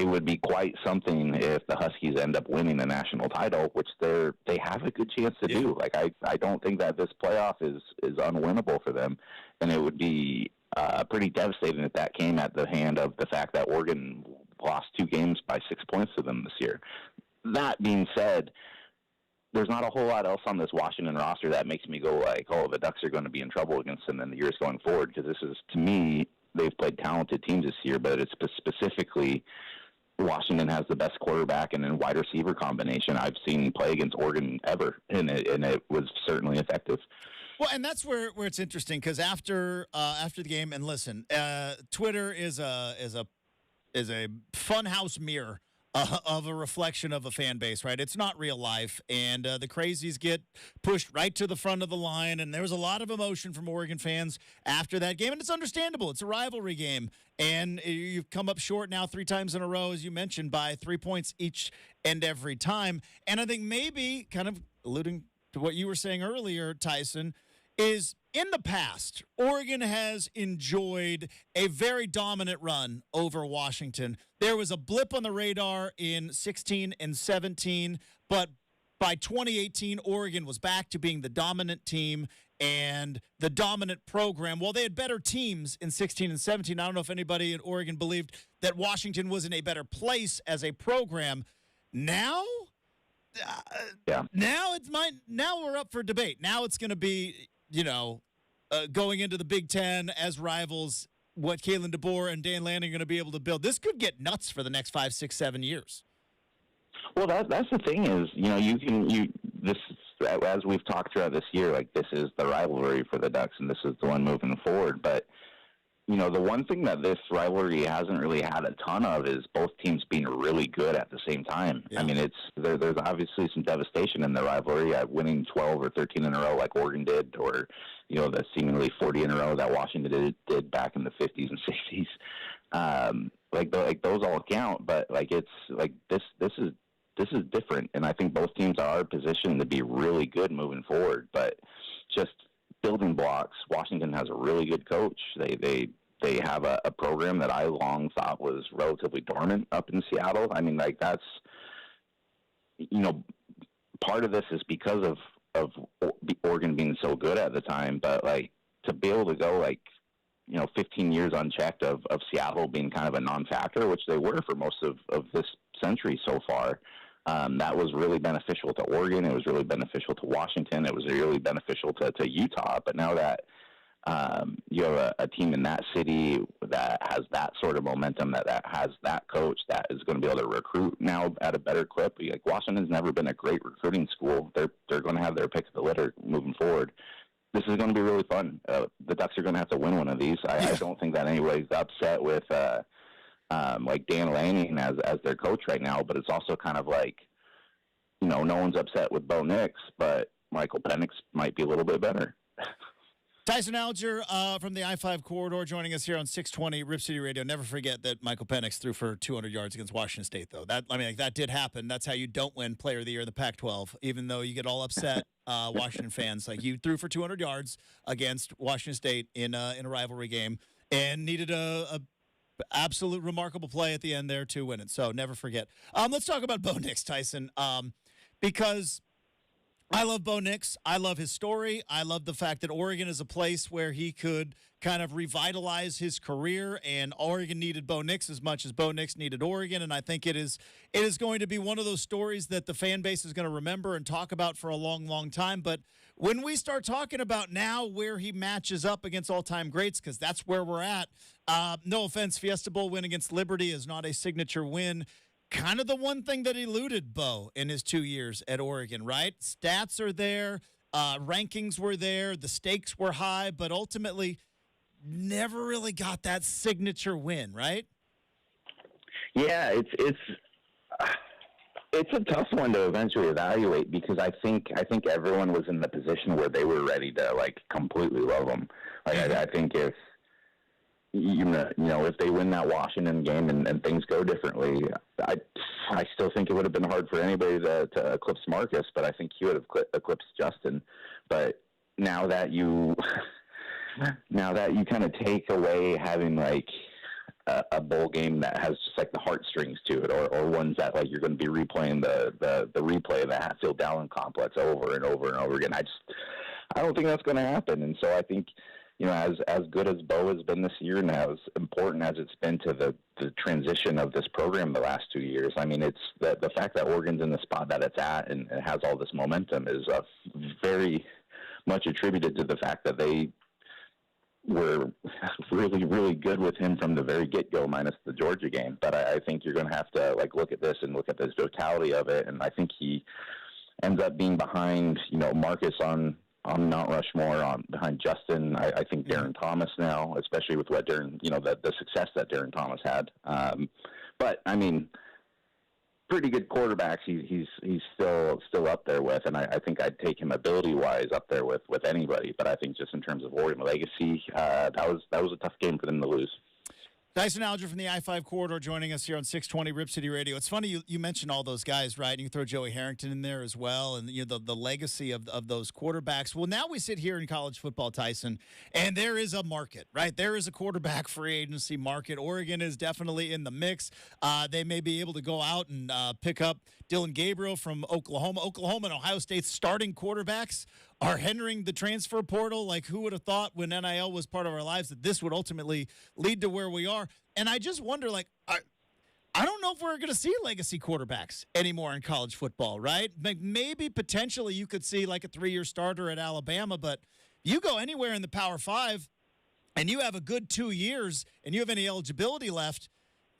would be quite something if the Huskies end up winning the national title, which they have a good chance to do. Like, I don't think that this playoff is unwinnable for them, and it would be pretty devastating if that came at the hand of the fact that Oregon lost 2 games by 6 points to them this year. That being said, there's not a whole lot else on this Washington roster that makes me go like, oh, the Ducks are going to be in trouble against them in the years going forward, because this is, to me, they've played talented teams this year, but it's specifically Washington has the best quarterback and then wide receiver combination I've seen play against Oregon ever, and it was certainly effective. Well, and that's where it's interesting, because after the game, and listen, Twitter is a funhouse mirror of a reflection of a fan base, right? It's not real life, and the crazies get pushed right to the front of the line, and there was a lot of emotion from Oregon fans after that game, and it's understandable. It's a rivalry game, and you've come up short now 3 times in a row, as you mentioned, by 3 points each and every time. And I think maybe, kind of alluding to what you were saying earlier, Tyson, is in the past, Oregon has enjoyed a very dominant run over Washington. There was a blip on the radar in 16 and 17, but by 2018, Oregon was back to being the dominant team and the dominant program. While they had better teams in 16 and 17, I don't know if anybody in Oregon believed that Washington was in a better place as a program. Now, now we're up for debate. Now it's going to be, going into the Big Ten as rivals, what Kalen DeBoer and Dan Lanning are going to be able to build. This could get nuts for the next 5, 6, 7 years. Well, that's the thing is, this as we've talked throughout this year, like this is the rivalry for the Ducks, and this is the one moving forward. But the one thing that this rivalry hasn't really had a ton of is both teams being really good at the same time. Yeah. I mean, there's obviously some devastation in the rivalry at winning 12 or 13 in a row like Oregon did, or the seemingly 40 in a row that Washington did back in the 50s and 60s. Like those all count, but it's this is different, and I think both teams are positioned to be really good moving forward. But just building blocks, Washington has a really good coach. They have a program that I long thought was relatively dormant up in Seattle. I mean, that's part of this is because of Oregon being so good at the time, but to be able to go 15 years unchecked of Seattle being kind of a non-factor, which they were for most of this century so far. That was really beneficial to Oregon. It was really beneficial to Washington. It was really beneficial to Utah. But now that you have a team in that city that has that sort of momentum, that has that coach that is going to be able to recruit now at a better clip. Washington's never been a great recruiting school. They're going to have their pick of the litter moving forward. This is going to be really fun. The Ducks are going to have to win one of these. I don't think that anybody's upset with Dan Lanning as their coach right now, but it's also kind of no one's upset with Bo Nix, but Michael Penix might be a little bit better. Tyson Alger from the I-5 corridor joining us here on 620 Rip City Radio. Never forget that Michael Penix threw for 200 yards against Washington State, though. That did happen. That's how you don't win Player of the Year in the Pac-12, even though you get all upset, Washington fans. You threw for 200 yards against Washington State in a rivalry game and needed a absolute remarkable play at the end there to win it. So never forget. Let's talk about Bo Nix, Tyson, because I love Bo Nix. I love his story. I love the fact that Oregon is a place where he could kind of revitalize his career, and Oregon needed Bo Nix as much as Bo Nix needed Oregon. And I think it is going to be one of those stories that the fan base is going to remember and talk about for a long, long time. But when we start talking about now where he matches up against all-time greats, because that's where we're at, no offense, Fiesta Bowl win against Liberty is not a signature win. Kind of the one thing that eluded Bo in his 2 years at Oregon, right? Stats are there, rankings were there, the stakes were high, but ultimately never really got that signature win, right? Yeah, it's a tough one to eventually evaluate because I think everyone was in the position where they were ready to completely love him. I think if if they win that Washington game and things go differently, I still think it would have been hard for anybody to eclipse Marcus, but I think he would have eclipsed Justin. But now that you kind of take away having a bowl game that has just the heartstrings to it, or ones that you're going to be replaying the replay of the Hatfield-Dowling complex over and over and over again. I don't think that's going to happen, and so I think. As good as Bo has been this year and as important as it's been to the transition of this program the last 2 years, I mean, it's the fact that Oregon's in the spot that it's at and it has all this momentum is very much attributed to the fact that they were really, really good with him from the very get-go, minus the Georgia game. But I think you're going to have to look at this and look at the totality of it, and I think he ends up being behind, Marcus on Mount Rushmore, behind Justin. I think Darren Thomas now, especially with what Darren, the success that Darren Thomas had. But I mean, pretty good quarterbacks he's still up there with, and I think I'd take him ability-wise up there with anybody. But I think just in terms of Oregon legacy, that was a tough game for them to lose. Tyson Alger from the I-5 corridor joining us here on 620 Rip City Radio. It's funny you mentioned all those guys, right? And you throw Joey Harrington in there as well, and the legacy of those quarterbacks. Well, now we sit here in college football, Tyson, and there is a market, right? There is a quarterback free agency market. Oregon is definitely in the mix. They may be able to go out and pick up Dylan Gabriel from Oklahoma. Oklahoma and Ohio State's starting quarterbacks are entering the transfer portal. Like, who would have thought when NIL was part of our lives that this would ultimately lead to where we are? And I just wonder, like, I don't know if we're going to see legacy quarterbacks anymore in college football, right? Maybe potentially you could see like a 3-year starter at Alabama, but you go anywhere in the Power 5 and you have a good 2 years and you have any eligibility left,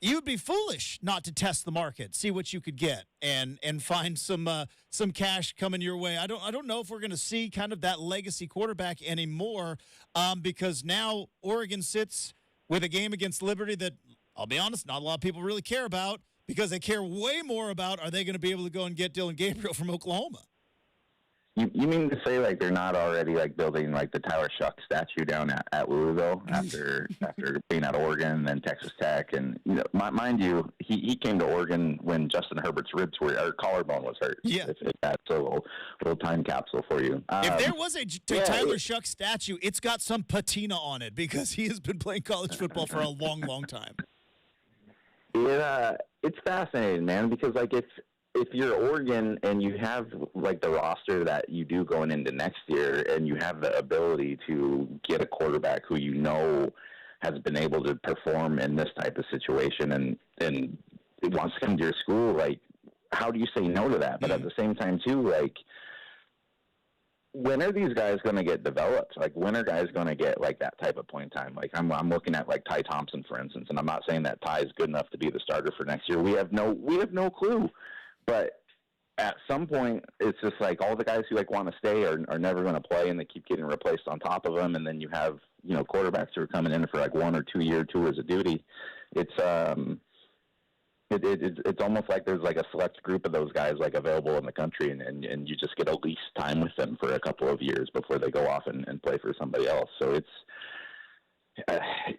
you'd be foolish not to test the market, see what you could get, and find some cash coming your way. I don't know if we're going to see kind of that legacy quarterback anymore, because now Oregon sits with a game against Liberty that, I'll be honest, not a lot of people really care about, because they care way more about, are they going to be able to go and get Dylan Gabriel from Oklahoma? You mean to say, like, they're not already, like, building, like, the Tyler Shuck statue down at Louisville after being at Oregon and then Texas Tech? And, mind you, he came to Oregon when Justin Herbert's collarbone was hurt. Yeah. If that's a little time capsule for you. If there was a Tyler Shuck statue, it's got some patina on it, because he has been playing college football for a long, long time. It's fascinating, man, because, like, if you're Oregon and you have, like, the roster that you do going into next year, and you have the ability to get a quarterback who has been able to perform in this type of situation and wants to come to your school, like, how do you say no to that? But at the same time, too, like, when are these guys going to get developed? Like, when are guys going to get, like, that type of point time? Like, I'm looking at, like, Ty Thompson, for instance, and I'm not saying that Ty is good enough to be the starter for next year. We have no clue. But at some point, it's just like all the guys who, like, want to stay are never going to play, and they keep getting replaced on top of them. And then you have, quarterbacks who are coming in for, like, 1 or 2 year tours of duty. It's it's almost like there's, like, a select group of those guys, like, available in the country, and you just get a lease time with them for a couple of years before they go off and play for somebody else. So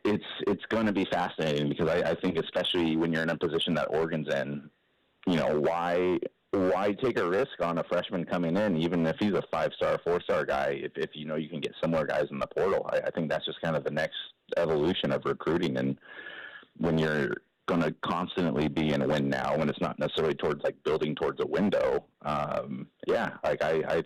it's going to be fascinating, because I think, especially when you're in a position that Oregon's in, why take a risk on a freshman coming in, even if he's a 5-star, 4-star guy, if you can get similar guys in the portal? I think that's just kind of the nenext evolution of recruiting. And when you're going to constantly be in a win now, when it's not necessarily towards, like, building towards a window, I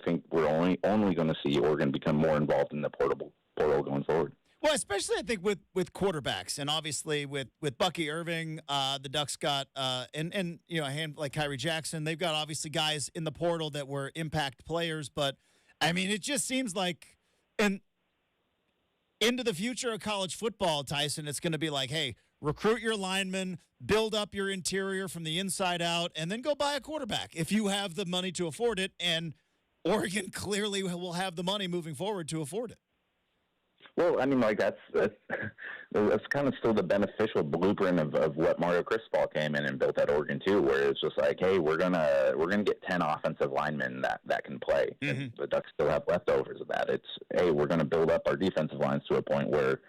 think we're only going to see Oregon become more involved in the portal going forward. Well, especially I think with quarterbacks, and obviously with Bucky Irving, the Ducks got and a hand like Kyrie Jackson. They've got obviously guys in the portal that were impact players, but I mean, it just seems like into the future of college football, Tyson, it's going to be like, hey, recruit your linemen, build up your interior from the inside out, and then go buy a quarterback if you have the money to afford it. And Oregon clearly will have the money moving forward to afford it. Well, I mean, like, that's kind of still the beneficial blueprint of what Mario Cristobal came in and built at Oregon too, where it's just like, hey, we're gonna get 10 offensive linemen that can play. Mm-hmm. And the Ducks still have leftovers of that. It's, hey, we're gonna build up our defensive lines to a point where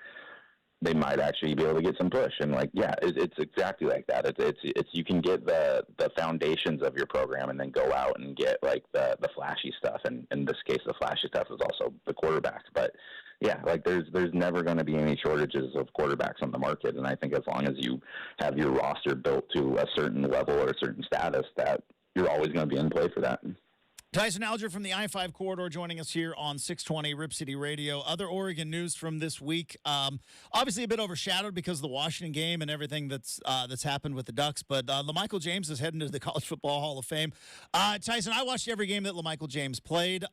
they might actually be able to get some push. And, like, yeah, it's exactly like that. It's you can get the foundations of your program and then go out and get, like, the flashy stuff. And in this case, the flashy stuff is also the quarterbacks. But yeah, like, there's never going to be any shortages of quarterbacks on the market. And I think as long as you have your roster built to a certain level or a certain status, that you're always going to be in play for that. Tyson Alger from the I-5 corridor joining us here on 620 Rip City Radio. Other Oregon news from this week, obviously a bit overshadowed because of the Washington game and everything that's happened with the Ducks, but LaMichael James is heading to the College Football Hall of Fame. Tyson, I watched every game that LaMichael James played.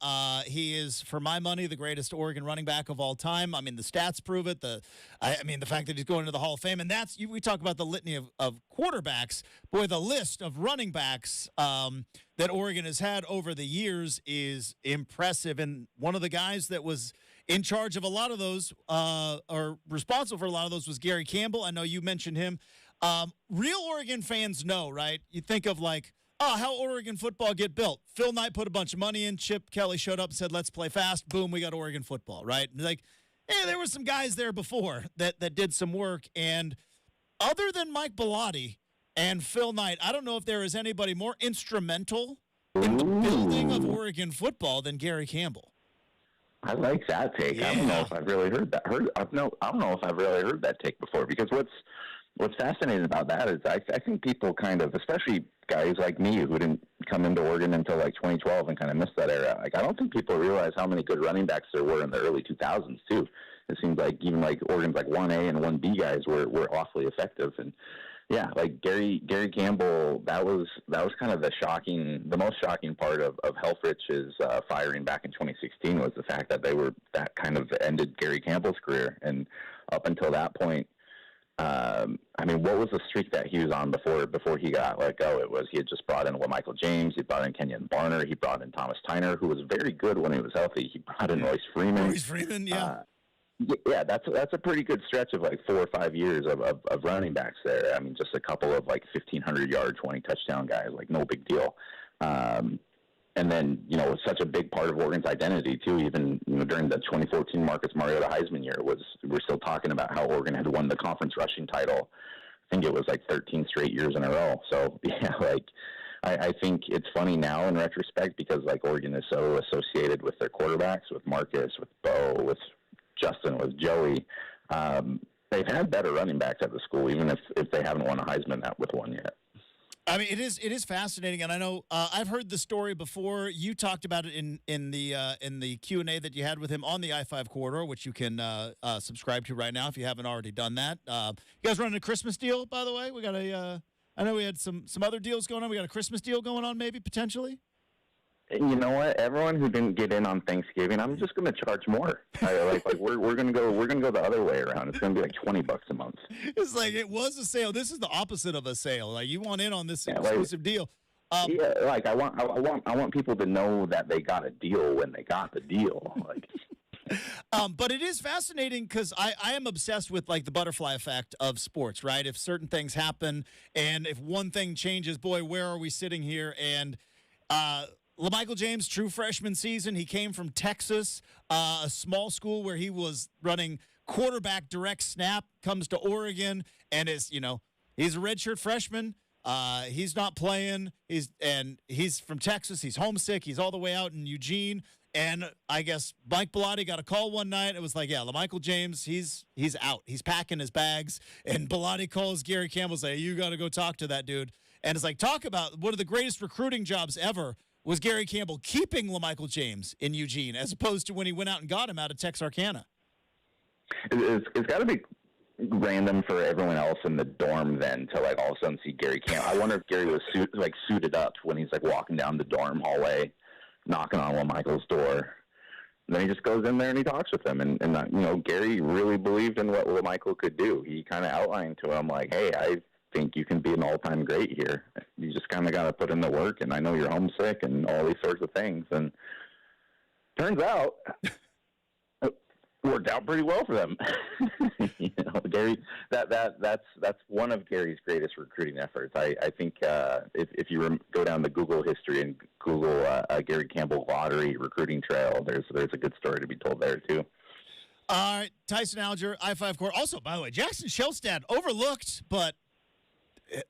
He is, for my money, the greatest Oregon running back of all time. I mean, the stats prove it. The fact that he's going to the Hall of Fame, and we talk about the litany of quarterbacks. Boy, the list of running backs that Oregon has had over the years is impressive. And one of the guys that was in charge of a lot of those, or responsible for a lot of those, was Gary Campbell. I know you mentioned him. Real Oregon fans know, right? You think of, like, how Oregon football get built. Phil Knight put a bunch of money in. Chip Kelly showed up and said, let's play fast. Boom, we got Oregon football, right? And like, hey, there were some guys there before that did some work. And other than Mike Bellotti and Phil Knight, I don't know if there is anybody more instrumental in the building of Oregon football than Gary Campbell. I like that take. Yeah. I don't know if I've really heard that. I don't know if I've really heard that take before, because what's fascinating about that is I think people kind of, especially guys like me who didn't come into Oregon until like 2012 and kind of missed that era. Like, I don't think people realize how many good running backs there were in the early 2000s too. It seems like even like Oregon's like 1A and 1B guys were awfully effective. And yeah, like Gary Campbell, that was kind of the most shocking part of Helfrich's firing back in 2016 was the fact that that kind of ended Gary Campbell's career. And up until that point, I mean, what was the streak that he was on before he got let go? It was he had just brought in LaMichael James, he brought in Kenyon Barner, he brought in Thomas Tyner, who was very good when he was healthy. He brought in Royce Freeman. Yeah. Yeah, that's a pretty good stretch of like 4 or 5 years of running backs there. I mean, just a couple of like 1,500-yard, 20-touchdown guys, like no big deal. And then, it's such a big part of Oregon's identity, too. Even, during the 2014 Marcus Mariota Heisman year, we're still talking about how Oregon had won the conference rushing title. I think it was like 13 straight years in a row. So, yeah, like, I think it's funny now in retrospect because, like, Oregon is so associated with their quarterbacks, with Marcus, with Bo, with Justin, with Joey. They've had better running backs at the school, even if they haven't won a Heisman with one yet. I mean, it is fascinating, and I know I've heard the story before. You talked about it in the Q&A that you had with him on the I-5 corridor, which you can subscribe to right now if you haven't already done that. You guys running a Christmas deal, by the way? We got I know we had some other deals going on. We got a Christmas deal going on, maybe potentially. You know what? Everyone who didn't get in on Thanksgiving, I'm just going to charge more. We're going to go the other way around. It's going to be like $20 a month. It's like it was a sale. This is the opposite of a sale. Like you want in on this exclusive deal. I want people to know that they got a deal when they got the deal. Like. But it is fascinating because I am obsessed with like the butterfly effect of sports, right? If certain things happen and if one thing changes, boy, where are we sitting here? And LaMichael James, true freshman season. He came from Texas, a small school where he was running quarterback direct snap, comes to Oregon, and he's a redshirt freshman. He's not playing. He's from Texas. He's homesick. He's all the way out in Eugene. And I guess Mike Bellotti got a call one night. It was like, yeah, LaMichael James, he's out. He's packing his bags. And Bellotti calls Gary Campbell, say, you got to go talk to that dude. And it's like, talk about one of the greatest recruiting jobs ever was Gary Campbell keeping LaMichael James in Eugene as opposed to when he went out and got him out of Texarkana. It's got to be random for everyone else in the dorm then to like all of a sudden see Gary Campbell. I wonder if Gary was suited up when he's like walking down the dorm hallway, knocking on LaMichael's door. And then he just goes in there and he talks with him. And Gary really believed in what LaMichael could do. He kind of outlined to him like, hey, I think you can be an all-time great here. You just kind of got to put in the work, and I know you're homesick and all these sorts of things. And turns out it worked out pretty well for them. Gary, that's one of Gary's greatest recruiting efforts. I think if you go down the Google history and Google Gary Campbell lottery recruiting trail, there's a good story to be told there too. All right, Tyson Alger, I-5 Corps. Also, by the way, Jackson Shellstad overlooked, but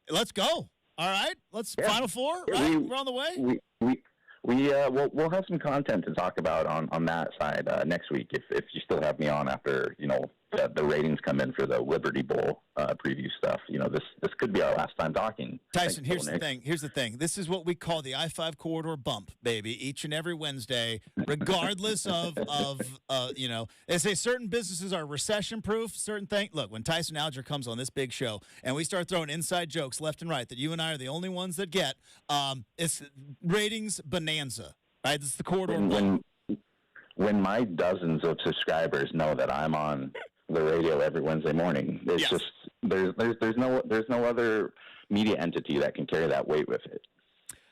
let's go. All right, Final Four. Right, we're on the way. We'll have some content to talk about on that side next week if you still have me on after the ratings come in for the Liberty Bowl preview stuff. This could be our last time talking. Tyson, here's the thing. This is what we call the I-5 corridor bump, baby. Each and every Wednesday, regardless of they say certain businesses are recession proof. Certain things. Look, when Tyson Alger comes on this big show and we start throwing inside jokes left and right that you and I are the only ones that get, it's ratings bonanza. Right? This is the corridor. When my dozens of subscribers know that I'm on the radio every Wednesday morning, it's just there's no other media entity that can carry that weight with it.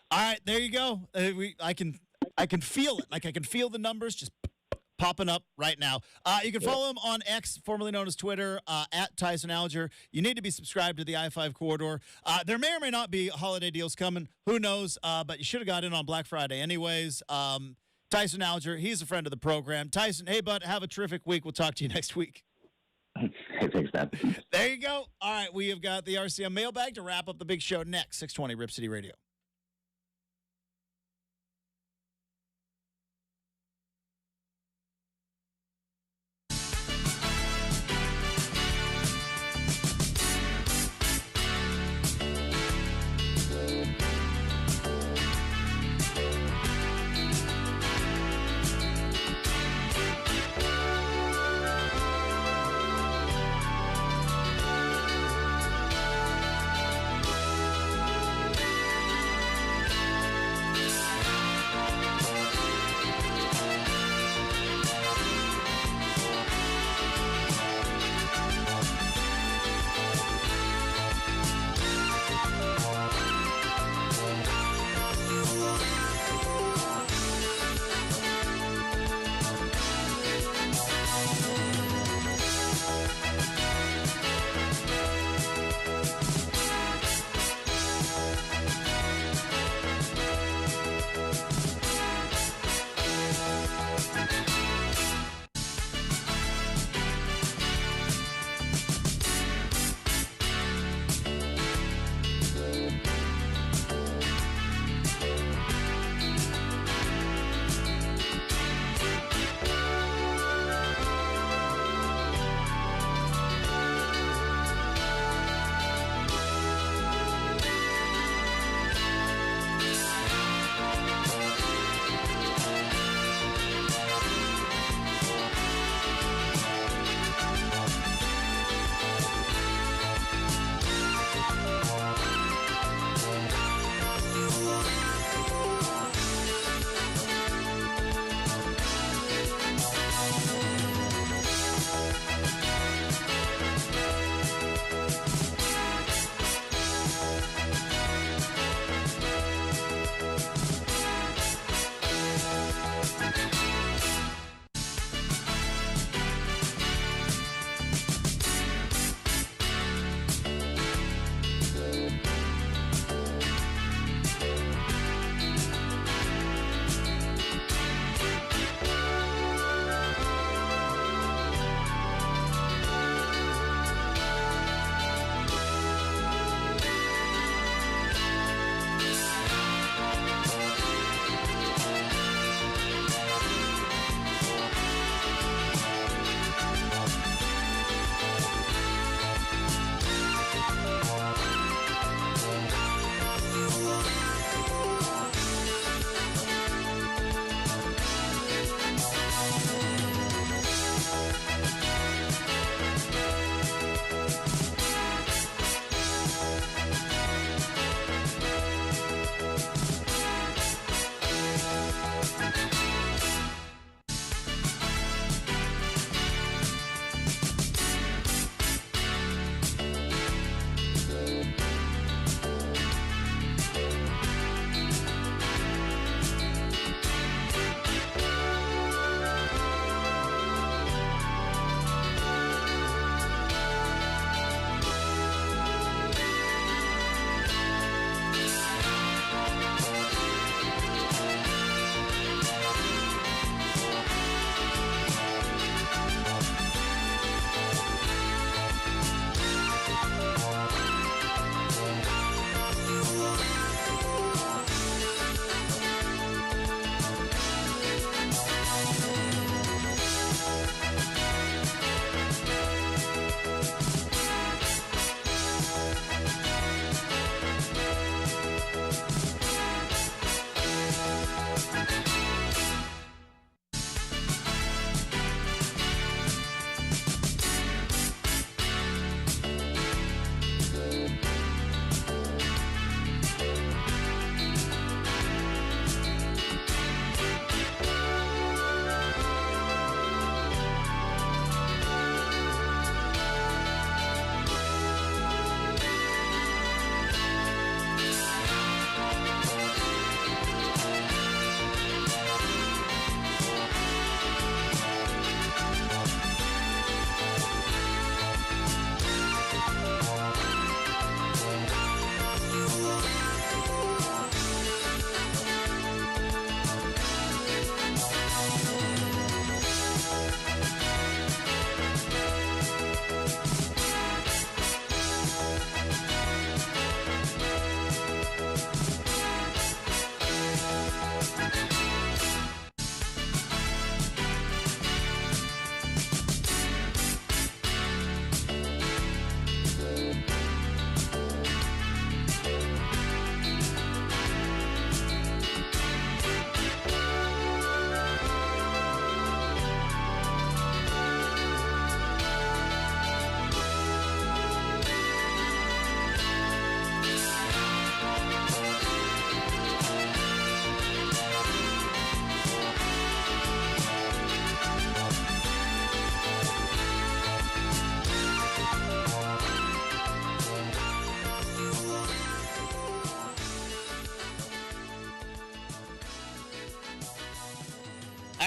All right, there you go. I can feel it. Like I can feel the numbers just popping up right now. You can follow him on X, formerly known as Twitter, at Tyson Alger. You need to be subscribed to the I-5 corridor. There may or may not be holiday deals coming. Who knows? But you should have got in on Black Friday anyways. Tyson Alger, he's a friend of the program. Tyson, hey, bud, have a terrific week. We'll talk to you next week. Hey, thanks, man. There you go. All right, we have got the RCM mailbag to wrap up the big show next. 620 Rip City Radio.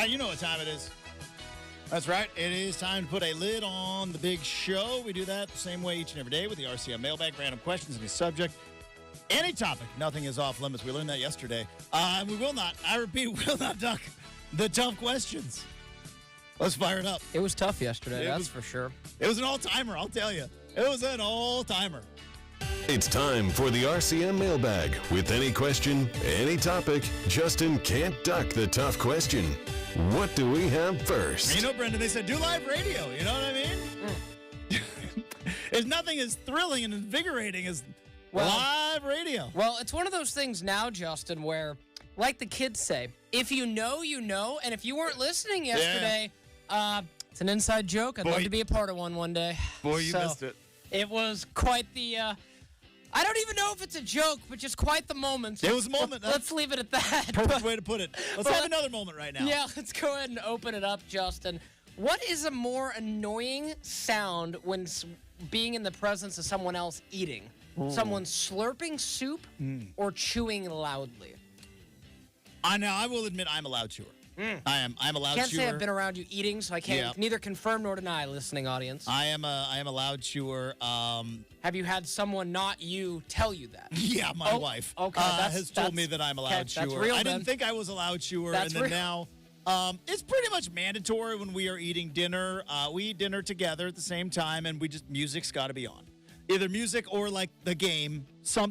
You know what time it is. That's right. It is time to put a lid on the big show. We do that the same way each and every day with the RCM mailbag. Random questions, any subject, any topic. Nothing is off limits. We learned that yesterday. And we will not, I repeat, will not duck the tough questions. Let's fire it up. It was tough yesterday, that's for sure. It was an all-timer, I'll tell you. It was an all-timer. It's time for the RCM mailbag. With any question, any topic, Justin can't duck the tough question. What do we have first? You know, Brendan, they said do live radio. You know what I mean? There's nothing as thrilling and invigorating as live radio. Well, it's one of those things now, Justin, where, like the kids say, if you know, you know. And if you weren't listening yesterday, it's an inside joke. I'd love to be a part of one day. Boy, you missed it. It was quite the, I don't even know if it's a joke, but just quite the moment. It was a moment. Let's leave it at that. Perfect way to put it. Let's have another moment right now. Yeah, let's go ahead and open it up, Justin. What is a more annoying sound when being in the presence of someone else eating? Someone slurping soup or chewing loudly? I will admit I'm a loud chewer. I'm a loud chewer. Can't say I've been around you eating, so I can't neither confirm nor deny, listening audience. I am a loud chewer. Have you had someone not you tell you that? Yeah, my wife has told me that I'm a loud chewer. That's real, I didn't think I was a loud chewer, and then now it's pretty much mandatory when we are eating dinner. We eat dinner together at the same time, and music's got to be on. Either music or like the game,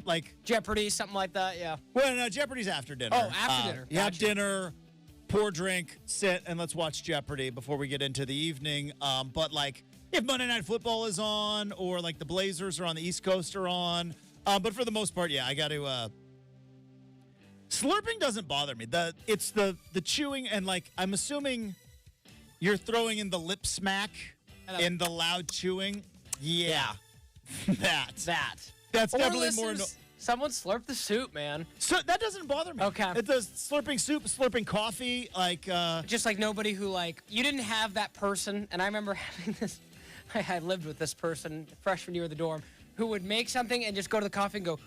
like Jeopardy, something like that. Yeah. Well, no, Jeopardy's after dinner. Oh, after dinner. You have dinner. Pour a drink, sit, and let's watch Jeopardy before we get into the evening. But, like, if Monday Night Football is on or, like, the Blazers are on the East Coast are on. But for the most part, I got to slurping doesn't bother me. It's the chewing and, like, I'm assuming you're throwing in the lip smack in the loud chewing. Yeah. That's definitely more... Someone slurp the soup, man. So that doesn't bother me. Okay. It does slurping soup, slurping coffee, like just like nobody who you didn't have that person, and I remember having this. I lived with this person freshman year of the dorm who would make something and just go to the coffee and go,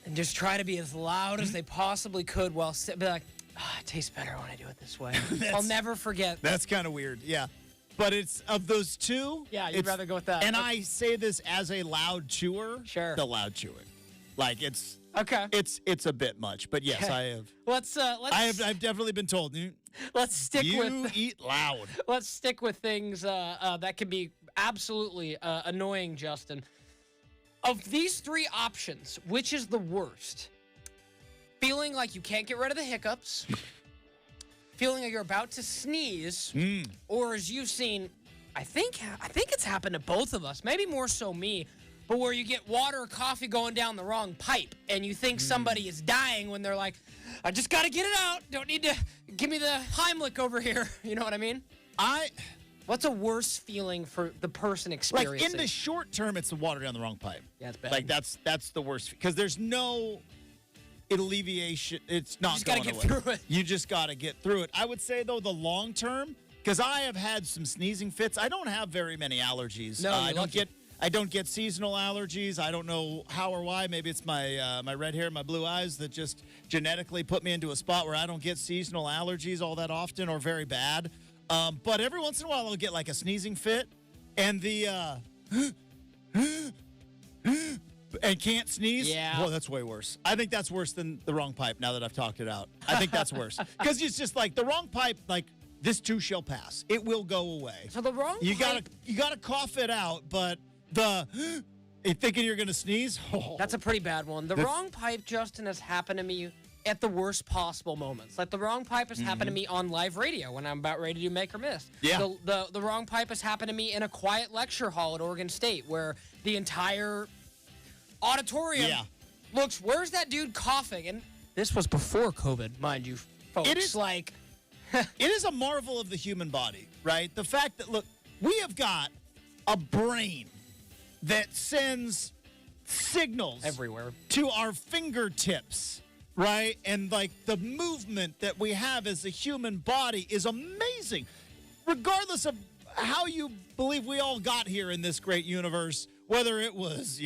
and just try to be as loud as they possibly could while be like, it tastes better when I do it this way. I'll never forget. That's kind of weird. Yeah. But it's of those two. Yeah, you'd rather go with that. And I say this as a loud chewer. Sure. The loud chewing, like it's okay. It's a bit much, but yes, I have. I've definitely been told. Let's stick with you eat loud. Let's stick with things that can be absolutely annoying, Justin. Of these three options, which is the worst? Feeling like you can't get rid of the hiccups. Feeling like you're about to sneeze, or as you've seen, I think it's happened to both of us, maybe more so me, but where you get water or coffee going down the wrong pipe, and you think somebody is dying when they're like, I just got to get it out. Don't need to give me the Heimlich over here. You know what I mean? What's a worse feeling for the person experiencing? Like in the short term, it's the water down the wrong pipe. Yeah, it's bad. Like that's the worst because there's no alleviation. It's not going away. You just got to get through it. You just got to get through it. I would say, though, the long term, because I have had some sneezing fits. I don't have very many allergies. No, I don't get seasonal allergies. I don't know how or why. Maybe it's my my red hair, my blue eyes that just genetically put me into a spot where I don't get seasonal allergies all that often or very bad. But every once in a while, I'll get like a sneezing fit, and the and can't sneeze. Yeah. Well, that's way worse. I think that's worse than the wrong pipe. Now that I've talked it out, I think that's worse because it's just like the wrong pipe. Like this too shall pass. It will go away. So the wrong you pipe, gotta cough it out, but thinking you're gonna sneeze. Oh. That's a pretty bad one. The wrong pipe, Justin, has happened to me at the worst possible moments. Like the wrong pipe has happened to me on live radio when I'm about ready to do Make or Miss. Yeah. The wrong pipe has happened to me in a quiet lecture hall at Oregon State where the entire auditorium looks, where's that dude coughing? And this was before COVID, mind you, folks. It is like it is a marvel of the human body, right? The fact that, look, we have got a brain that sends signals everywhere to our fingertips, right? And like the movement that we have as a human body is amazing. Regardless of how you believe we all got here in this great universe, whether it was,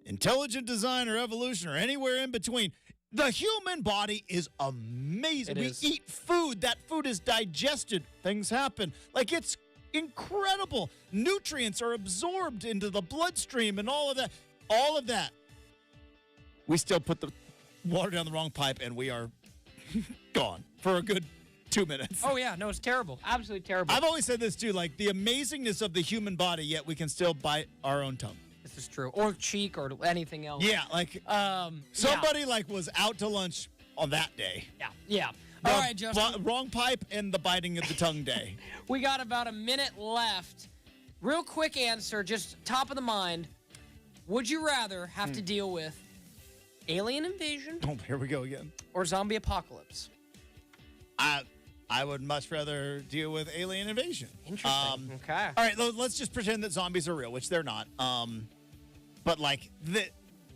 intelligent design or evolution or anywhere in between, The human body is amazing. It We is. eat food. That food is digested. Things happen. Like, it's incredible. Nutrients are absorbed into the bloodstream and all of that. All of that. We still put the water down the wrong pipe, and we are gone for a good 2 minutes. Oh, yeah. No, it's terrible. Absolutely terrible. I've always said this, too, like the amazingness of the human body, yet we can still bite our own tongue. This is true. Or cheek or anything else. Yeah, like somebody like was out to lunch on that day. Yeah. The All right, Justin. wrong pipe and the biting of the tongue day. We got about a minute left. Real quick answer, just top of the mind. Would you rather have to deal with alien invasion Oh, here we go again. or zombie apocalypse? I would much rather deal with alien invasion. Interesting. Okay. All right, let's just pretend that zombies are real, which they're not. But like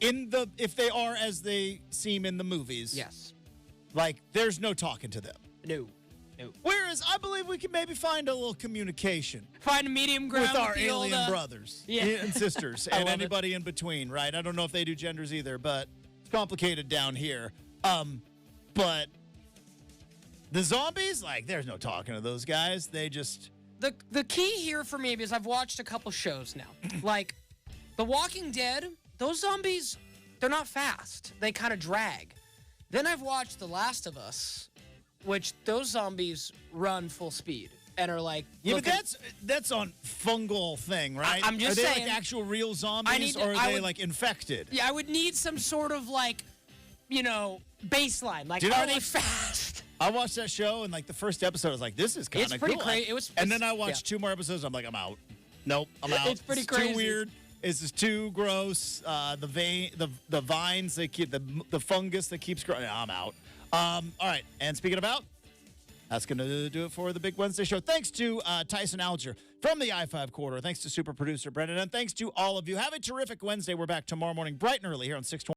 if they are as they seem in the movies, Yes. like there's no talking to them. No. Whereas I believe we can maybe find a little communication Find a medium ground with our the old, alien brothers yeah. and sisters I and love it. anybody in between, right? I don't know if they do genders either, but it's complicated down here. But the zombies, like, there's no talking to those guys. They just The key here for me, because I've watched a couple shows now, like The Walking Dead, those zombies, they're not fast. They kind of drag. Then I've watched The Last of Us, which those zombies run full speed and are like, yeah, looking- but that's on fungal thing, right? I'm just are they saying, like actual real zombies, need to- or are I they would- like infected? Yeah, I would need some sort of like, baseline. Like, Did I are they watch- fast? I watched that show, and like the first episode, I was like, "This is kind It's of pretty cool." crazy. It was- and then I yeah. watched 2 more episodes. I'm like, I'm out. Nope, I'm out. It's pretty Too crazy. weird. This is too gross. The vines they keep the fungus that keeps growing. I'm out. All right. And speaking of out, that's going to do it for the Big Wednesday show. Thanks to Tyson Alger from the I-5 corridor. Thanks to super producer Brendan, and thanks to all of you. Have a terrific Wednesday. We're back tomorrow morning bright and early here on 620.